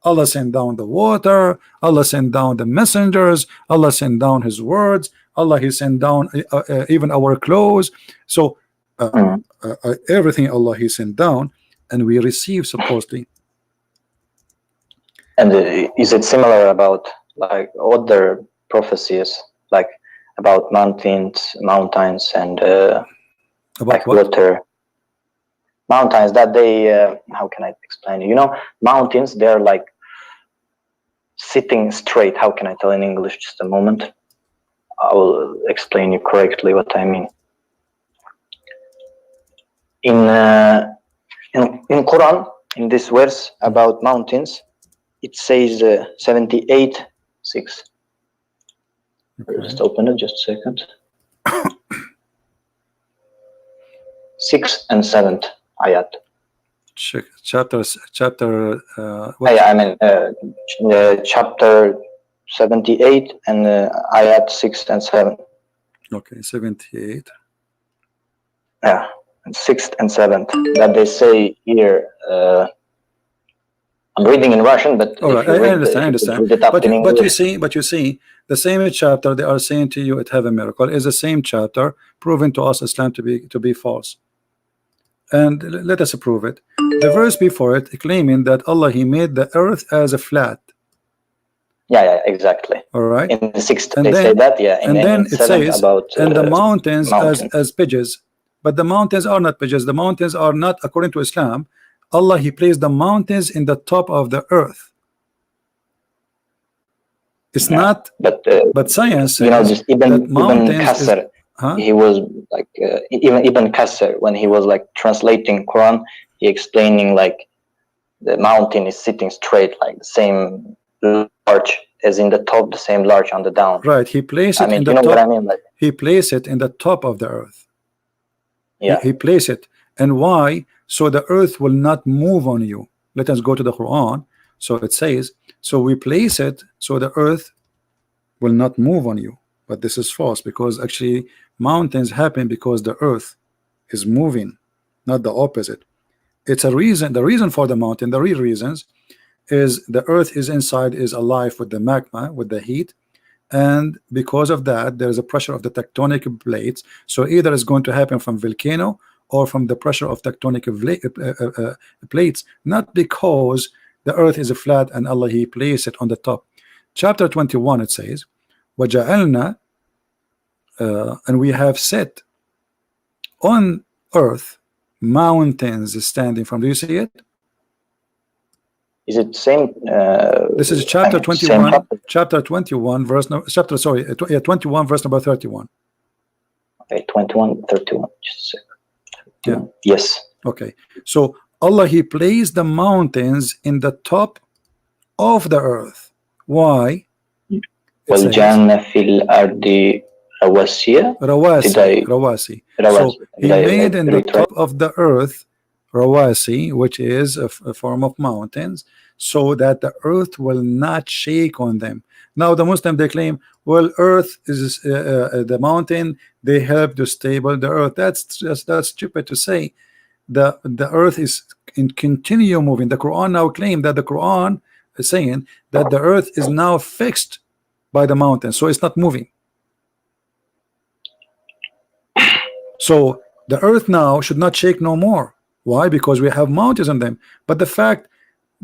Allah sent down the water, Allah sent down the messengers, Allah sent down his words, Allah, he sent down even our clothes. So everything Allah, he sent down, and we receive supposedly. And is it similar about like other prophecies, like about mountains and like water? Mountains that they how can I explain it? You know, mountains, they're like sitting straight. How can I tell in English? Just a moment, I will explain you correctly what I mean. In Quran, in this verse about mountains, it says 78:6. Just open it, just a second. 6th and 7th ayat. Chapter I mean chapter 78 and ayat 6 and 7. Okay, 78. Yeah, and 6th and 7th. That they say here. I'm reading in Russian, but all right, I understand. But you see, the same chapter they are saying to you, it have a miracle, is the same chapter proving to us Islam to be false. And let us prove it. The verse before it claiming that Allah, he made the earth as a flat. Yeah, exactly. All right. In the 6th, they say that. Yeah. And then it says about and the mountains as pigeons, but the mountains are not pigeons. The mountains are not, according to Islam. Allah, he placed the mountains in the top of the earth. It's not, but science says, you know, just Ibn Kasser, he was like Ibn Kasser, when he was like translating Quran, he explaining like the mountain is sitting straight, like the same large as in the top, the same large on the down. Right. He placed it in the top. What I mean? Like, he placed it in the top of the earth. Yeah. He placed it. And why? So the earth will not move on you. Let us go to the Quran. So it says, so we place it so the earth will not move on you. But this is false, because actually mountains happen because the earth is moving, not the opposite. It's a reason. The reason for the mountain, the real reasons, is the earth is inside, is alive with the magma, with the heat, and because of that there is a pressure of the tectonic plates. So either it's going to happen from volcano or from the pressure of tectonic plates, not because the earth is flat and Allah, he placed it on the top. Chapter 21, it says, وَجَعَلْنَا and we have set on earth mountains standing from. Do you see it? Is it same? This is chapter 21. Chapter 21, verse no, chapter 21, verse number 31. Okay, 21, 31. Just a second. Yeah. Yes. Okay. So Allah, he placed the mountains in the top of the earth. Why? وَالْجَنَّ فِي الْأَرْضِ رَوَاسِيَ. Rawasi. So he made in the top of the earth Rawasi, which is a form of mountains, so that the earth will not shake on them. Now the Muslim, they claim, well, earth is the mountain, they help to stable the earth. That's stupid to say. The earth is in continue moving. The Quran now claim that the Quran is saying that the earth is now fixed by the mountain, so it's not moving. So the earth now should not shake no more. Why? Because we have mountains on them. But the fact,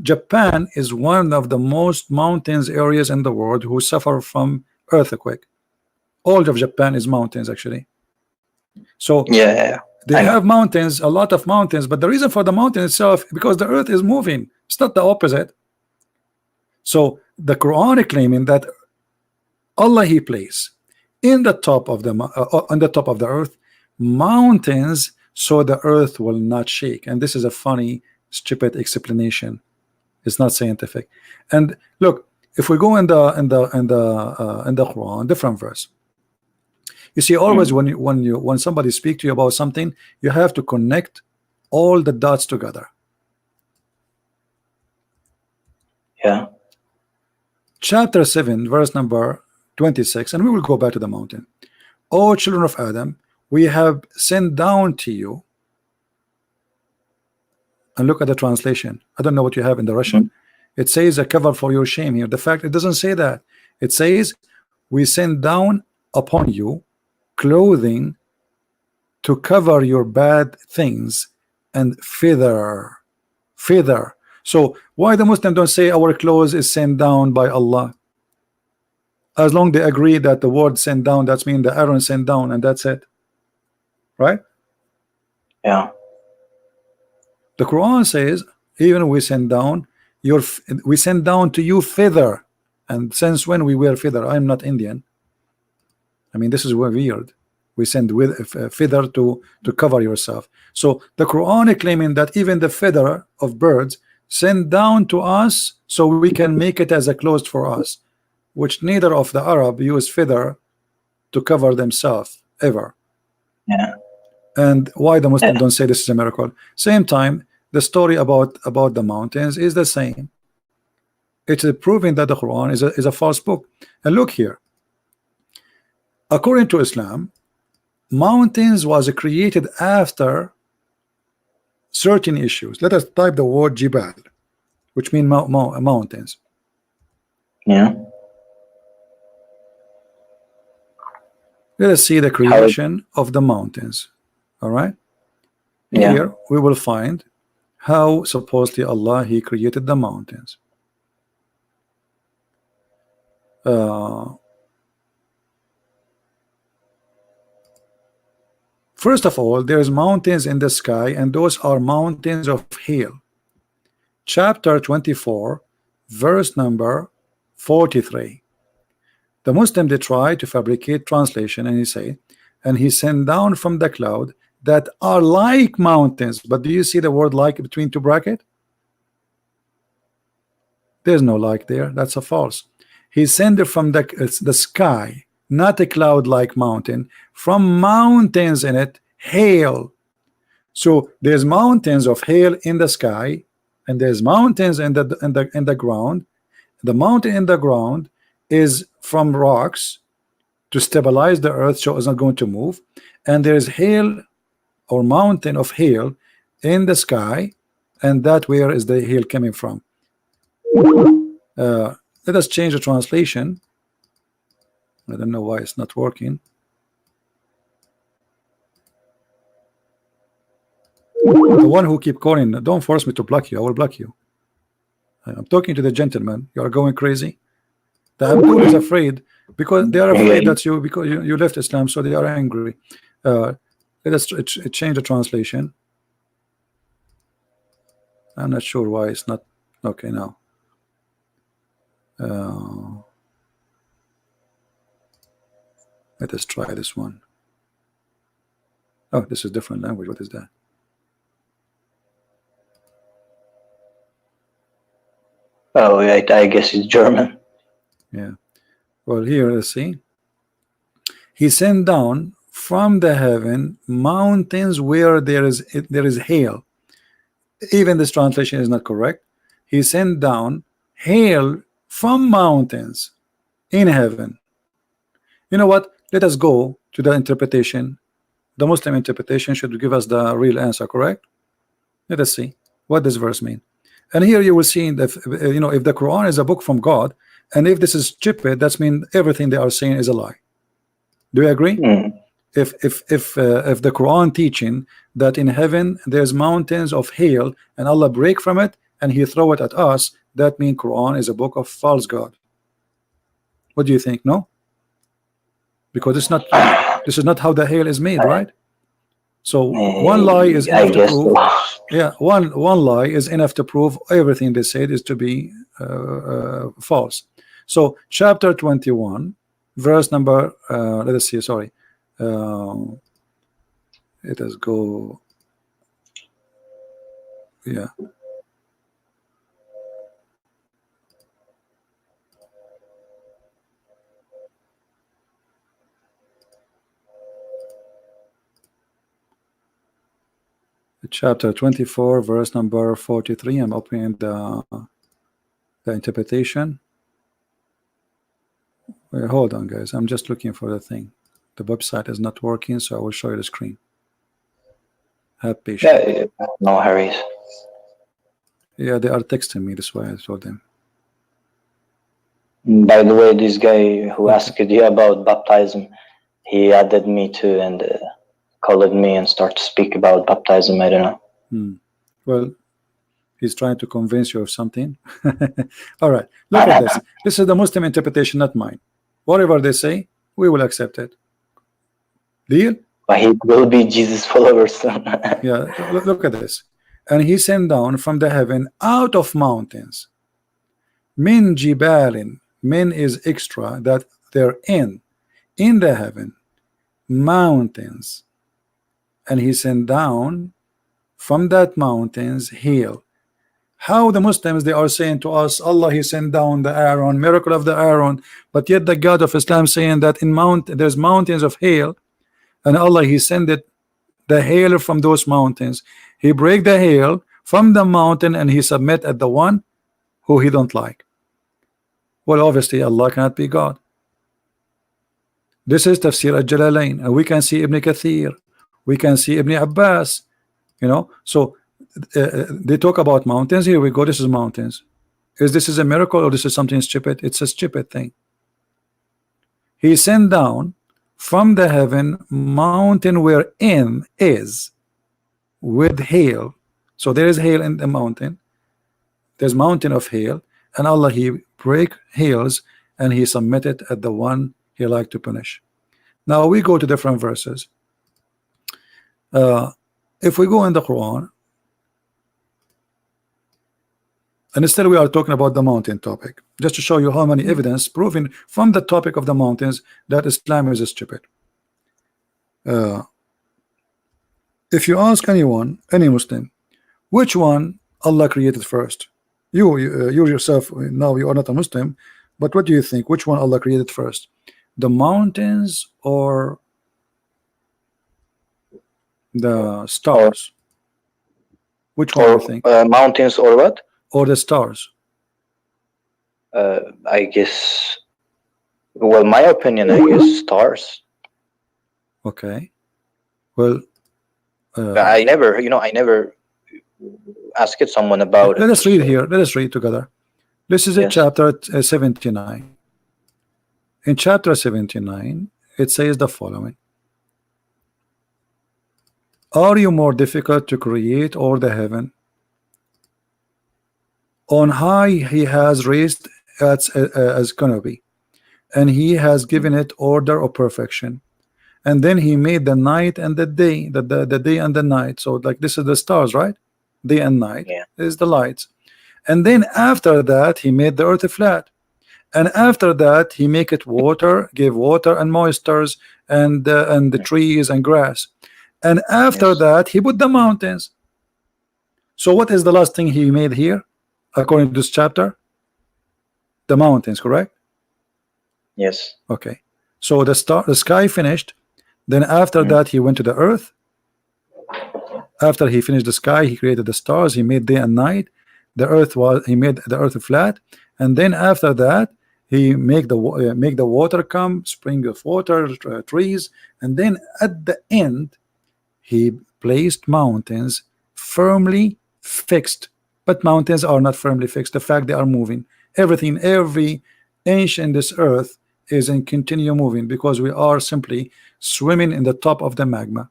Japan is one of the most mountains areas in the world who suffer from earthquake. All of Japan is mountains, actually. So yeah, they have mountains, a lot of mountains, but the reason for the mountain itself, because the earth is moving. It's not the opposite. So the Quran is claiming that Allah He placed in the top of the on the top of the earth mountains so the earth will not shake. And this is a funny, stupid explanation. It's not scientific. And look, if we go in the Quran, different verse. You see, always when somebody speak to you about something, you have to connect all the dots together. Yeah. Chapter 7, verse number 26, and we will go back to the mountain. O children of Adam, we have sent down to you. And look at the translation. I don't know what you have in the Russian. It says a cover for your shame here. The fact it doesn't say that. It says we send down upon you clothing to cover your bad things and feather. So why the Muslim don't say our clothes is sent down by Allah? As long they agree that the word sent down, that's mean the Aaron sent down, and that's it, right? Yeah. The Quran says even we send down we send down to you feather. And since when we wear feather? I'm not Indian. I mean, this is weird. We send with feather to cover yourself. So the Quran is claiming that even the feather of birds send down to us so we can make it as a clothes for us, which neither of the Arab use feather to cover themselves ever. Yeah. And why the Muslim don't say this is a miracle? Same time, the story about the mountains is the same. It is proving that the Quran is a false book. And look here, according to Islam, mountains was created after certain issues. Let us type the word Jibal, which means mountains. Yeah. Let us see the creation of the mountains. All right. Yeah. Here we will find how supposedly Allah He created the mountains. First of all, there's mountains in the sky, and those are mountains of hail. Chapter 24, verse number 43. The Muslim, they try to fabricate translation, and he say, and he sent down from the cloud that are like mountains. But do you see the word like between two brackets? There's no like there. That's a false. He sent it from the sky, not a cloud like mountain, from mountains in it, hail. So there's mountains of hail in the sky, and there's mountains in the ground. The mountain in the ground is from rocks to stabilize the earth so it's not going to move, and there's hail or mountain of hail in the sky, and that where is the hail coming from? Let us change the translation. I don't know why it's not working. The one who keep calling, don't force me to block you. I will block you. I'm talking to the gentleman. You are going crazy. The Abdul is afraid because they are afraid that you left Islam, so they are angry. Let us change the translation. I'm not sure why it's not okay now. Let us try this one. Oh, this is different language. What is that? Oh, I guess it's German. Yeah. Well, here, let's see. He sent down from the heaven mountains where there is hail. Even this translation is not correct. He sent down hail from mountains in heaven. You know what? Let us go to the interpretation. The Muslim interpretation should give us the real answer, correct? Let us see what this verse mean. And here you will see that if the Quran is a book from God, and if this is stupid, that means everything they are saying is a lie. Do you agree? If the Quran teaching that in heaven there's mountains of hail and Allah break from it and He throw it at us, that means Quran is a book of false God. What do you think? No, because it's not. This is not how the hail is made, right? So one lie is I enough to guess prove. so. Yeah, one lie is enough to prove everything they said is to be false. So chapter 21, verse number let us see. Sorry, let us go. Yeah. Chapter 24, verse number 43. I'm opening the interpretation. Wait, hold on, guys. I'm just looking for the thing. The website is not working, so I will show you the screen. Have patience. Yeah, no hurries. Yeah, they are texting me. That's why I told them. By the way, this guy who Okay. asked you about baptism, he added me too and called me and started to speak about baptism. I don't know. Well, he's trying to convince you of something. All right, look at this. This is the Muslim interpretation, not mine. Whatever they say, we will accept it. Deal? But he will be Jesus followers soon. Yeah, look at this. And he sent down from the heaven out of mountains. Min jibalin. Min is extra, that they're in the heaven. Mountains. And he sent down from that mountains hail. How the Muslims, they are saying to us, Allah, he sent down the Aaron, miracle of the Aaron, but yet the God of Islam saying that in there's mountains of hail, and Allah, he sent it, the hail from those mountains. He break the hail from the mountain and he submit at the one who he don't like. Well, obviously Allah cannot be God. This is Tafsir al-Jalalain, and we can see Ibn Kathir, we can see Ibn Abbas, you know. So they talk about mountains. Here we go. This is mountains. This is a miracle, or this is something stupid? It's a stupid thing. He sent down from the heaven mountain wherein is with hail. So there is hail in the mountain. There's mountain of hail, and Allah, he break hails and he submitted at the one he liked to punish. Now we go to different verses. If we go in the Quran, and instead we are talking about the mountain topic, just to show you how many evidence proving from the topic of the mountains that Islam is stupid. If you ask anyone, any Muslim, which one Allah created first? You yourself, now you are not a Muslim, but what do you think? Which one Allah created first? The mountains or the stars? Which one do you think? Mountains or what? Or the stars? I guess, well, my opinion, I guess stars. Okay. Well, I never asked someone about let it. us read here. Let us read together. This is in Yes. chapter 79. In chapter 79, it says the following: Are you more difficult to create or the heaven? On high he has raised as canopy, and he has given it order of perfection. And then he made the night and the day, the day and the night. So like this is the stars, right? Day and night. Yeah. Is the lights. And then after that he made the earth flat. And after that he make it water, gave water and moistures and the trees and grass. And after Yes. that he put the mountains. So what is the last thing he made here according to this chapter? The mountains, correct? Yes. Okay. So the sky finished. Then after that he went to the earth. After he finished the sky, he created the stars. He made day and night. He made the earth flat. And then after that he make the water come, spring of water, trees. And then at the end he placed mountains firmly fixed. But mountains are not firmly fixed. The fact they are moving. Every inch in this earth is in continue moving, because we are simply swimming in the top of the magma.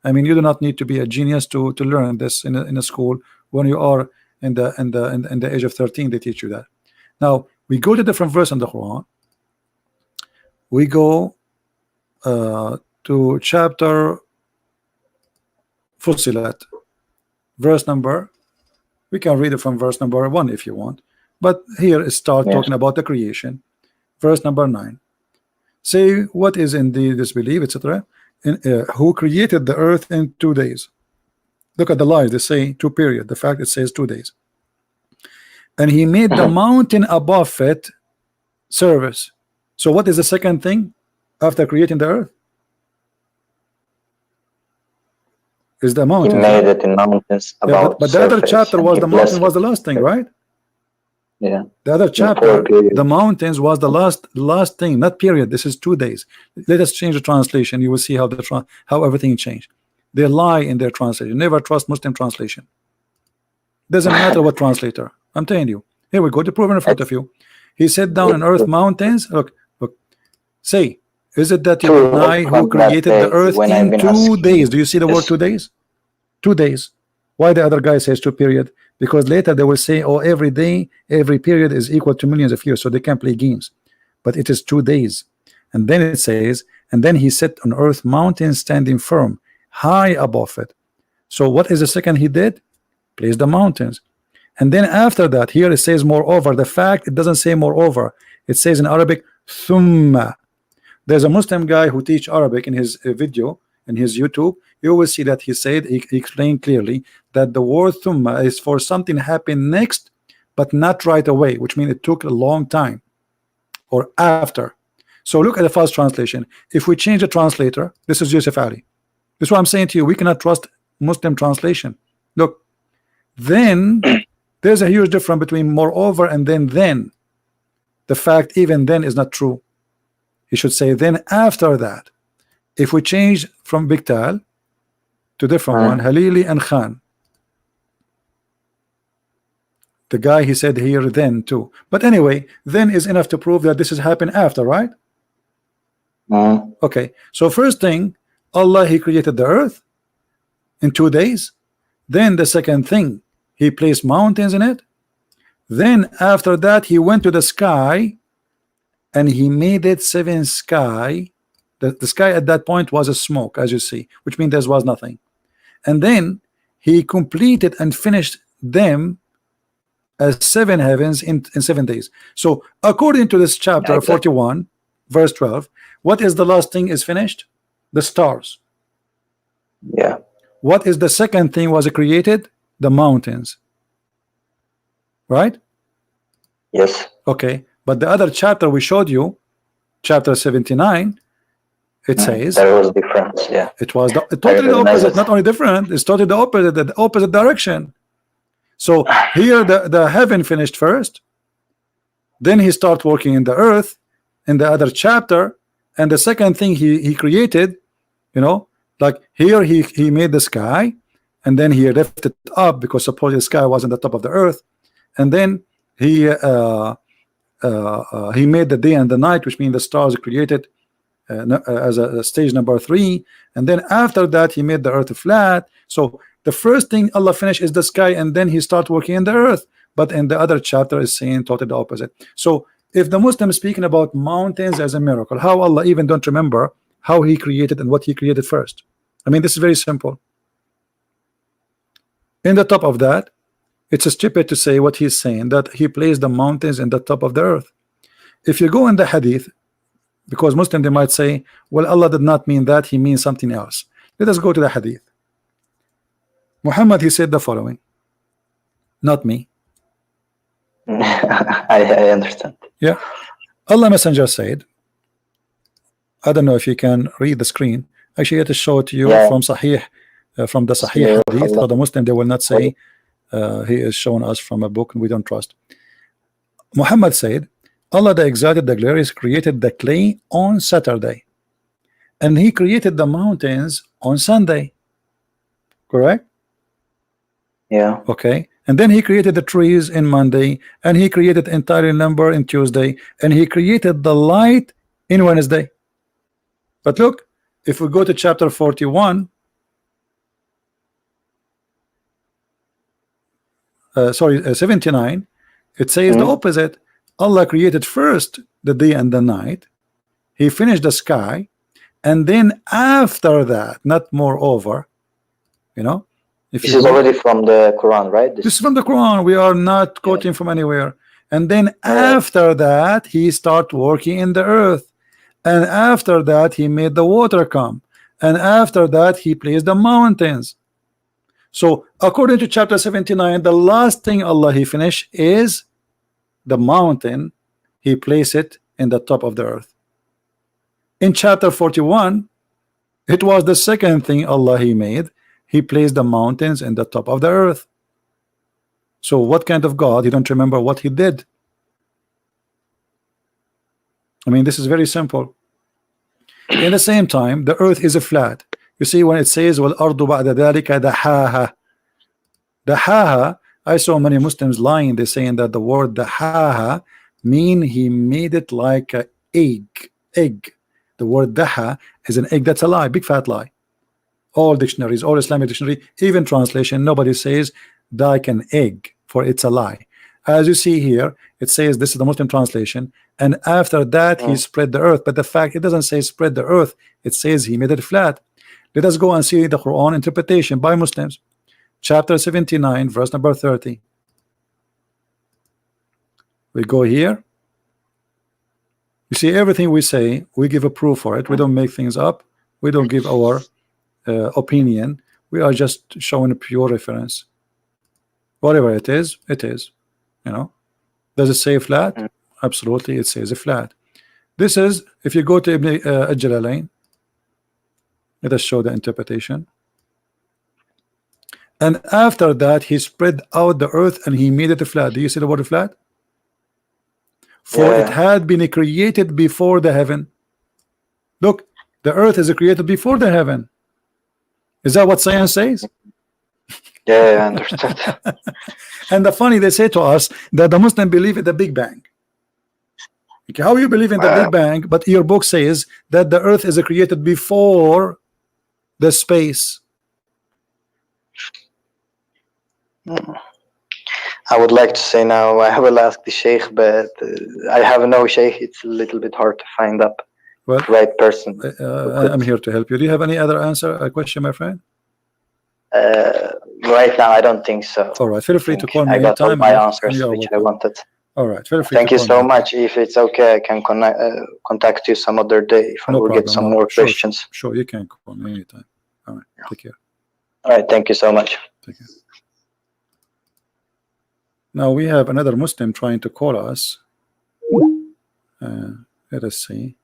I mean, you do not need to be a genius to learn this in a school. When you are in the age of 13, they teach you that. Now we go to different verse in the Quran. We go to chapter Fussilat, verse number, we can read it from verse number 1 if you want, but here it starts Yes. talking about the creation. Verse number 9. Say what is in the disbelief, etc. Who created the earth in 2 days. Look at the lies, they say 2 period. The fact it says 2 days. And he made the mountain above it service. So what is the second thing after creating the earth? Is the He mountain. made it in mountains Yeah, about but the other surface, chapter and was he the blessed mountain was the it. last thing, right? Yeah. The other chapter, 4 periods. the mountains was the last thing, not period. This is 2 days. Let us change the translation. You will see how everything changed. They lie in their translation. Never trust Muslim translation. Doesn't matter what translator. I'm telling you. Here we go. The proof in front of you. He said down on earth mountains. Look. Say, is it that you True, deny who from that created the day, earth when I've in been 2 asking days? Do you see the word this- 2 days? 2 days. Why the other guy says 2 period? Because later they will say, oh, every day, every period is equal to millions of years, so they can play games. But it is 2 days. And then it says, and then he set on earth mountains standing firm, high above it. So what is the second he did? Placed the mountains. And then after that, here it says moreover. The fact it doesn't say moreover. It says in Arabic, thumma. There's a Muslim guy who teach Arabic in his video, in his YouTube. You will see that he said, he explained clearly that the word thumma is for something happen next, but not right away, which means it took a long time or after. So look at the first translation. If we change the translator, this is Yusuf Ali. This is what I'm saying to you. We cannot trust Muslim translation. Look, then there's a huge difference between moreover and then. The fact even then is not true. He should say then after that. If we change from Biktal to different one, Halili and Khan, the guy he said here then too. But anyway, then is enough to prove that this has happened after, right? Okay, so first thing, Allah, he created the earth in 2 days. Then the second thing, he placed mountains in it. Then after that he went to the sky and he made it 7 sky. The sky at that point was a smoke, as you see, which means there was nothing. And then he completed and finished them as 7 heavens in 7 days. So according to this chapter, Yeah, exactly. 41 verse 12, what is the last thing is finished? The stars. Yeah. What is the second thing was created? The mountains. Right? Yes. Okay, but the other chapter we showed you, chapter 79, it says There was difference. Yeah. it was totally the opposite. Not only different, it's totally the opposite direction. So here the heaven finished first, then he started working in the earth in the other chapter, and the second thing he created, you know, like here he made the sky, and then he lifted it up because supposedly the sky was on the top of the earth, and then he made the day and the night, which means the stars created as a stage number 3, and then after that he made the earth flat. So the first thing Allah finished is the sky, and then he started working in the earth. But in the other chapter is saying totally the opposite. So if the Muslim is speaking about mountains as a miracle, how Allah even don't remember how he created and what he created first? I mean, this is very simple. In the top of that, it's stupid to say what he's saying, that he placed the mountains in the top of the earth. If you go in the hadith, because Muslim they might say, well, Allah did not mean that, he means something else. Let us go to the hadith. Muhammad, he said the following, not me. I understand. Yeah, Allah Messenger said, I don't know if you can read the screen. Actually, I have to show it to you Yeah. from Sahih, from the Sahih hadith. For the Muslim, they will not say he is showing us from a book and we don't trust. Muhammad said, Allah the Exalted, the Glorious, created the clay on Saturday, and he created the mountains on Sunday. Correct? Yeah. Okay. And then he created the trees in Monday, and he created entire number in Tuesday, and he created the light in Wednesday. But look, if we go to chapter 41, sorry, 79, it says the opposite. Allah created first the day and the night, he finished the sky, and then after that, not moreover, You know, if This you is go, already from the Quran, right? this is from the Quran. We are not quoting from anywhere. And then after that, he start working in the earth. And after that, he made the water come. And after that, he placed the mountains. So according to chapter 79, the last thing Allah he finished is the mountain. He placed it in the top of the earth. In chapter 41, it was the second thing Allah he made. He placed the mountains in the top of the earth. So what kind of God? You don't remember what he did? I mean, this is very simple. In the same time, the earth is a flat. You see, when it says وَالْأَرْضُ بَعْدَ ذَلِكَ دَحَاهَا, Dahaha, I saw many Muslims lying. They're saying that the word Dahaha mean he made it like an egg. The word Daha is an egg. That's a lie, big fat lie. All dictionaries, all Islamic dictionary, even translation, nobody says like an egg, for it's a lie. As you see here, it says this is the Muslim translation, and after that he spread the earth. But the fact, it doesn't say spread the earth, it says he made it flat. Let us go and see the Quran interpretation by Muslims. Chapter 79, verse number 30. We go here. You see, everything we say, we give a proof for it. We don't make things up. We don't give our opinion. We are just showing a pure reference. Whatever it is, it is. You know, does it say flat? Absolutely, it says a flat. This is, if you go to Ibn al-Jalalain, let us show the interpretation. And after that, he spread out the earth and he made it flat. Do you see the word flat? For it had been created before the heaven. Look, the earth is created before the heaven. Is that what science says? Yeah, I understood. And the funny, they say to us that the Muslim believe in the Big Bang. Okay, how you believe in the Big Bang, but your book says that the earth is created before the space? I would like to say now, I will ask the Sheikh, but I have no Sheikh. It's a little bit hard to find up Well, the right person. I'm here to help you. Do you have any other answer, a question, my friend? Right now, I don't think so. All right, feel free to call me I got all anytime. my and answers you are which I welcome. wanted. All right, feel free Thank to you call so me. much. If it's okay, I can contact you some other day if I No will problem. get some No, more sure, questions. Sure, you can call me anytime. All right, take care. All right, thank you so much. Take care. Now we have another Muslim trying to call us. Let us see.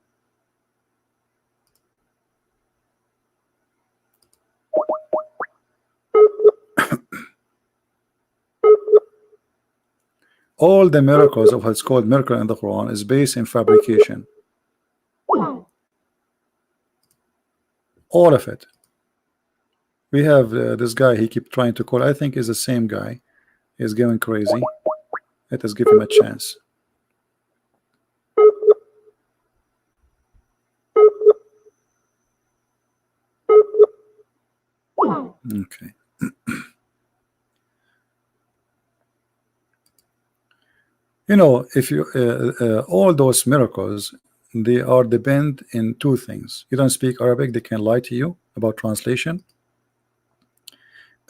All the miracles of what's called miracle in the Quran is based in fabrication. All of it. We have this guy, he keep trying to call. I think is the same guy. He's going crazy. Let us give him a chance. Okay. You know, if you all those miracles, they are depend in two things. You don't speak Arabic, they can lie to you about translation,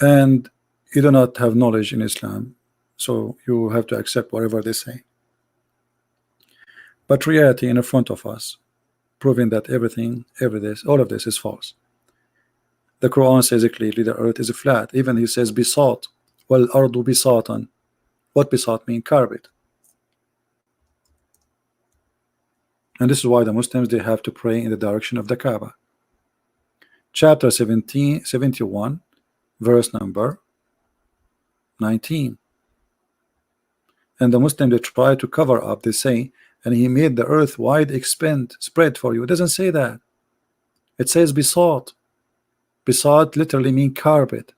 and you do not have knowledge in Islam, so you have to accept whatever they say. But reality in front of us, proving that all of this is false. The Quran says it clearly, the earth is flat. Even he says bisat, wal ardu bisatan. What bisat mean? Carpet. And this is why the Muslims, they have to pray in the direction of the Kaaba. Chapter 71, verse number 19. And the Muslim, they try to cover up, they say, and he made the earth wide spread for you. It doesn't say that. It says bisat. Bisat literally mean carpet.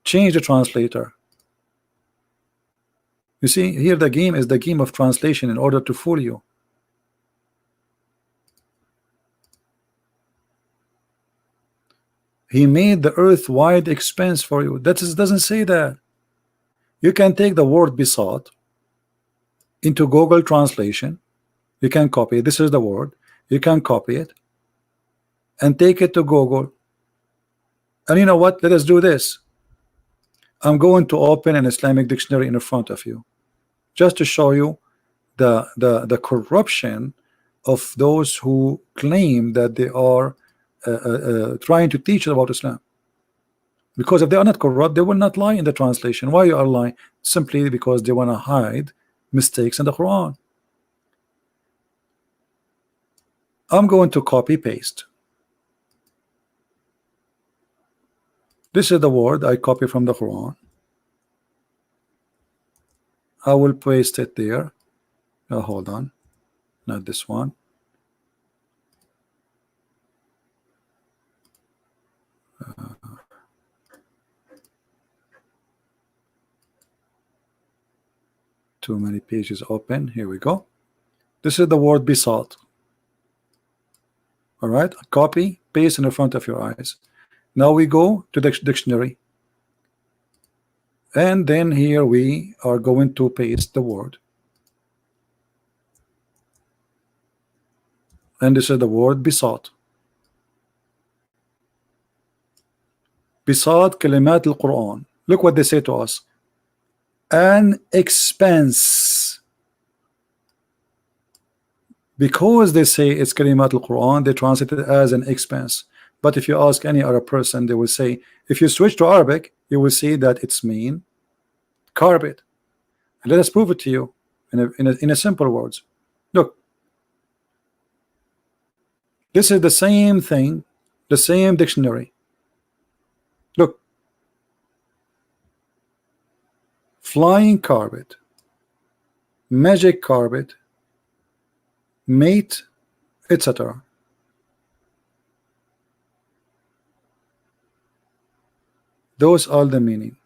Change the translator. You see, here the game is the game of translation in order to fool you. He made the earth wide expanse for you. That doesn't say that. You can take the word bisat into Google translation. You can copy it. This is the word. You can copy it and take it to Google And you know what? Let us do this. I'm going to open an Islamic dictionary in front of you, just to show you the corruption of those who claim that they are trying to teach about Islam. Because if they are not corrupt, they will not lie in the translation. Why you are lying? Simply because they want to hide mistakes in the Quran. I'm going to copy paste. This is the word I copy from the Quran. I will paste it there. Hold on, not this one. Too many pages open. Here we go. This is the word besought. All right, copy, paste in the front of your eyes. Now we go to the dictionary, and then here we are going to paste the word, and this is the word besought. Besought kalimat al-Quran. Look what they say to us: an expense. Because they say it's kalimat al-Quran, they translate it as an expense. But if you ask any other person, they will say, if you switch to Arabic, you will see that it's mean carpet. And let us prove it to you in a simple words. Look, this is the same thing, the same dictionary. Look, flying carpet, magic carpet, mate, etc. Those are the meaning.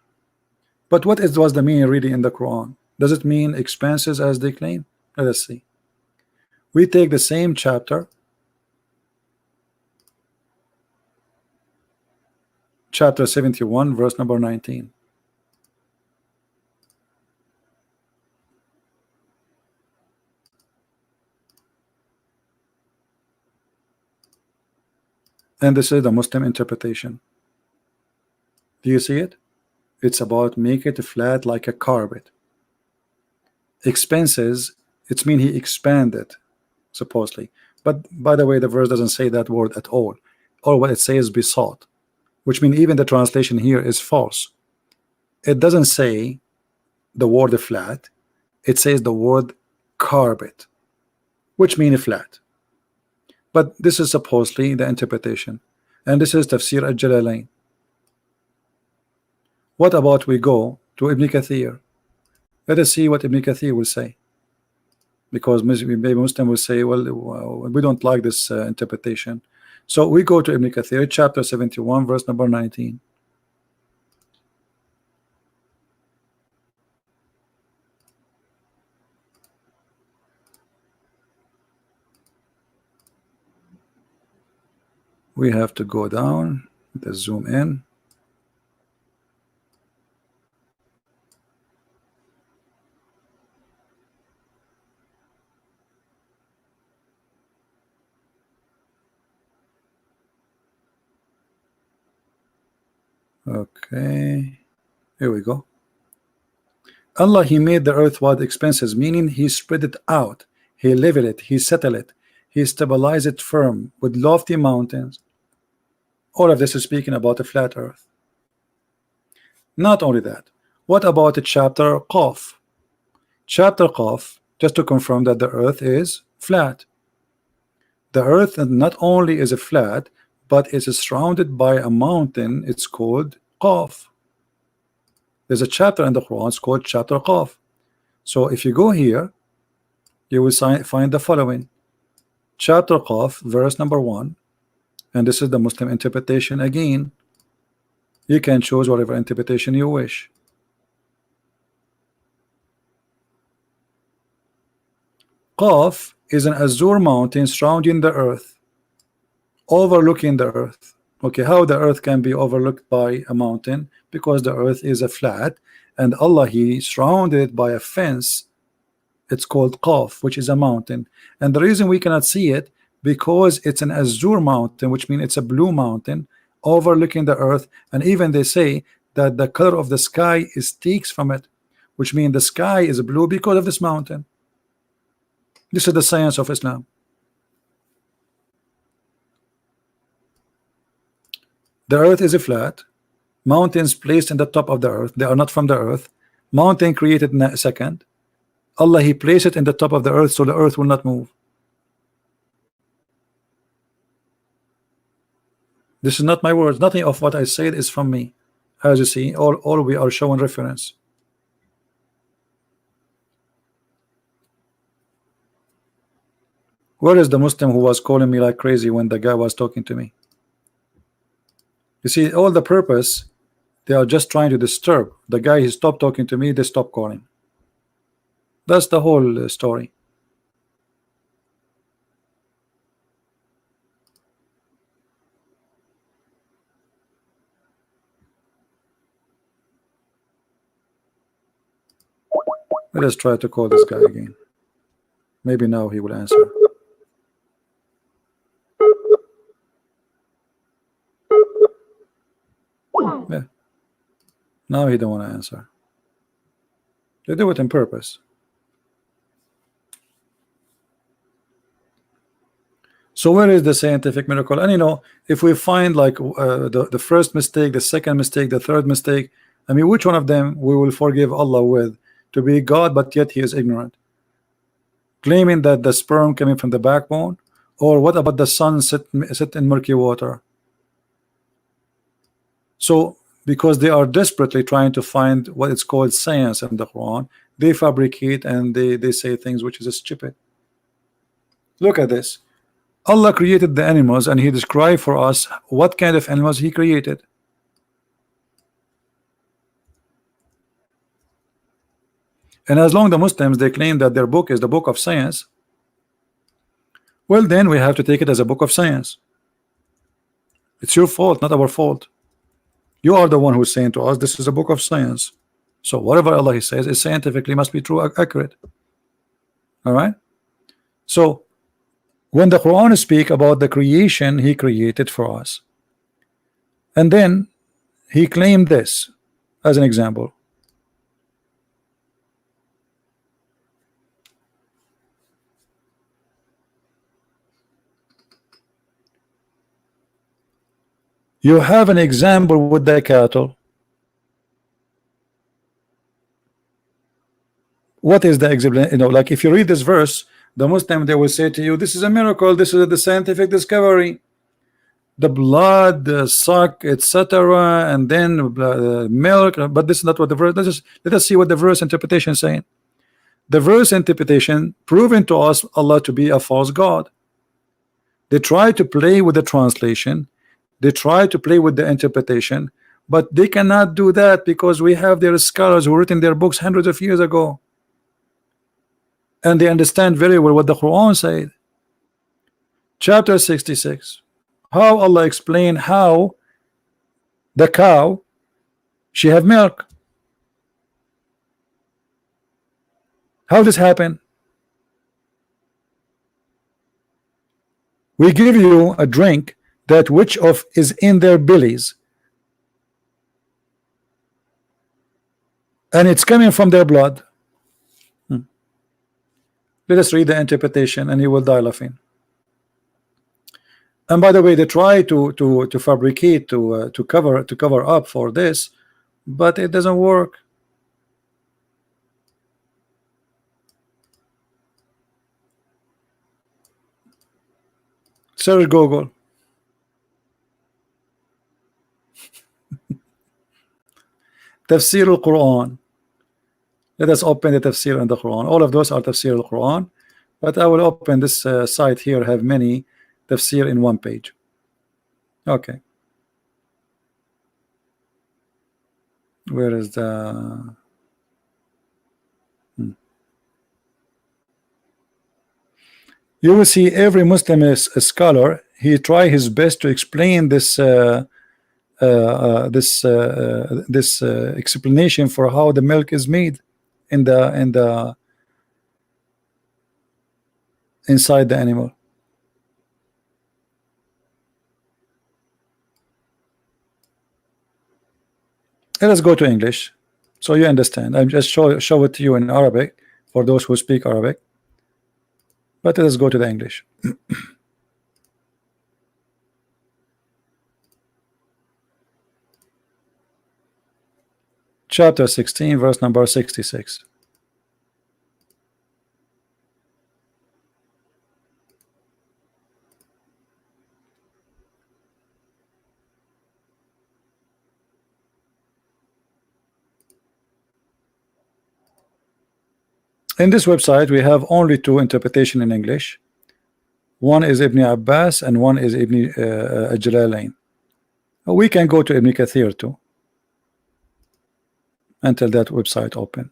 But what was the meaning really in the Quran? Does it mean expenses as they claim? Let us see. We take the same chapter, chapter 71, verse number 19. And this is the Muslim interpretation. Do you see it? It's about make it flat like a carpet. Expenses, it's mean he expanded, supposedly. But by the way, the verse doesn't say that word at all. Or what it says besought, which means even the translation here is false. It doesn't say the word flat. It says the word carpet, which means flat. But this is supposedly the interpretation. And this is Tafsir al-Jalalain. What about we go to Ibn Kathir? Let us see what Ibn Kathir will say. Because maybe Muslim will say, well, we don't like this interpretation. So we go to Ibn Kathir, chapter 71, verse number 19. We have to go down, let's zoom in. Okay, here we go. Allah, he made the earth without expenses, meaning he spread it out, he leveled it, he settled it, he stabilized it firm with lofty mountains. All of this is speaking about a flat earth. Not only that, what about the chapter Qaf? Chapter Qaf, just to confirm that the earth is flat. The earth not only is a flat, but it is surrounded by a mountain. It's called Qaf. There's a chapter in the Quran, it's called chapter Qaf. So if you go here, you will find the following. Chapter Qaf, verse number 1. And this is the Muslim interpretation again. You can choose whatever interpretation you wish. Qaf is an azure mountain surrounding the earth, overlooking the earth. Okay, how the earth can be overlooked by a mountain? Because the earth is a flat, and Allah, he surrounded it by a fence. It's called Qaf, which is a mountain. And the reason we cannot see it, because it's an azure mountain, which means it's a blue mountain, overlooking the earth, and even they say that the color of the sky is takes from it, which means the sky is blue because of this mountain. This is the science of Islam. The earth is a flat, mountains placed in the top of the earth, they are not from the earth. Mountain created in a second. Allah, he placed it in the top of the earth so the earth will not move. This is not my words. Nothing of what I said is from me. As you see, all we are showing reference. Where is the Muslim who was calling me like crazy when the guy was talking to me? You see, all the purpose, they are just trying to disturb the guy. He stopped talking to me, they stopped calling. That's the whole story. Let us try to call this guy again. Maybe now he will answer. Yeah. Now he don't want to answer. They do it on purpose. So where is the scientific miracle? And you know, if we find like the first mistake, the second mistake, the third mistake, I mean, which one of them we will forgive Allah with? To be God, but yet he is ignorant, claiming that the sperm coming from the backbone, or what about the sun sit in murky water? So because they are desperately trying to find what it's called science in the Quran, they fabricate and they say things which is stupid. Look at this. Allah created the animals and he described for us what kind of animals he created. And as long as the Muslims they claim that their book is the book of science, well then we have to take it as a book of science. It's your fault, not our fault. You are the one who's saying to us this is a book of science. So whatever Allah says is scientifically must be true, accurate. All right. So when the Quran speak about the creation he created for us, and then he claimed this as an example. You have an example with the cattle. What is the example? You know, like if you read this verse, the Muslim they will say to you, this is a miracle, this is the scientific discovery. The blood, the suck, etc., and then milk. But this is not what the verse. Let us see what the verse interpretation is saying. The verse interpretation proven to us Allah to be a false God. They try to play with the translation. They try to play with the interpretation, but they cannot do that because we have their scholars who written their books hundreds of years ago, and they understand very well what the Quran said. Chapter 66. How Allah explained how the cow she have milk. How this happen? We give you a drink that which of is in their bellies, and it's coming from their blood. Let us read the interpretation and you will die laughing. And by the way, they try to fabricate to cover up for this, but it doesn't work. Search Google. Tafsir al-Quran. Let us open the tafsir in the Quran. All of those are tafsir al-Quran, but I will open this site here, have many tafsir in one page. Okay. Where is the You will see every Muslim is a scholar. He try his best to explain this explanation for how the milk is made in the inside the animal. Let us go to English so you understand. I'm just show it to you in Arabic for those who speak Arabic, but let us go to the English. Chapter 16, verse number 66. In this website we have only two interpretation in English. One is Ibn Abbas and one is Ibn Jalalain. We can go to Ibn Kathir too until that website open.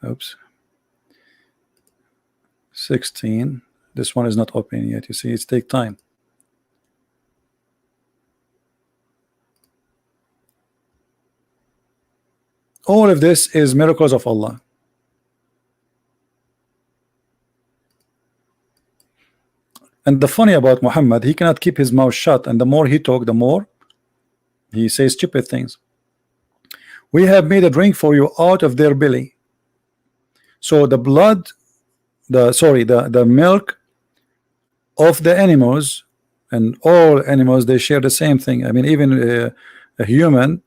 Oops. 16. This one is not open yet. You see, it's take time. All of this is miracles of Allah. And the funny about Muhammad, he cannot keep his mouth shut, and the more he talk, the more he says stupid things. We have made a drink for you out of their belly. So the blood, the milk of the animals, and all animals, they share the same thing. I mean, even a human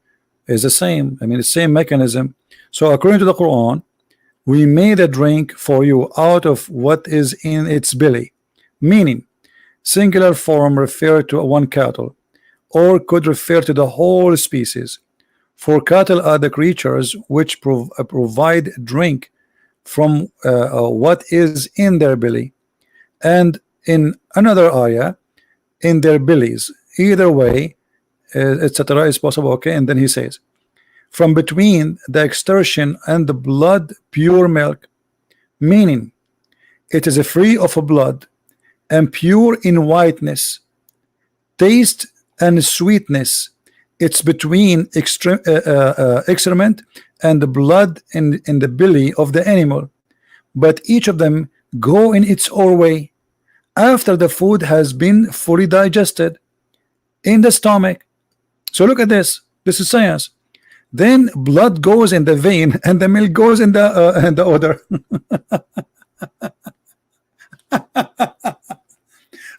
is the same. I mean, the same mechanism. So according to the Quran, we made a drink for you out of what is in its belly, meaning singular form refer to one cattle, or could refer to the whole species. For cattle are the creatures which provide drink from what is in their belly, and in another ayah, in their bellies. Either way, etc. is possible. Okay, and then he says, from between the extortion and the blood, pure milk, meaning it is free of blood and pure in whiteness, taste and sweetness. It's between excrement and the blood in the belly of the animal, but each of them go in its own way after the food has been fully digested in the stomach. So look at this. This is science. Then blood goes in the vein and the milk goes in the odor.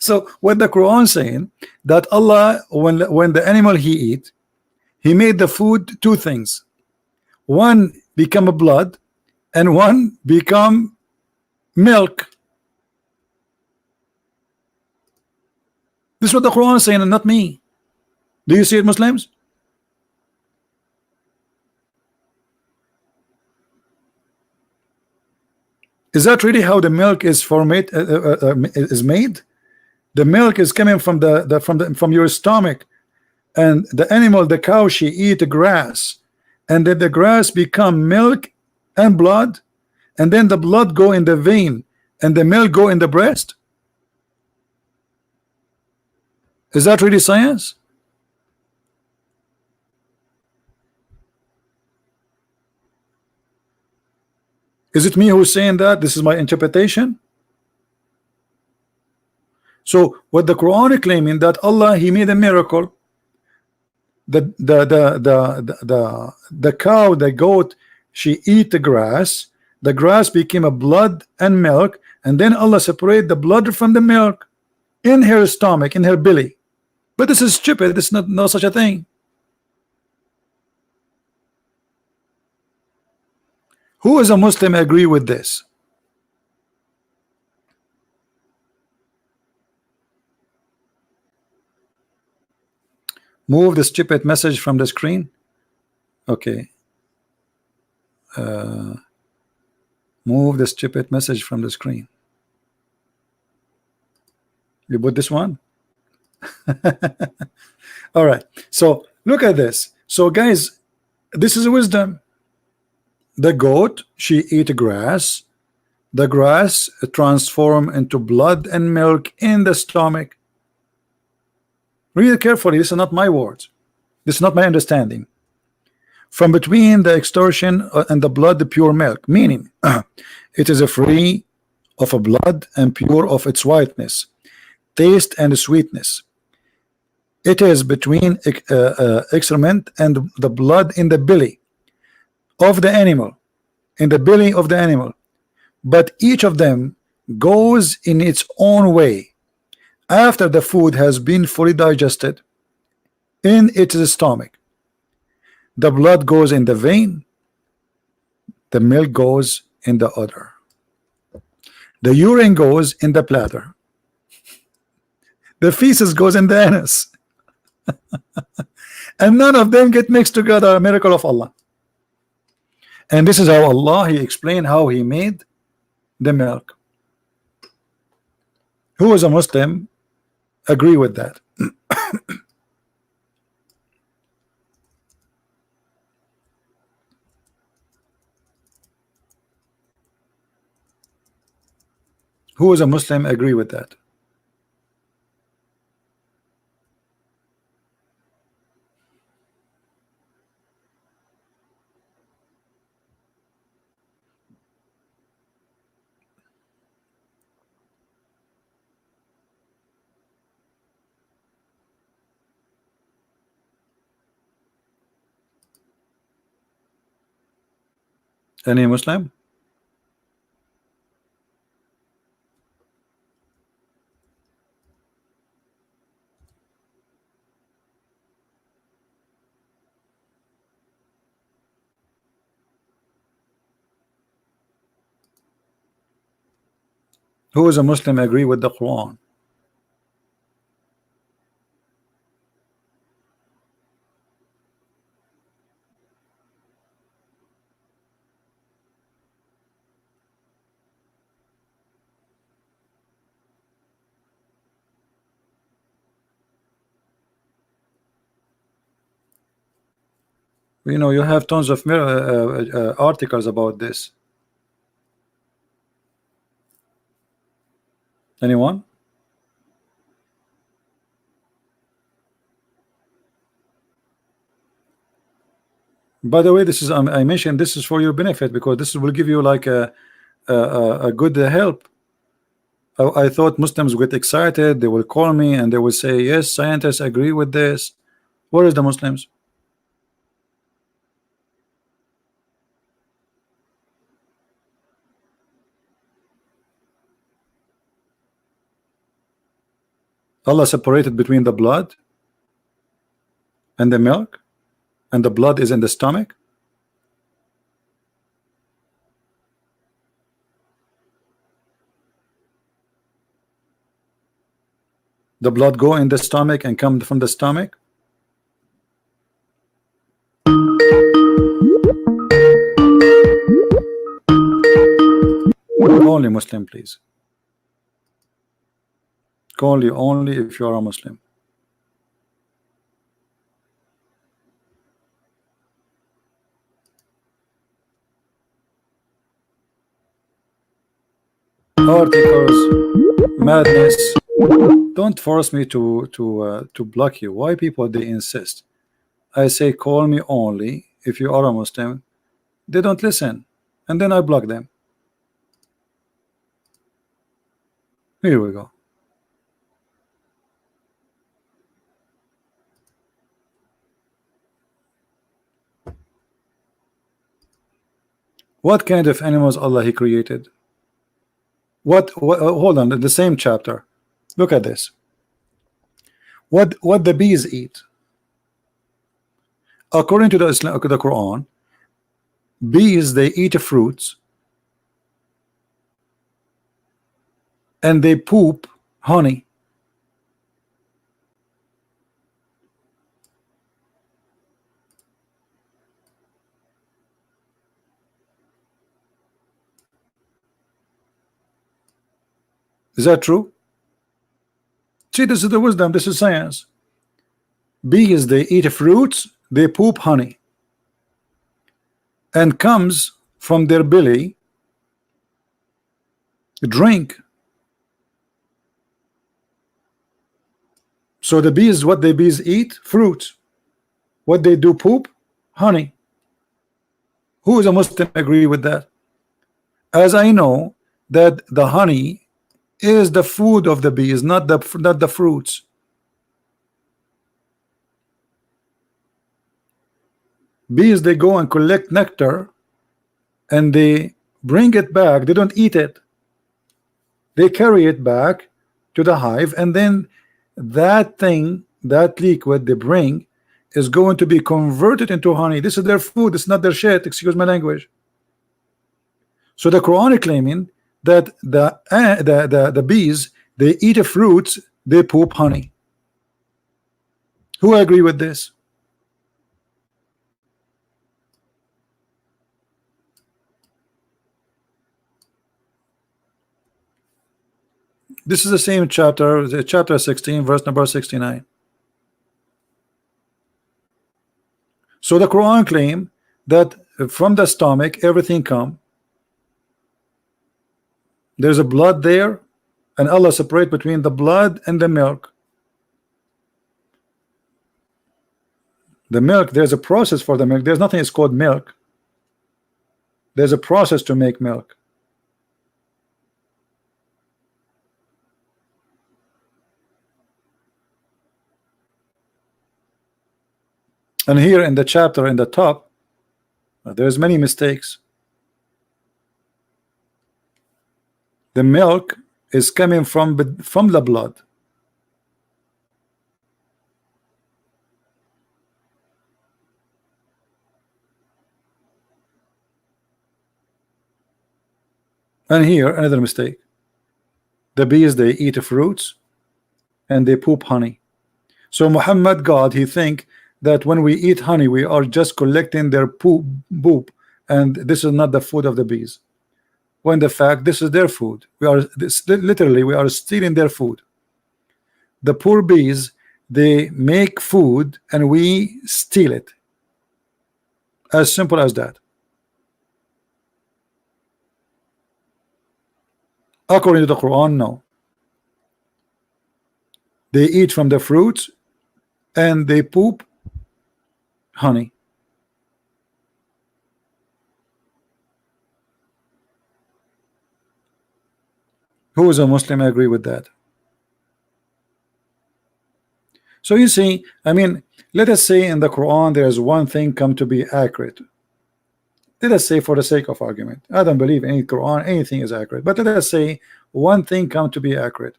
So what the Quran saying that Allah, when the animal he eat, he made the food two things. One become a blood and one become milk. This is what the Quran is saying and not me. Do you see it, Muslims? Is that really how the milk is is made? The milk is coming from from your stomach, and the animal, the cow, she eat the grass, and then the grass become milk and blood, and then the blood go in the vein and the milk go in the breast. Is that really science? Is it me who's saying that? This is my interpretation. So what the Quran is claiming that Allah, he made a miracle. The cow, the goat, she eat the grass became a blood and milk, and then Allah separate the blood from the milk in her stomach, in her belly. But this is stupid. This is not no such a thing. Who is a Muslim agree with this? Move the stupid message from the screen. Okay. Move the stupid message from the screen. You put this one? All right. So look at this. So guys, this is wisdom. The goat, she eat grass. The grass transform into blood and milk in the stomach. Read it carefully. This is not my words. This is not my understanding. From between the extortion and the blood, the pure milk, meaning it is a free of a blood and pure of its whiteness, taste and sweetness. It is between excrement and the blood in the belly of the animal, in the belly of the animal, but each of them goes in its own way after the food has been fully digested in its stomach. The blood goes in the vein, the milk goes in the udder, the urine goes in the bladder, the feces goes in the anus, and none of them get mixed together. A miracle of Allah. And this is how Allah, He explained how He made the milk. Who is a Muslim agree with that? Who is a Muslim agree with that? Any Muslim? Who is a Muslim agree with the Quran? You know, you have tons of articles about this. Anyone? By the way, this is I mentioned this is for your benefit, because this will give you like a good help. I thought Muslims would get excited, they will call me and they will say, yes, scientists agree with this. Where is the Muslims? Allah separated between the blood and the milk, and the blood is in the stomach. The blood go in the stomach and come from the stomach. Only Muslim, please. Call you only if you are a Muslim. Articles, madness. Don't force me to block you. Why people they insist? I say call me only if you are a Muslim. They don't listen, and then I block them. Here we go. What kind of animals Allah He created? What hold on, the same chapter. Look at this. What the bees eat. According to the Quran, bees they eat fruits and they poop honey. Is that true? See, this is the wisdom, this is science. Bees they eat fruits, they poop honey, and comes from their belly drink. So the bees, what the bees eat? Fruits. What they do? Poop honey. Who is a Muslim agree with that? As I know that the honey is the food of the bees, not the fruits. Bees, they go and collect nectar and they bring it back. They don't eat it. They carry it back to the hive, and then that thing, that liquid they bring, is going to be converted into honey. This is their food. It's not their shit. Excuse my language. So the Quran is claiming that the bees, they eat fruits, they poop honey. Who agree with this? This is the same chapter, chapter 16, verse number 69. So the Quran claim that from the stomach everything come. There's a blood there, and Allah separate between the blood and the milk. The milk, there's a process for the milk. There's nothing is called milk. There's a process to make milk. And here in the chapter in the top, there's many mistakes. The milk is coming from the blood. And here another mistake. The bees, they eat fruits and they poop honey. So Muhammad, God, he think that when we eat honey we are just collecting their poop, and this is not the food of the bees, when the fact this is their food. We are literally we are stealing their food. The poor bees, they make food and we steal it. As simple as that. According to the Quran, no. They eat from the fruits and they poop honey. Who is a Muslim agree with that? So you see, I mean, let us say in the Quran there is one thing come to be accurate. Let us say, for the sake of argument, I don't believe any Quran anything is accurate, but let us say one thing come to be accurate.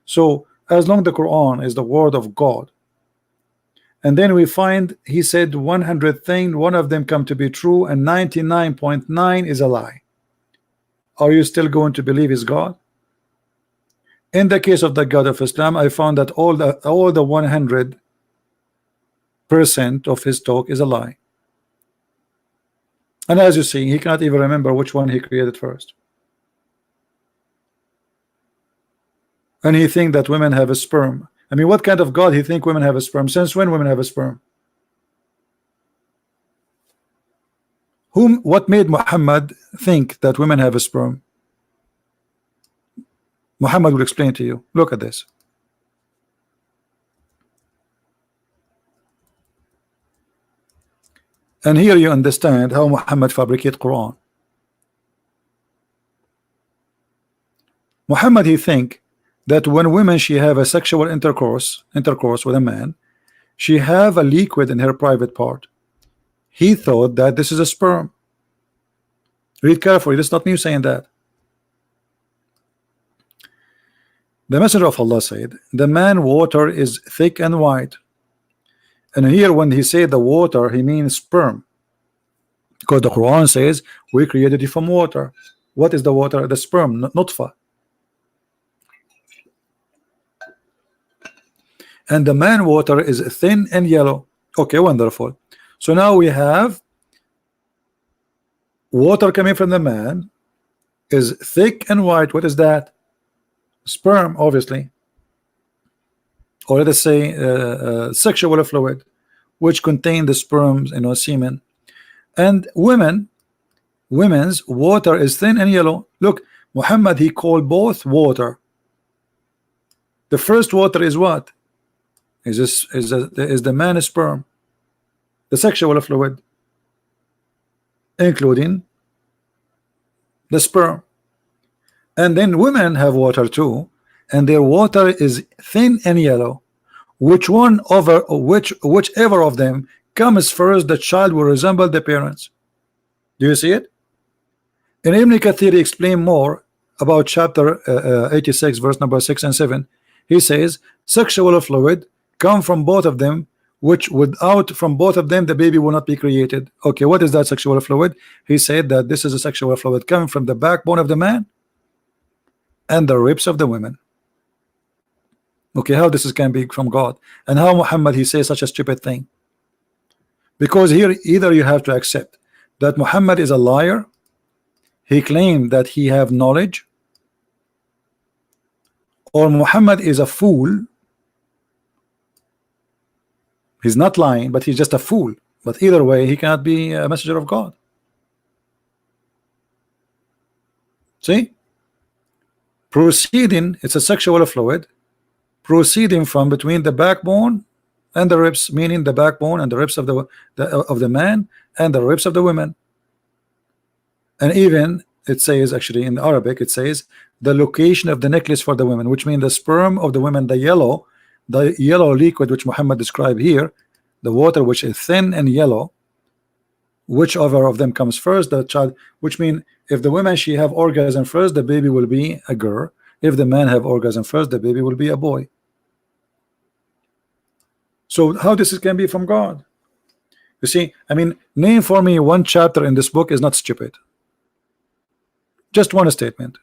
So as long as the Quran is the word of God, and then we find he said 100 things, one of them come to be true and 99.9 is a lie, are you still going to believe is God? In the case of the God of Islam, I found that all the 100% of his talk is a lie. And as you see, he cannot even remember which one he created first. And he think that women have a sperm. I mean, what kind of God he think women have a sperm? Since when women have a sperm? What made Muhammad think that women have a sperm? Muhammad will explain to you. Look at this. And here you understand how Muhammad fabricate Quran. Muhammad, he think that when women she have a sexual intercourse with a man, she have a liquid in her private part. He thought that this is a sperm. Read carefully, this is not me saying that. The Messenger of Allah said, the man water is thick and white. And here when he said the water, he means sperm, because the Quran says we created it from water. What is the water? The sperm, nutfa. And the man water is thin and yellow. Okay, wonderful. So now we have water coming from the man is thick and white. What is that? Sperm, obviously. Or let us say sexual fluid, which contain the sperms, semen. And women's water is thin and yellow. Look, Muhammad, he called both water. The first water is what? Is the man's sperm, the sexual fluid, including the sperm. And then women have water too, and their water is thin and yellow. Whichever of them comes first, the child will resemble the parents. Do you see it? And Ibn Kathir explain more about chapter 86 verse number 6 and 7. He says sexual fluid come from both of them, which without from both of them the baby will not be created. Okay, what is that sexual fluid? He said that this is a sexual fluid coming from the backbone of the man and the ribs of the women. Okay, how this can be from God, and how Muhammad he says such a stupid thing? Because here either you have to accept that Muhammad is a liar, he claimed that he have knowledge, or Muhammad is a fool. He's not lying, but he's just a fool. But either way, he cannot be a messenger of God. See? Proceeding, it's a sexual fluid proceeding from between the backbone and the ribs, meaning the backbone and the ribs of the man and the ribs of the women. And even it says, actually in Arabic it says the location of the necklace for the women, which means the sperm of the women, the yellow liquid which Muhammad described here, the water which is thin and yellow, whichever of them comes first, the child, which means if the woman she have orgasm first, the baby will be a girl. If the man have orgasm first, the baby will be a boy. So how this can be from God? You see, I mean, name for me one chapter in this book is not stupid. Just one statement.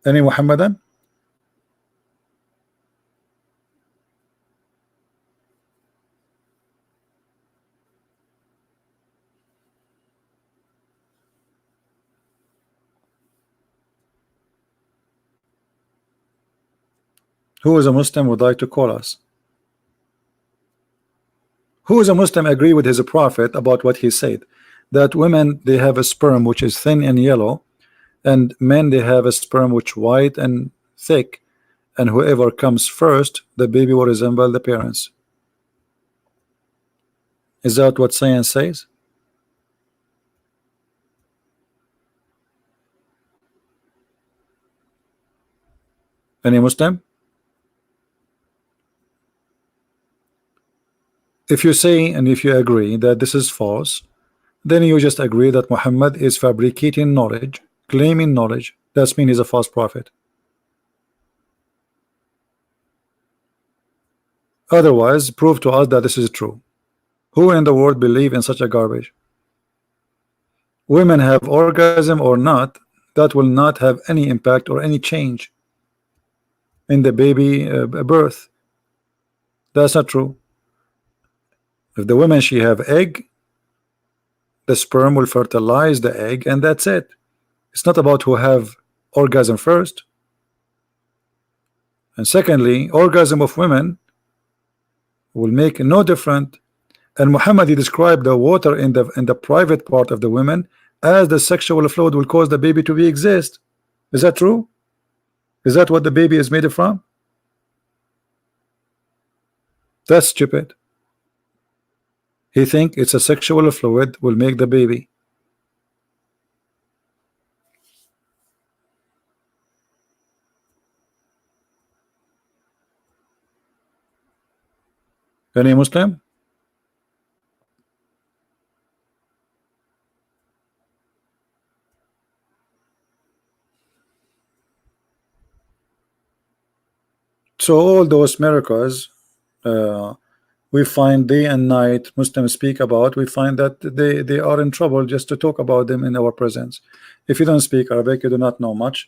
Any Muhammadan? Who is a Muslim would like to call us? Who is a Muslim agree with his prophet about what he said, that women they have a sperm which is thin and yellow, and men they have a sperm which white and thick, and whoever comes first the baby will resemble the parents? Is that what science says? Any Muslim? If you say and if you agree that this is false, then you just agree that Muhammad is fabricating knowledge, claiming knowledge. That means he's a false prophet. Otherwise, prove to us that this is true. Who in the world believe in such a garbage? Women have orgasm or not, that will not have any impact or any change in the baby birth. That's not true. If the woman she have egg, the sperm will fertilize the egg and that's it. It's not about who have orgasm first. And secondly, orgasm of women will make no different. And Muhammad he described the water in the private part of the women as the sexual fluid will cause the baby to be exist. Is that true? Is that what the baby is made from? That's stupid. He think it's a sexual fluid will make the baby. Any Muslim? So all those miracles we find day and night Muslims speak about, we find that they are in trouble just to talk about them in our presence. If you don't speak Arabic, you do not know much,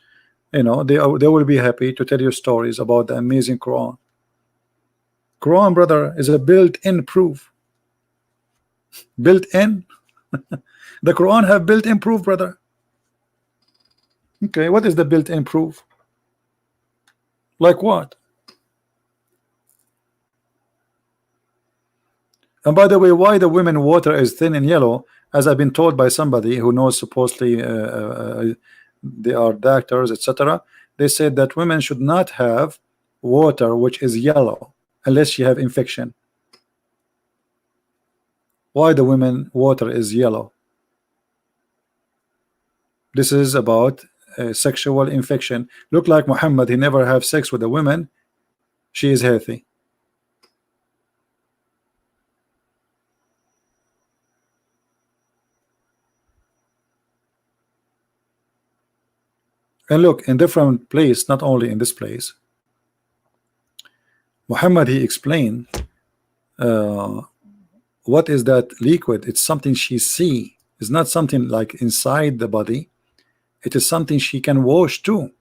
you know, they will be happy to tell you stories about the amazing Quran. Quran, brother, is a built-in proof. Built-in. The Quran have built-in proof, brother. Okay, what is the built-in proof? Like what? And by the way, why the women water is thin and yellow, as I've been told by somebody who knows, supposedly they are doctors, etc. They said that women should not have water which is yellow unless you have infection. Why the women water is yellow? This is about sexual infection. Look like Muhammad, he never have sex with a woman. She is healthy. And look, in different place, not only in this place, Muhammad, he explained what is that liquid. It's something she see. It's not something like inside the body. It is something she can wash too.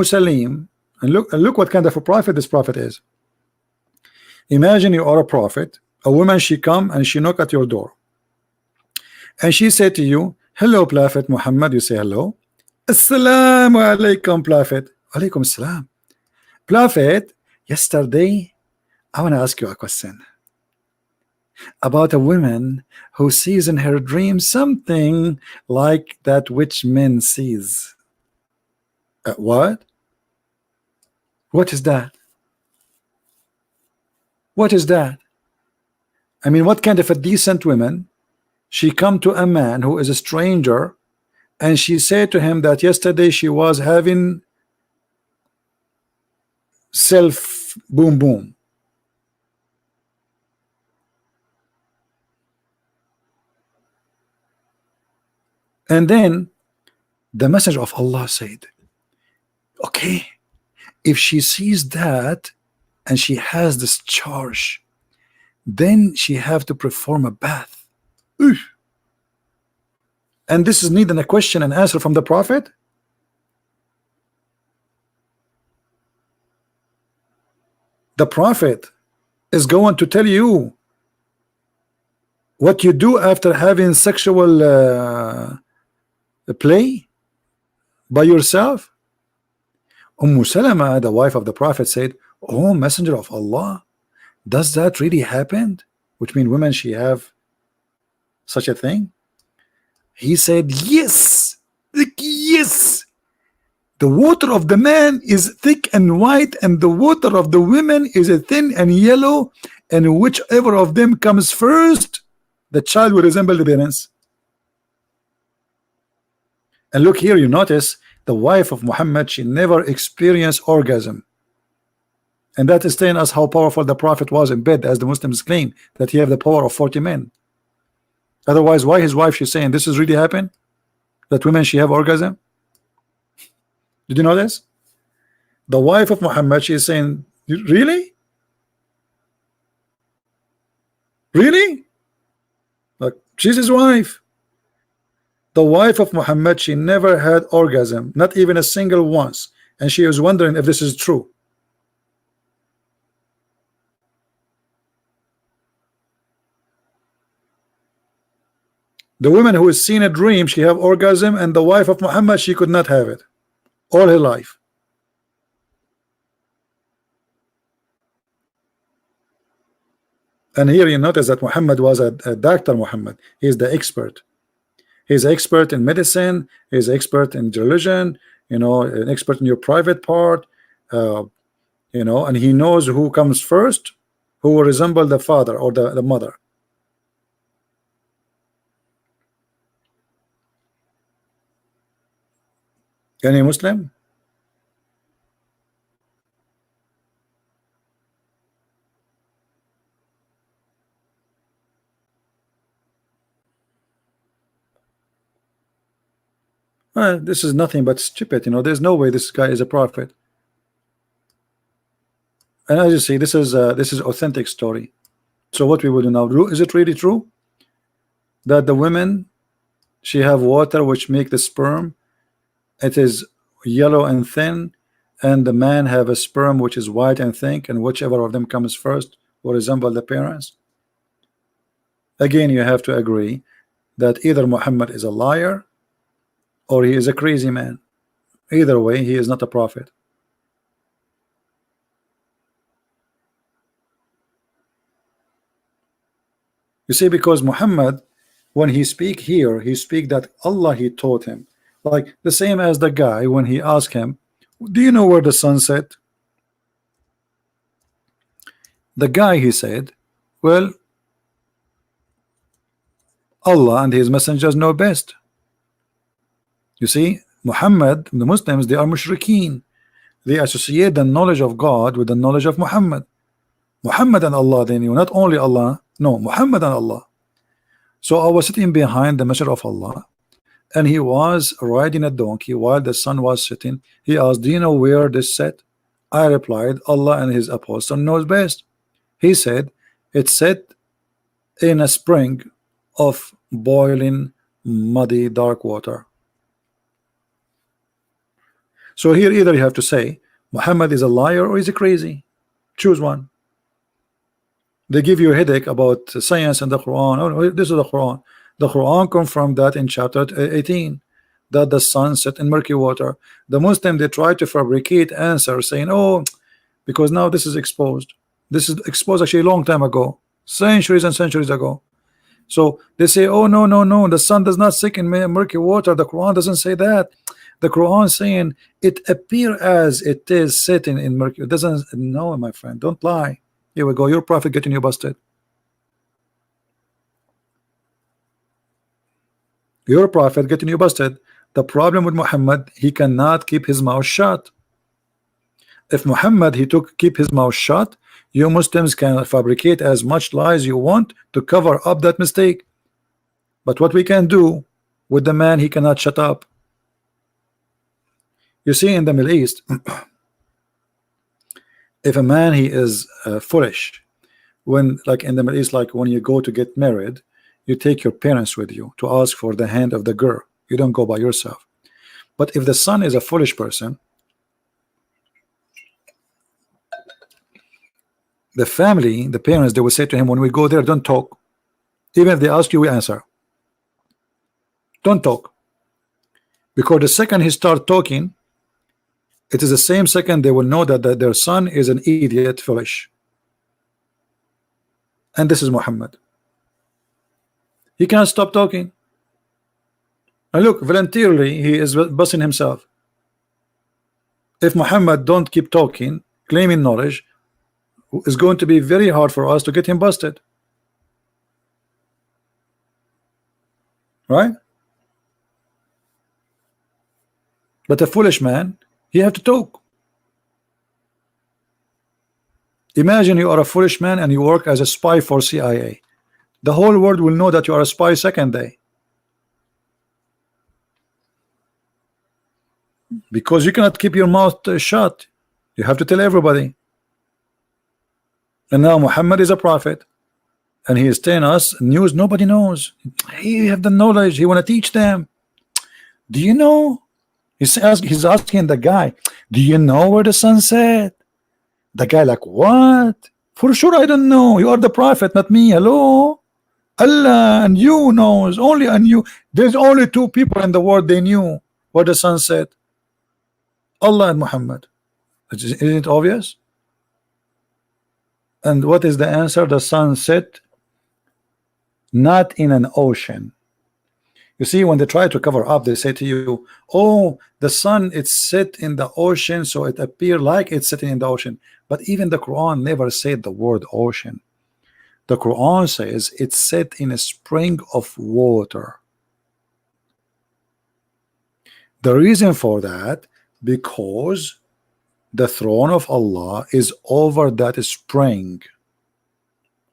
Salim, and look what kind of a prophet this prophet is. Imagine you are a prophet, a woman, she come and she knock at your door, and she said to you, hello Prophet Muhammad. You say hello. Assalamu alaikum Prophet. Alaikum assalam. Prophet, yesterday I want to ask you a question about a woman who sees in her dream something like that which men sees. What? What is that? What is that? I mean, what kind of a decent woman? She come to a man who is a stranger, and she said to him that yesterday she was having self boom boom. And then the Messenger of Allah said, okay, if she sees that and she has this charge, then she have to perform a bath. Oof. And this is needing a question and answer from the Prophet. The Prophet is going to tell you what you do after having sexual play by yourself. Salama, the wife of the Prophet, said, oh Messenger of Allah, does that really happen? Which means women, she have such a thing? He said, yes, yes. The water of the man is thick and white, and the water of the women is thin and yellow, and whichever of them comes first, the child will resemble the parents. And look here, you notice the wife of Muhammad, she never experienced orgasm. And that is telling us how powerful the Prophet was in bed, as the Muslims claim that he have the power of 40 men. Otherwise, why his wife, she's saying this is really happen? That women, she have orgasm? Did you know this? The wife of Muhammad, she is saying, really? Really? Like, she's his wife. The wife of Muhammad, she never had orgasm, not even a single once, and she was wondering if this is true. The woman who has seen a dream, she have orgasm, and the wife of Muhammad, she could not have it all her life. And here you notice that Muhammad was a doctor. Muhammad, he is the expert. He's expert in medicine, he's expert in religion, you know, an expert in your private part, you know, and he knows who comes first, who will resemble the father or the mother. Any Muslim? This is nothing but stupid, you know. There's no way this guy is a prophet. And as you see, this is authentic story. So what we will do now, is it really true that the women, she have water which make the sperm, it is yellow and thin, and the man have a sperm which is white and thick, and whichever of them comes first will resemble the parents? Again, you have to agree that either Muhammad is a liar or he is a crazy man. Either way, he is not a prophet. You see, because Muhammad, when he speak here, he speak that Allah, he taught him. Like the same as the guy when he asked him, do you know where the sun set? The guy, he said, well, Allah and his messengers know best. You see, Muhammad, the Muslims, they are mushrikeen. They associate the knowledge of God with the knowledge of Muhammad. Muhammad and Allah, they knew not only Allah, no, Muhammad and Allah. So I was sitting behind the Messenger of Allah, and he was riding a donkey while the sun was setting. He asked, do you know where this set? I replied, Allah and his apostle knows best. He said, it's set in a spring of boiling, muddy, dark water. So here either you have to say Muhammad is a liar or is he crazy. Choose one. They give you a headache about science and the Quran. Oh, this is the Quran. The Quran confirmed that in chapter 18, that the sun set in murky water. The Muslim, they try to fabricate answers saying, oh, because now this is exposed. This is exposed actually a long time ago, centuries and centuries ago. So they say, oh, no, no, no, the sun does not sink in murky water. The Quran doesn't say that. The Quran saying it appear as it is sitting in murky. It doesn't. No, my friend, don't lie. Here we go. Your prophet getting you busted. Your prophet getting you busted. The problem with Muhammad, he cannot keep his mouth shut. If Muhammad keep his mouth shut, you Muslims can fabricate as much lies you want to cover up that mistake. But what we can do with the man, he cannot shut up. You see, in the Middle East, if a man he is foolish, when like in the Middle East, like when you go to get married, you take your parents with you to ask for the hand of the girl. You don't go by yourself. But if the son is a foolish person, the family, the parents, they will say to him, when we go there, don't talk. Even if they ask you, we answer. Don't talk. Because the second he start talking, it is the same second they will know that their son is an idiot, foolish. And this is Muhammad. He can't stop talking. And look, voluntarily, he is busting himself. If Muhammad don't keep talking, claiming knowledge, it's going to be very hard for us to get him busted. Right? But a foolish man, he have to talk. Imagine you are a foolish man and you work as a spy for CIA. The whole world will know that you are a spy second day. Because you cannot keep your mouth shut. You have to tell everybody. And now Muhammad is a prophet. And he is telling us news nobody knows. He have the knowledge. He want to teach them. Do you know? He's asking the guy, do you know where the sun set? The guy like, what? For sure I don't know. You are the prophet, not me. Hello? Allah and you knows. Only and you. There's only two people in the world they knew where the sun set. Allah and Muhammad. Isn't it obvious? And what is the answer? The sun set not in an ocean. You see, when they try to cover up, they say to you, oh, the sun, it's set in the ocean, so it appears like it's sitting in the ocean. But even the Quran never said the word ocean. The Quran says it's set in a spring of water. The reason for that, because the throne of Allah is over that spring,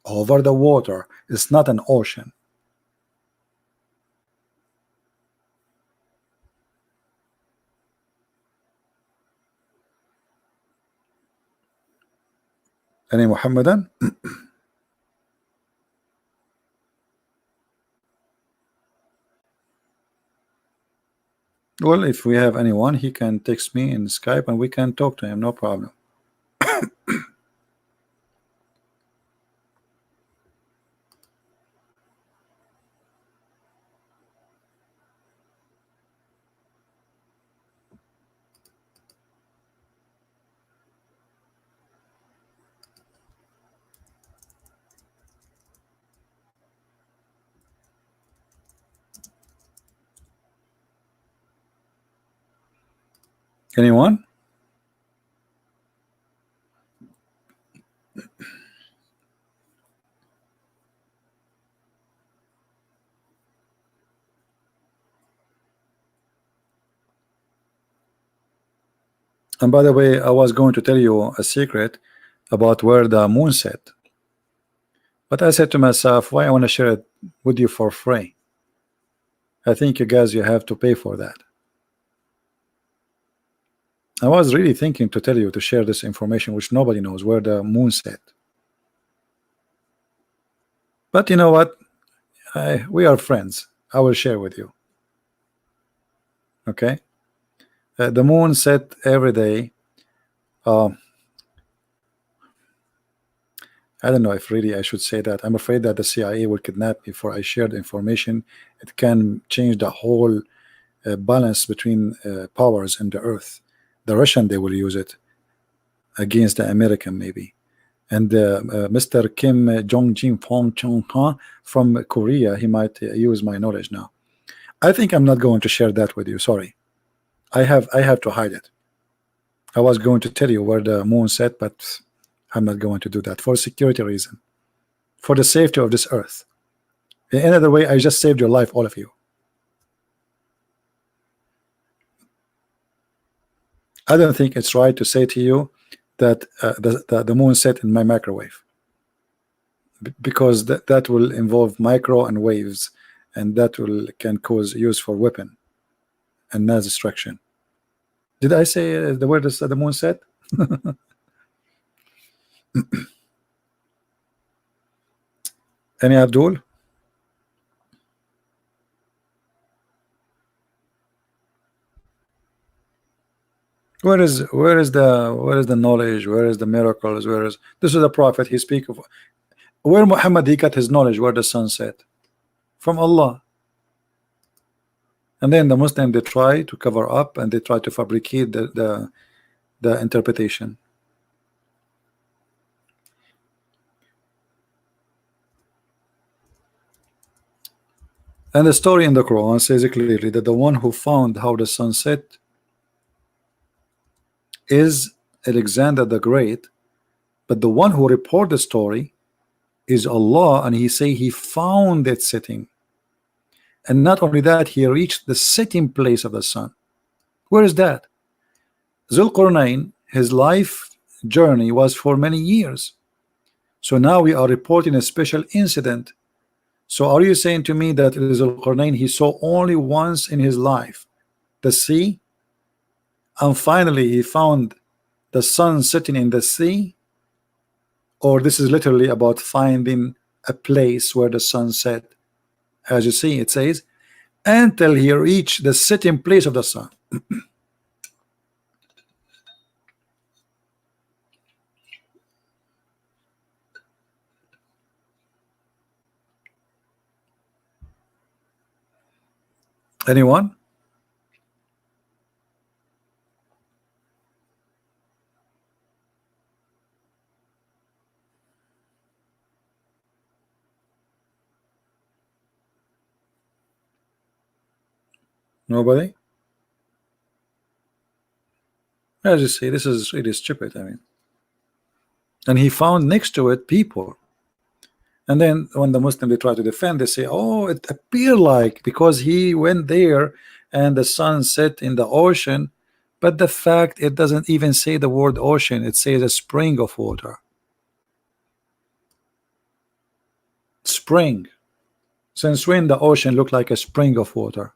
over the water. It's not an ocean. Any Muhammadan? Well, if we have anyone, he can text me in Skype and we can talk to him, no problem. Anyone? And by the way, I was going to tell you a secret about where the moon set, but I said to myself, why I want to share it with you for free? I think you guys, you have to pay for that. I was really thinking to tell you to share this information which nobody knows, where the moon set. But you know what? We are friends. I will share with you. Okay? The moon set every day. I don't know if really I should say that. I'm afraid that the CIA will kidnap me before I share the information. It can change the whole balance between powers in the earth. The Russian, they will use it against the American maybe. And Mr. Kim Jong-jin from Korea, he might use my knowledge now. I think I'm not going to share that with you. Sorry. I have to hide it. I was going to tell you where the moon set, but I'm not going to do that for security reason, for the safety of this earth. In another way, I just saved your life, all of you. I don't think it's right to say to you that the moon set in my microwave, because that will involve micro and waves, and that can cause use for weapon and mass destruction. Did I say the word is the moon set? Any Abdul? Where is the knowledge? Where is the miracles? This is the prophet he speak of? Where Muhammad he got his knowledge? Where the sun set? From Allah. And then the Muslim, they try to cover up and they try to fabricate the interpretation. And the story in the Quran says clearly that the one who found how the sun set is Alexander the Great, but the one who reported the story is Allah, and he say he found it setting. And not only that, he reached the setting place of the sun. Where is that? Zulqarnain, his life journey was for many years. So now we are reporting a special incident. So are you saying to me that Zulqarnain he saw only once in his life the sea, and finally he found the sun setting in the sea? Or this is literally about finding a place where the sun set? As you see, it says until he reached the setting place of the sun. Anyone? Nobody? As you see, this is really stupid. I mean, and he found next to it people. And then when the Muslim they try to defend, they say, oh, it appeared like because he went there and the sun set in the ocean, but the fact it doesn't even say the word ocean, it says a spring of water. Spring. Since when the ocean looked like a spring of water?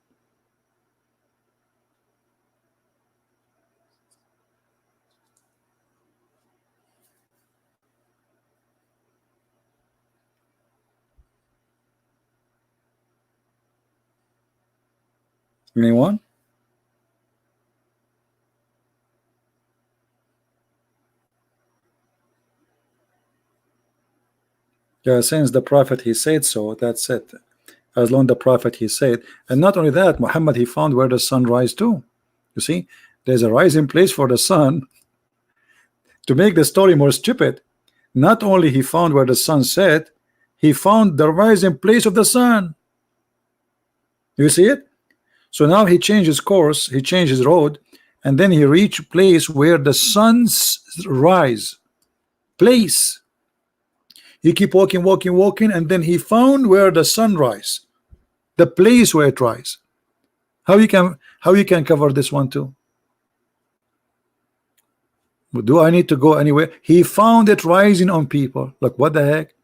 Anyone? Yeah, since the prophet he said so, that's it. As long the prophet he said, and not only that, Muhammad he found where the sun rise too. You see, there's a rising place for the sun. To make the story more stupid, not only he found where the sun set, he found the rising place of the sun. You see it? So now he changed his course, he changed his road, and then he reached place where the sun's rise. Place. He keep walking, and then he found where the sun rise. The place where it rise. How you can cover this one too? Do I need to go anywhere? He found it rising on people. Like, what the heck?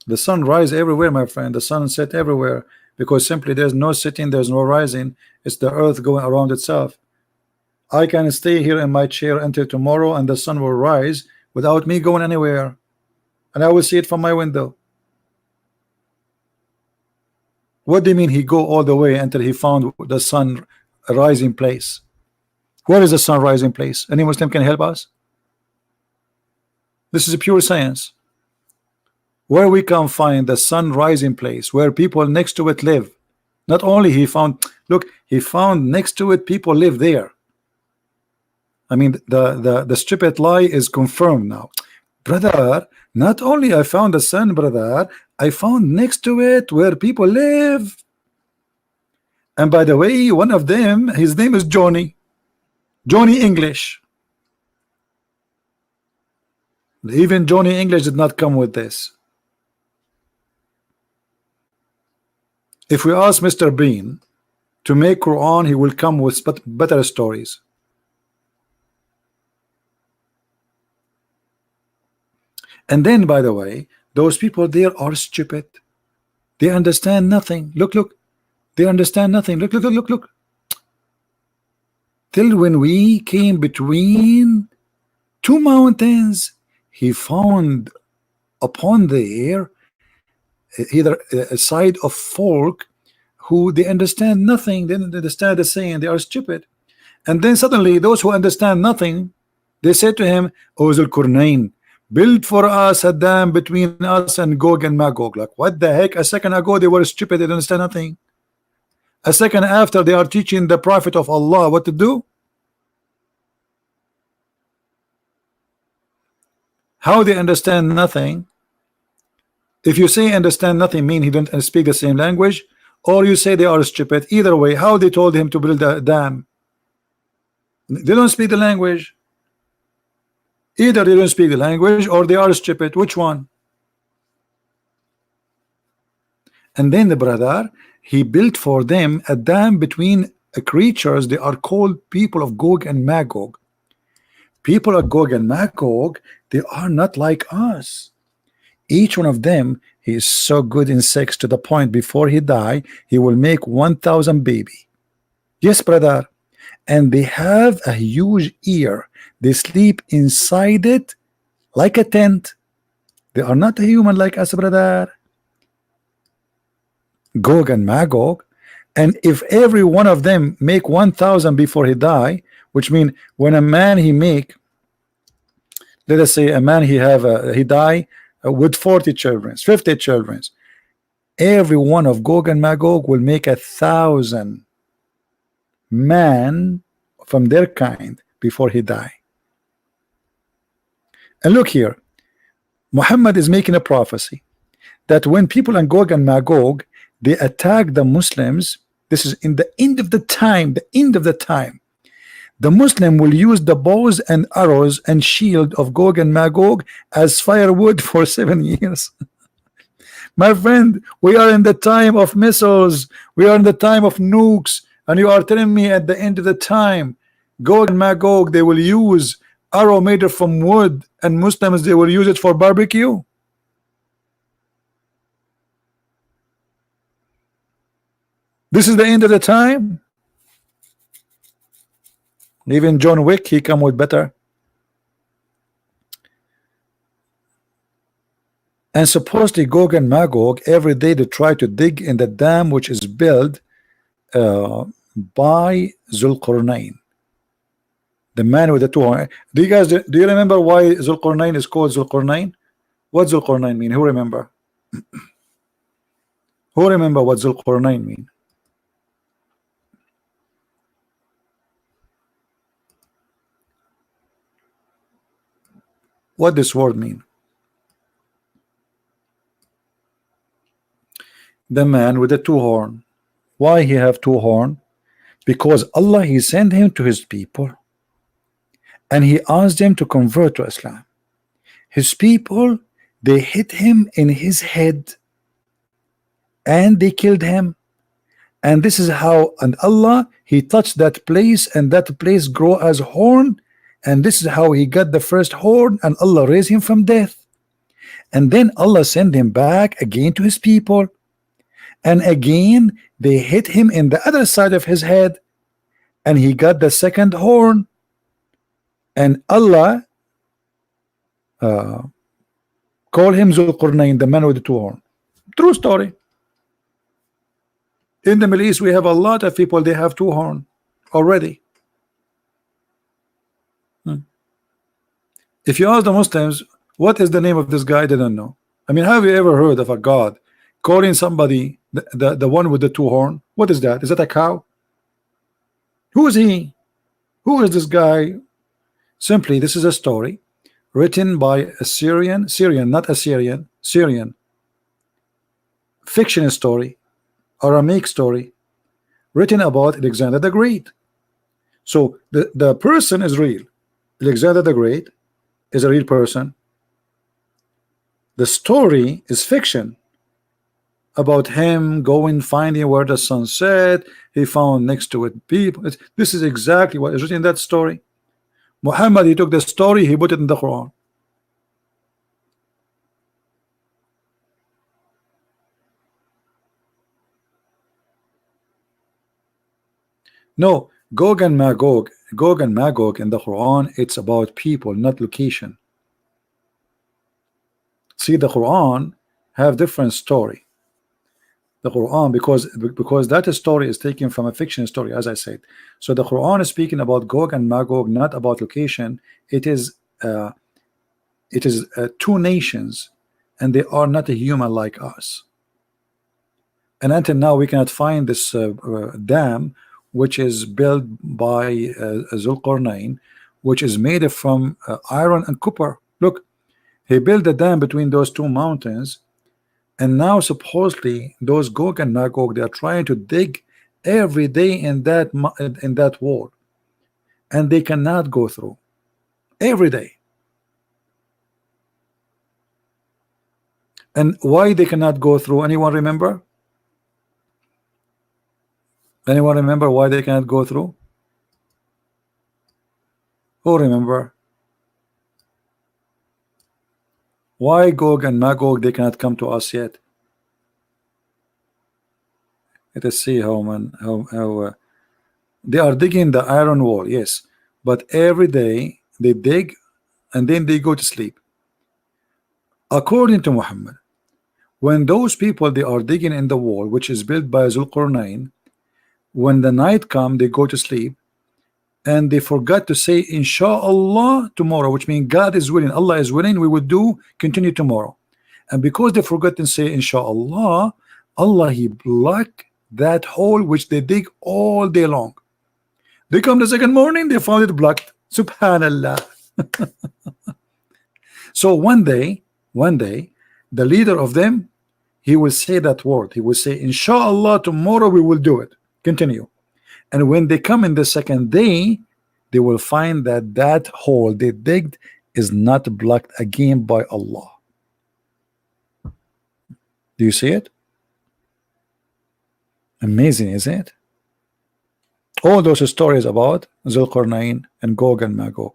The sun rise everywhere, my friend. The sun set everywhere, because simply there's no setting, there's no rising. It's the earth going around itself. I can stay here in my chair until tomorrow, and the sun will rise without me going anywhere, and I will see it from my window. What do you mean he go all the way until he found the sun rising place? Where is the sun rising place? Any Muslim can help us? This is a pure science. Where we can find the sun rising place, where people next to it live. Not only he found, look, he found next to it people live there. I mean, the stupid lie is confirmed now. Brother, not only I found the sun, brother, I found next to it where people live. And by the way, one of them, his name is Johnny English. Even Johnny English did not come with this. If we ask Mr. Bean to make Quran, he will come with better stories. And then, by the way, those people there are stupid. They understand nothing. Look, they understand nothing. Look. Till when we came between two mountains, he found upon there either a side of folk who they understand nothing. They don't understand the saying. They are stupid. And then suddenly those who understand nothing, they said to him, O Zul Qurnain, build for us a dam between us and Gog and Magog. Like, what the heck? A second ago they were stupid, they didn't understand nothing. A second after, they are teaching the Prophet of Allah what to do. How they understand nothing? If you say understand nothing, mean he don't speak the same language, or you say they are stupid. Either way, how they told him to build a dam? They don't speak the language. Either they don't speak the language or they are stupid. Which one? And then the brother, he built for them a dam between creatures. They are called people of Gog and Magog. People of Gog and Magog, they are not like us. Each one of them, he is so good in sex to the point before he die, he will make 1,000 baby. Yes, brother. And they have a huge ear. They sleep inside it like a tent. They are not a human like us, brother. Gog and Magog. And if every one of them make 1,000 before he die, which means when a man he make, let us say a man he die with 40 children, 50 children, every one of Gog and Magog will make 1,000 man from their kind before he die. And look here, Muhammad is making a prophecy that when people in Gog and Magog they attack the Muslims, this is in the end of the time, the Muslim will use the bows and arrows and shield of Gog and Magog as firewood for 7 years. My friend, we are in the time of missiles, we are in the time of nukes, and you are telling me at the end of the time, Gog and Magog, they will use arrow made from wood, and Muslims, they will use it for barbecue? This is the end of the time? Even John Wick, he come with better. And supposedly Gog and Magog, every day they try to dig in the dam which is built by Zulqarnain, the man with the two horns. Do you remember why Zulqarnain is called Zulqarnain? What Zulqarnain mean? Who remember? Who remember what Zulqarnain mean? What this word mean? The man with the two horn. Why he have two horn? Because Allah, he sent him to his people and he asked them to convert to Islam. His people, they hit him in his head and they killed him. And this is how, and Allah, he touched that place, and that place grow as horn, and this is how he got the first horn, and Allah raised him from death, and then Allah sent him back again to his people, and again they hit him in the other side of his head, and he got the second horn, and Allah called him Zulqarnain, the man with the two horns. True story. In the Middle East we have a lot of people, they have two horns already. If you ask the Muslims what is the name of this guy, they don't know. I mean, have you ever heard of a God calling somebody the one with the two horn? What is that? Is that a cow? Who is he? Who is this guy? Simply, this is a story written by a Syrian, not Assyrian, Syrian fiction story, Aramaic story, written about Alexander the Great. So the person is real. Alexander the Great is a real person. The story is fiction about him going finding where the sun set. He found next to it people. This is exactly what is written in that story. Muhammad, he took the story, he put it in the Quran. No, Gog and Magog in the Quran, it's about people, not location. See, the Quran have different story. The Quran, because that story is taken from a fiction story, as I said. So the Quran is speaking about Gog and Magog, not about location. It is two nations, and they are not a human like us. And until now, we cannot find this dam, which is built by Zulqarnain, which is made from iron and copper. Look, he built a dam between those two mountains, and now supposedly those Gog and Magog, they are trying to dig every day in that wall, and they cannot go through every day. And why they cannot go through? Anyone remember? Anyone remember why they cannot go through? Who remember? Why Gog and Magog, they cannot come to us yet? Let us see how they are digging the iron wall, yes, but every day they dig and then they go to sleep. According to Muhammad, when those people, they are digging in the wall which is built by Zulqarnain, when the night come, they go to sleep, and they forgot to say inshallah tomorrow, which means God is willing, Allah is willing, we will continue tomorrow. And because they forgot to say inshallah, Allah, he blocked that hole which they dig all day long. They come the second morning, they found it blocked. Subhanallah. So one day the leader of them, he will say that word, he will say inshallah tomorrow we will do it, continue. And when they come in the second day, they will find that hole they digged is not blocked again by Allah. Do you see it? Amazing, isn't it? All those stories about Zulqarnain and Gog and Magog,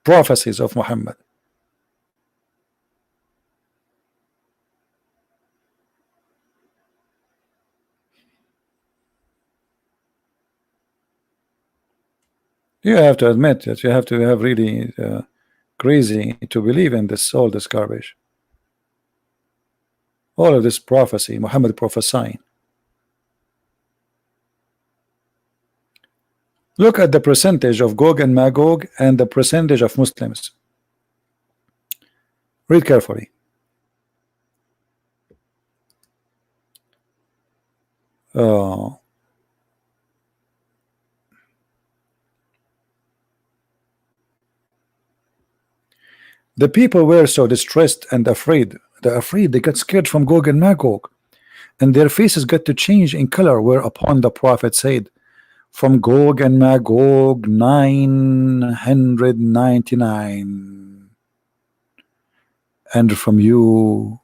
prophecies of Muhammad. You have to admit that you have to have really crazy to believe in all this garbage. All of this prophecy, Muhammad prophesying. Look at the percentage of Gog and Magog and the percentage of Muslims. Read carefully. The people were so distressed and afraid. They got scared from Gog and Magog, and their faces got to change in color. Whereupon the Prophet said, "From Gog and Magog 999, and from you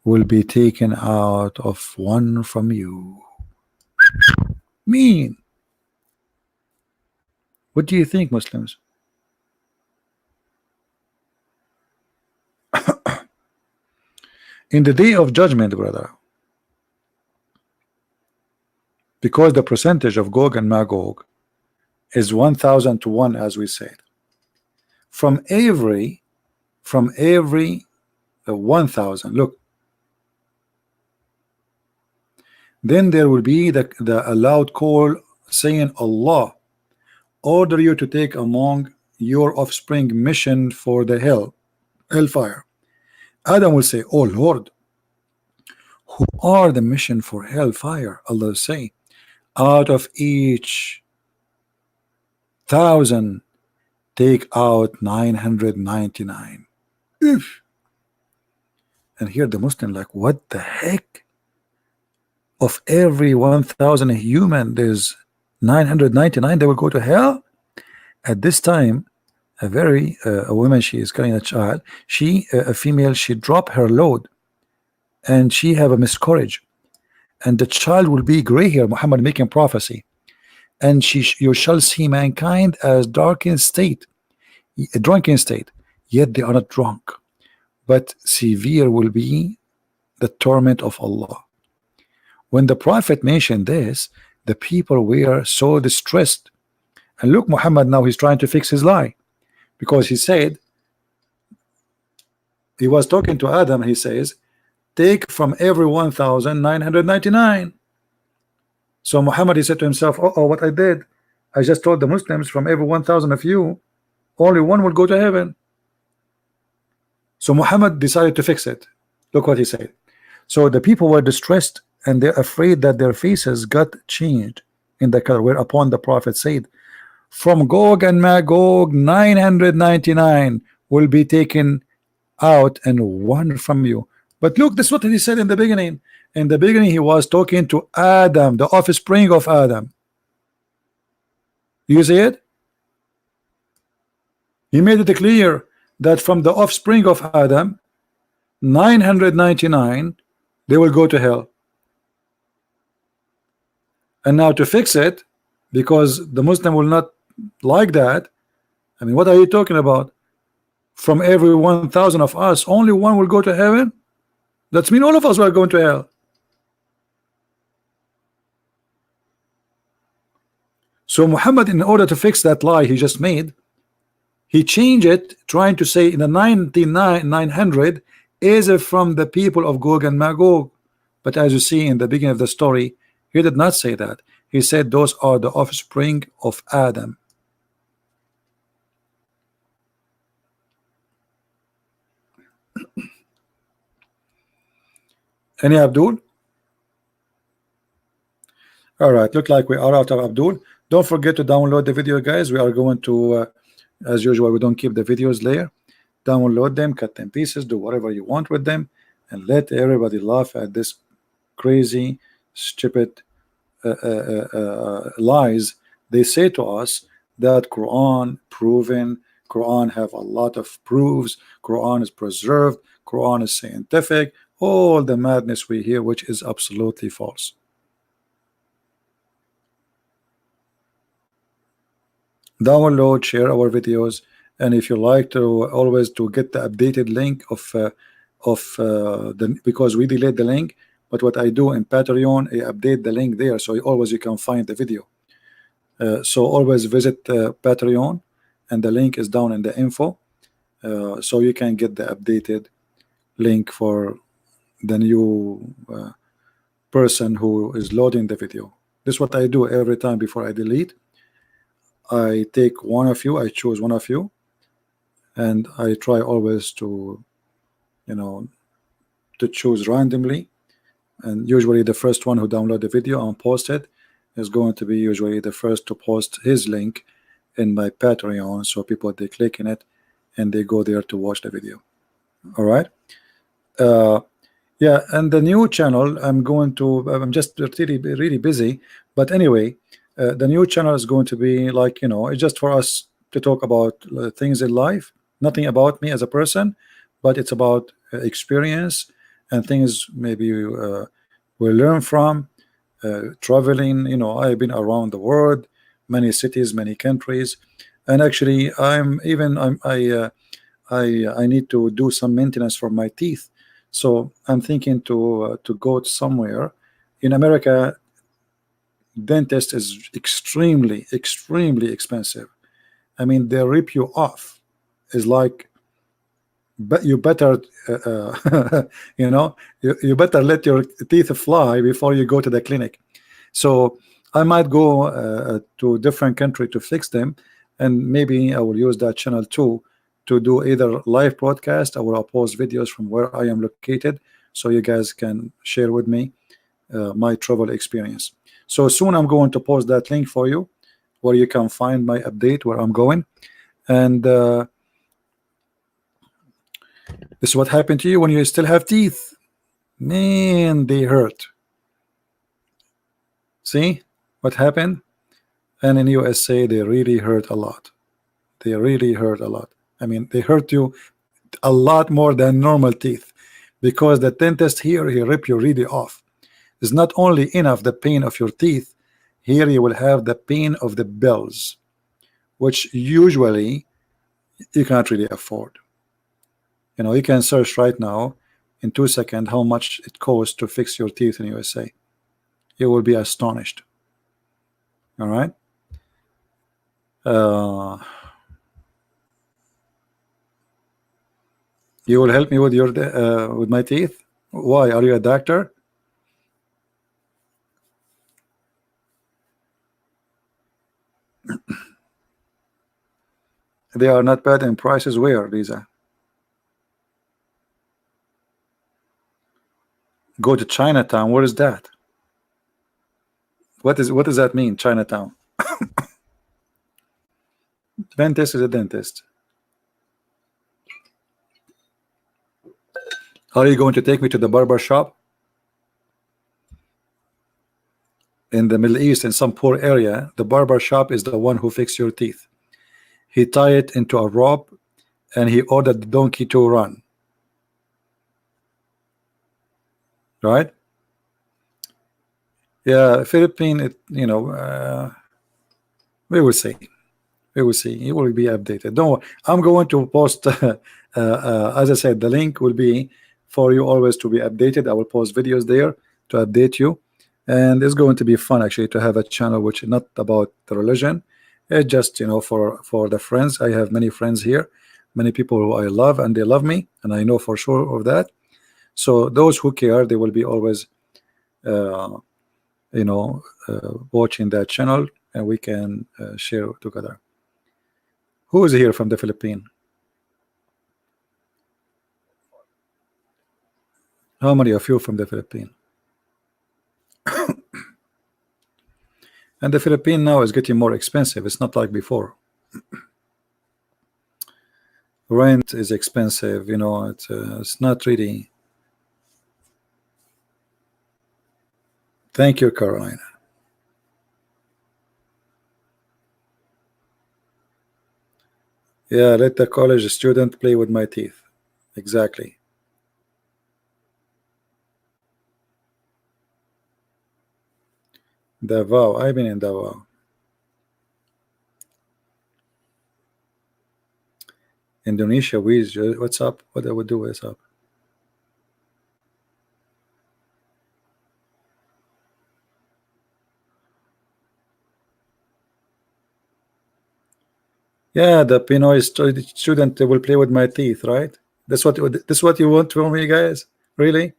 will be taken out of one from you." Mean. What do you think, Muslims? In the day of judgment, brother, because the percentage of Gog and Magog is 1,000 to 1, as we said, from every 1,000, look, then there will be a loud call saying, Allah order you to take among your offspring mission for the hellfire. Adam will say, oh Lord, who are the mission for hellfire? Allah will say, out of each 1,000 take out 999. Oof. And here the Muslim like, what the heck? Of every 1,000 human, there's 999 that will go to hell. At this time, a woman, she is carrying a child, a female, she drop her load and she have a miscarriage, and the child will be gray hair, Muhammad making prophecy, and you shall see mankind as drunken state, yet they are not drunk, but severe will be the torment of Allah. When the Prophet mentioned this, the people were so distressed. And look, Muhammad now he's trying to fix his lie, because he said, he was talking to Adam, he says, take from every 1,999. So Muhammad, he said to himself, oh, what I did, I just told the Muslims from every 1,000 of you, only one will go to heaven. So Muhammad decided to fix it. Look what he said. So the people were distressed, and they're afraid that their faces got changed in the color, whereupon the Prophet said, from Gog and Magog 999 will be taken out, and one from you. But look, this is what he said in the beginning. In the beginning he was talking to Adam, the offspring of Adam. You see it? He made it clear that from the offspring of Adam 999 they will go to hell. And now to fix it, because the Muslim will not like that, I mean, what are you talking about? From every 1,000 of us, only one will go to heaven? That means all of us are going to hell. So Muhammad, in order to fix that lie he just made, he changed it, trying to say in the 900 is from the people of Gog and Magog. But as you see in the beginning of the story, he did not say that. He said those are the offspring of Adam. Any Abdul? All right, look like we are out of Abdul. Don't forget to download the video, guys. We are going to, as usual, we don't keep the videos there. Download them, cut them pieces, do whatever you want with them, and let everybody laugh at this crazy, stupid lies they say to us, that Quran proven, Quran have a lot of proofs, Quran is preserved, Quran is scientific, all the madness we hear, which is absolutely false. Download, share our videos, and if you like to always to get the updated link of the, because we delete the link, but what I do in Patreon, I update the link there, so always you can find the video. So always visit Patreon, and the link is down in the info, so you can get the updated link for the new person who is loading the video. This is what I do every time before I delete. I take one of you, I choose one of you, and I try always to, you know, to choose randomly, and usually the first one who download the video and post it is going to be usually the first to post his link in my Patreon, so people, they click in it and they go there to watch the video. All right. Yeah, and the new channel, I'm just really busy, but anyway, the new channel is going to be like, you know, it's just for us to talk about things in life, nothing about me as a person, but it's about experience and things maybe we'll learn from traveling. You know, I've been around the world, many cities, many countries, and actually I need to do some maintenance for my teeth. So I'm thinking to go somewhere. In America, dentist is extremely expensive. I mean, they rip you off. It's like, but you better you know, you better let your teeth fly before you go to the clinic. So I might go to a different country to fix them, and maybe I will use that channel too to do either live broadcast or I'll post videos from where I am located, so you guys can share with me my travel experience. So soon I'm going to post that link for you where you can find my update where I'm going. And this is what happened to you when you still have teeth. Man, they hurt. See what happened? And in USA, they really hurt a lot. They really hurt a lot. I mean, they hurt you a lot more than normal teeth, because the dentist here, he rip you really off. It's not only enough the pain of your teeth, here you will have the pain of the bills, which usually you can't really afford. You know, you can search right now in 2 seconds how much it costs to fix your teeth in USA. You will be astonished. All right. You will help me with your with my teeth? Why? Are you a doctor? They are not bad in prices. Where, Lisa? Go to Chinatown. Where is that? What does that mean, Chinatown? Dentist is a dentist. Are you going to take me to the barber shop? In the Middle East, in some poor area, the barber shop is the one who fixes your teeth. He tie it into a rope and he ordered the donkey to run. Right? Yeah, Philippine, you know, we will see. We will see. It will be updated. Don't worry. I'm going to post, as I said, the link will be for you always to be updated. I will post videos there to update you. And it's going to be fun actually to have a channel which is not about the religion. It's just, you know, for the friends. I have many friends here, many people who I love and they love me, and I know for sure of that. So those who care, they will be always you know, watching that channel, and we can share together. Who is here from the Philippines? How many of you from the Philippines? And the Philippines now is getting more expensive. It's not like before. Rent is expensive, you know. It's not really. Thank you, Carolina. Yeah, let the college student play with my teeth. Exactly. Davao. I've been in Davao. Indonesia. What's up? What I would do? What's up? Yeah, the Pinoy student will play with my teeth, right? That's what you want from me, guys? Really?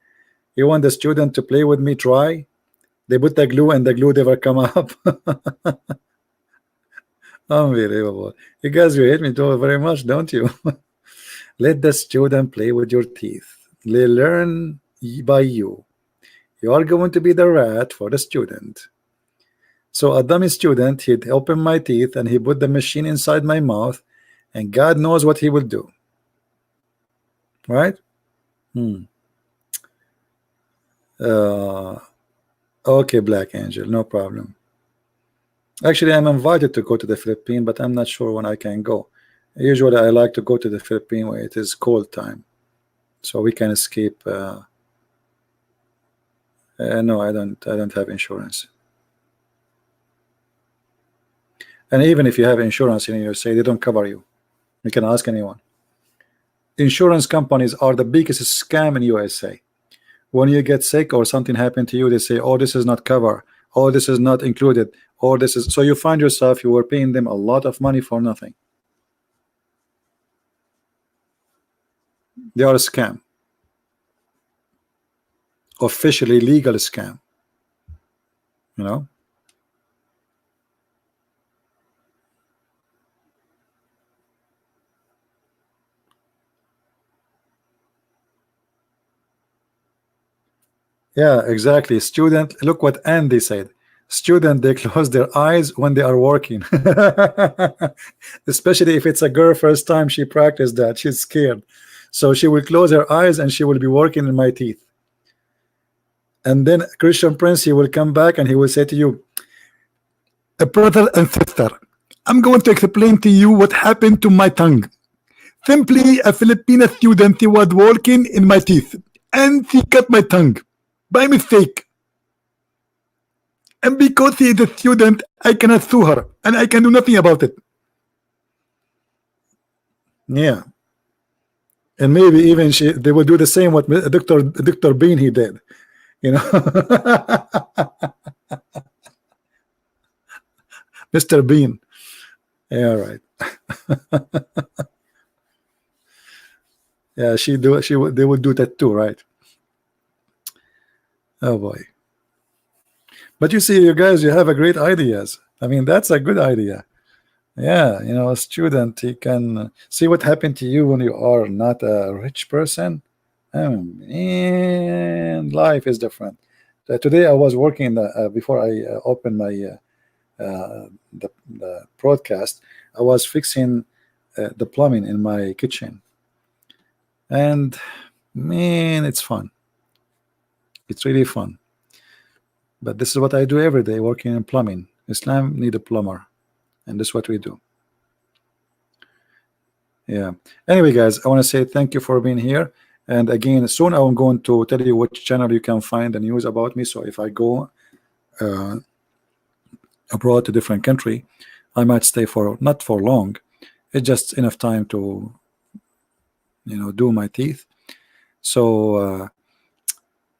You want the student to play with me? Try. They put the glue and the glue never come up. Unbelievable. You guys, you hate me too very much, don't you? Let the student play with your teeth. They learn by you. You are going to be the rat for the student. So a dummy student, he'd open my teeth and he put the machine inside my mouth, and God knows what he will do. Right? Okay, Black Angel, no problem. Actually, I'm invited to go to the Philippines, but I'm not sure when I can go. Usually, I like to go to the Philippines where it is cold time, so we can escape. No, I don't have insurance. And even if you have insurance in USA, they don't cover you. You can ask anyone. Insurance companies are the biggest scam in USA. When you get sick or something happened to you, they say, oh, this is not covered, oh, this is not included, or this is, so you find yourself you were paying them a lot of money for nothing. They are a scam, officially legal scam, you know. Yeah, exactly. Student, look what Andy said. Student, they close their eyes when they are working. Especially if it's a girl, first time she practiced that, she's scared. So she will close her eyes and she will be working in my teeth. And then Christian Prince, he will come back and he will say to you, a brother and sister, I'm going to explain to you what happened to my tongue. Simply, a Filipino student, he was working in my teeth and he cut my tongue by mistake. And because he is a student, I cannot sue her and I can do nothing about it. Yeah. And maybe even they will do the same what Dr. Bean he did, you know. Mr. Bean. Yeah, right. Yeah, they would do that too, right? Oh boy. But you see, you guys, you have a great ideas. I mean, that's a good idea. Yeah, you know, a student, he can see what happened to you when you are not a rich person. And life is different. Today I was working before I opened my the broadcast. I was fixing the plumbing in my kitchen, and man, it's fun. It's really fun. But this is what I do every day, working in plumbing. Islam need a plumber, and this is what we do. Yeah. Anyway, guys, I want to say thank you for being here. And again, soon I'm going to tell you which channel you can find the news about me. So if I go abroad to different country, I might stay for not for long. It's just enough time to, you know, do my teeth. So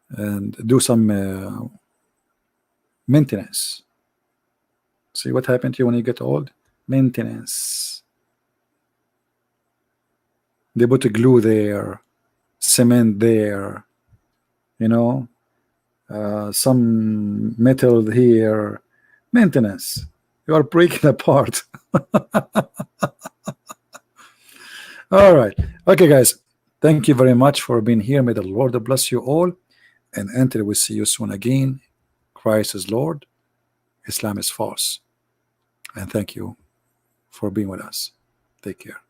and do some maintenance. See what happened to you when you get old? Maintenance. They put a glue there, cement there, you know, some metal here. Maintenance. You are breaking apart. All right. Okay, guys. Thank you very much for being here. May the Lord bless you all. And until we see you soon again, Christ is Lord, Islam is false. And thank you for being with us. Take care.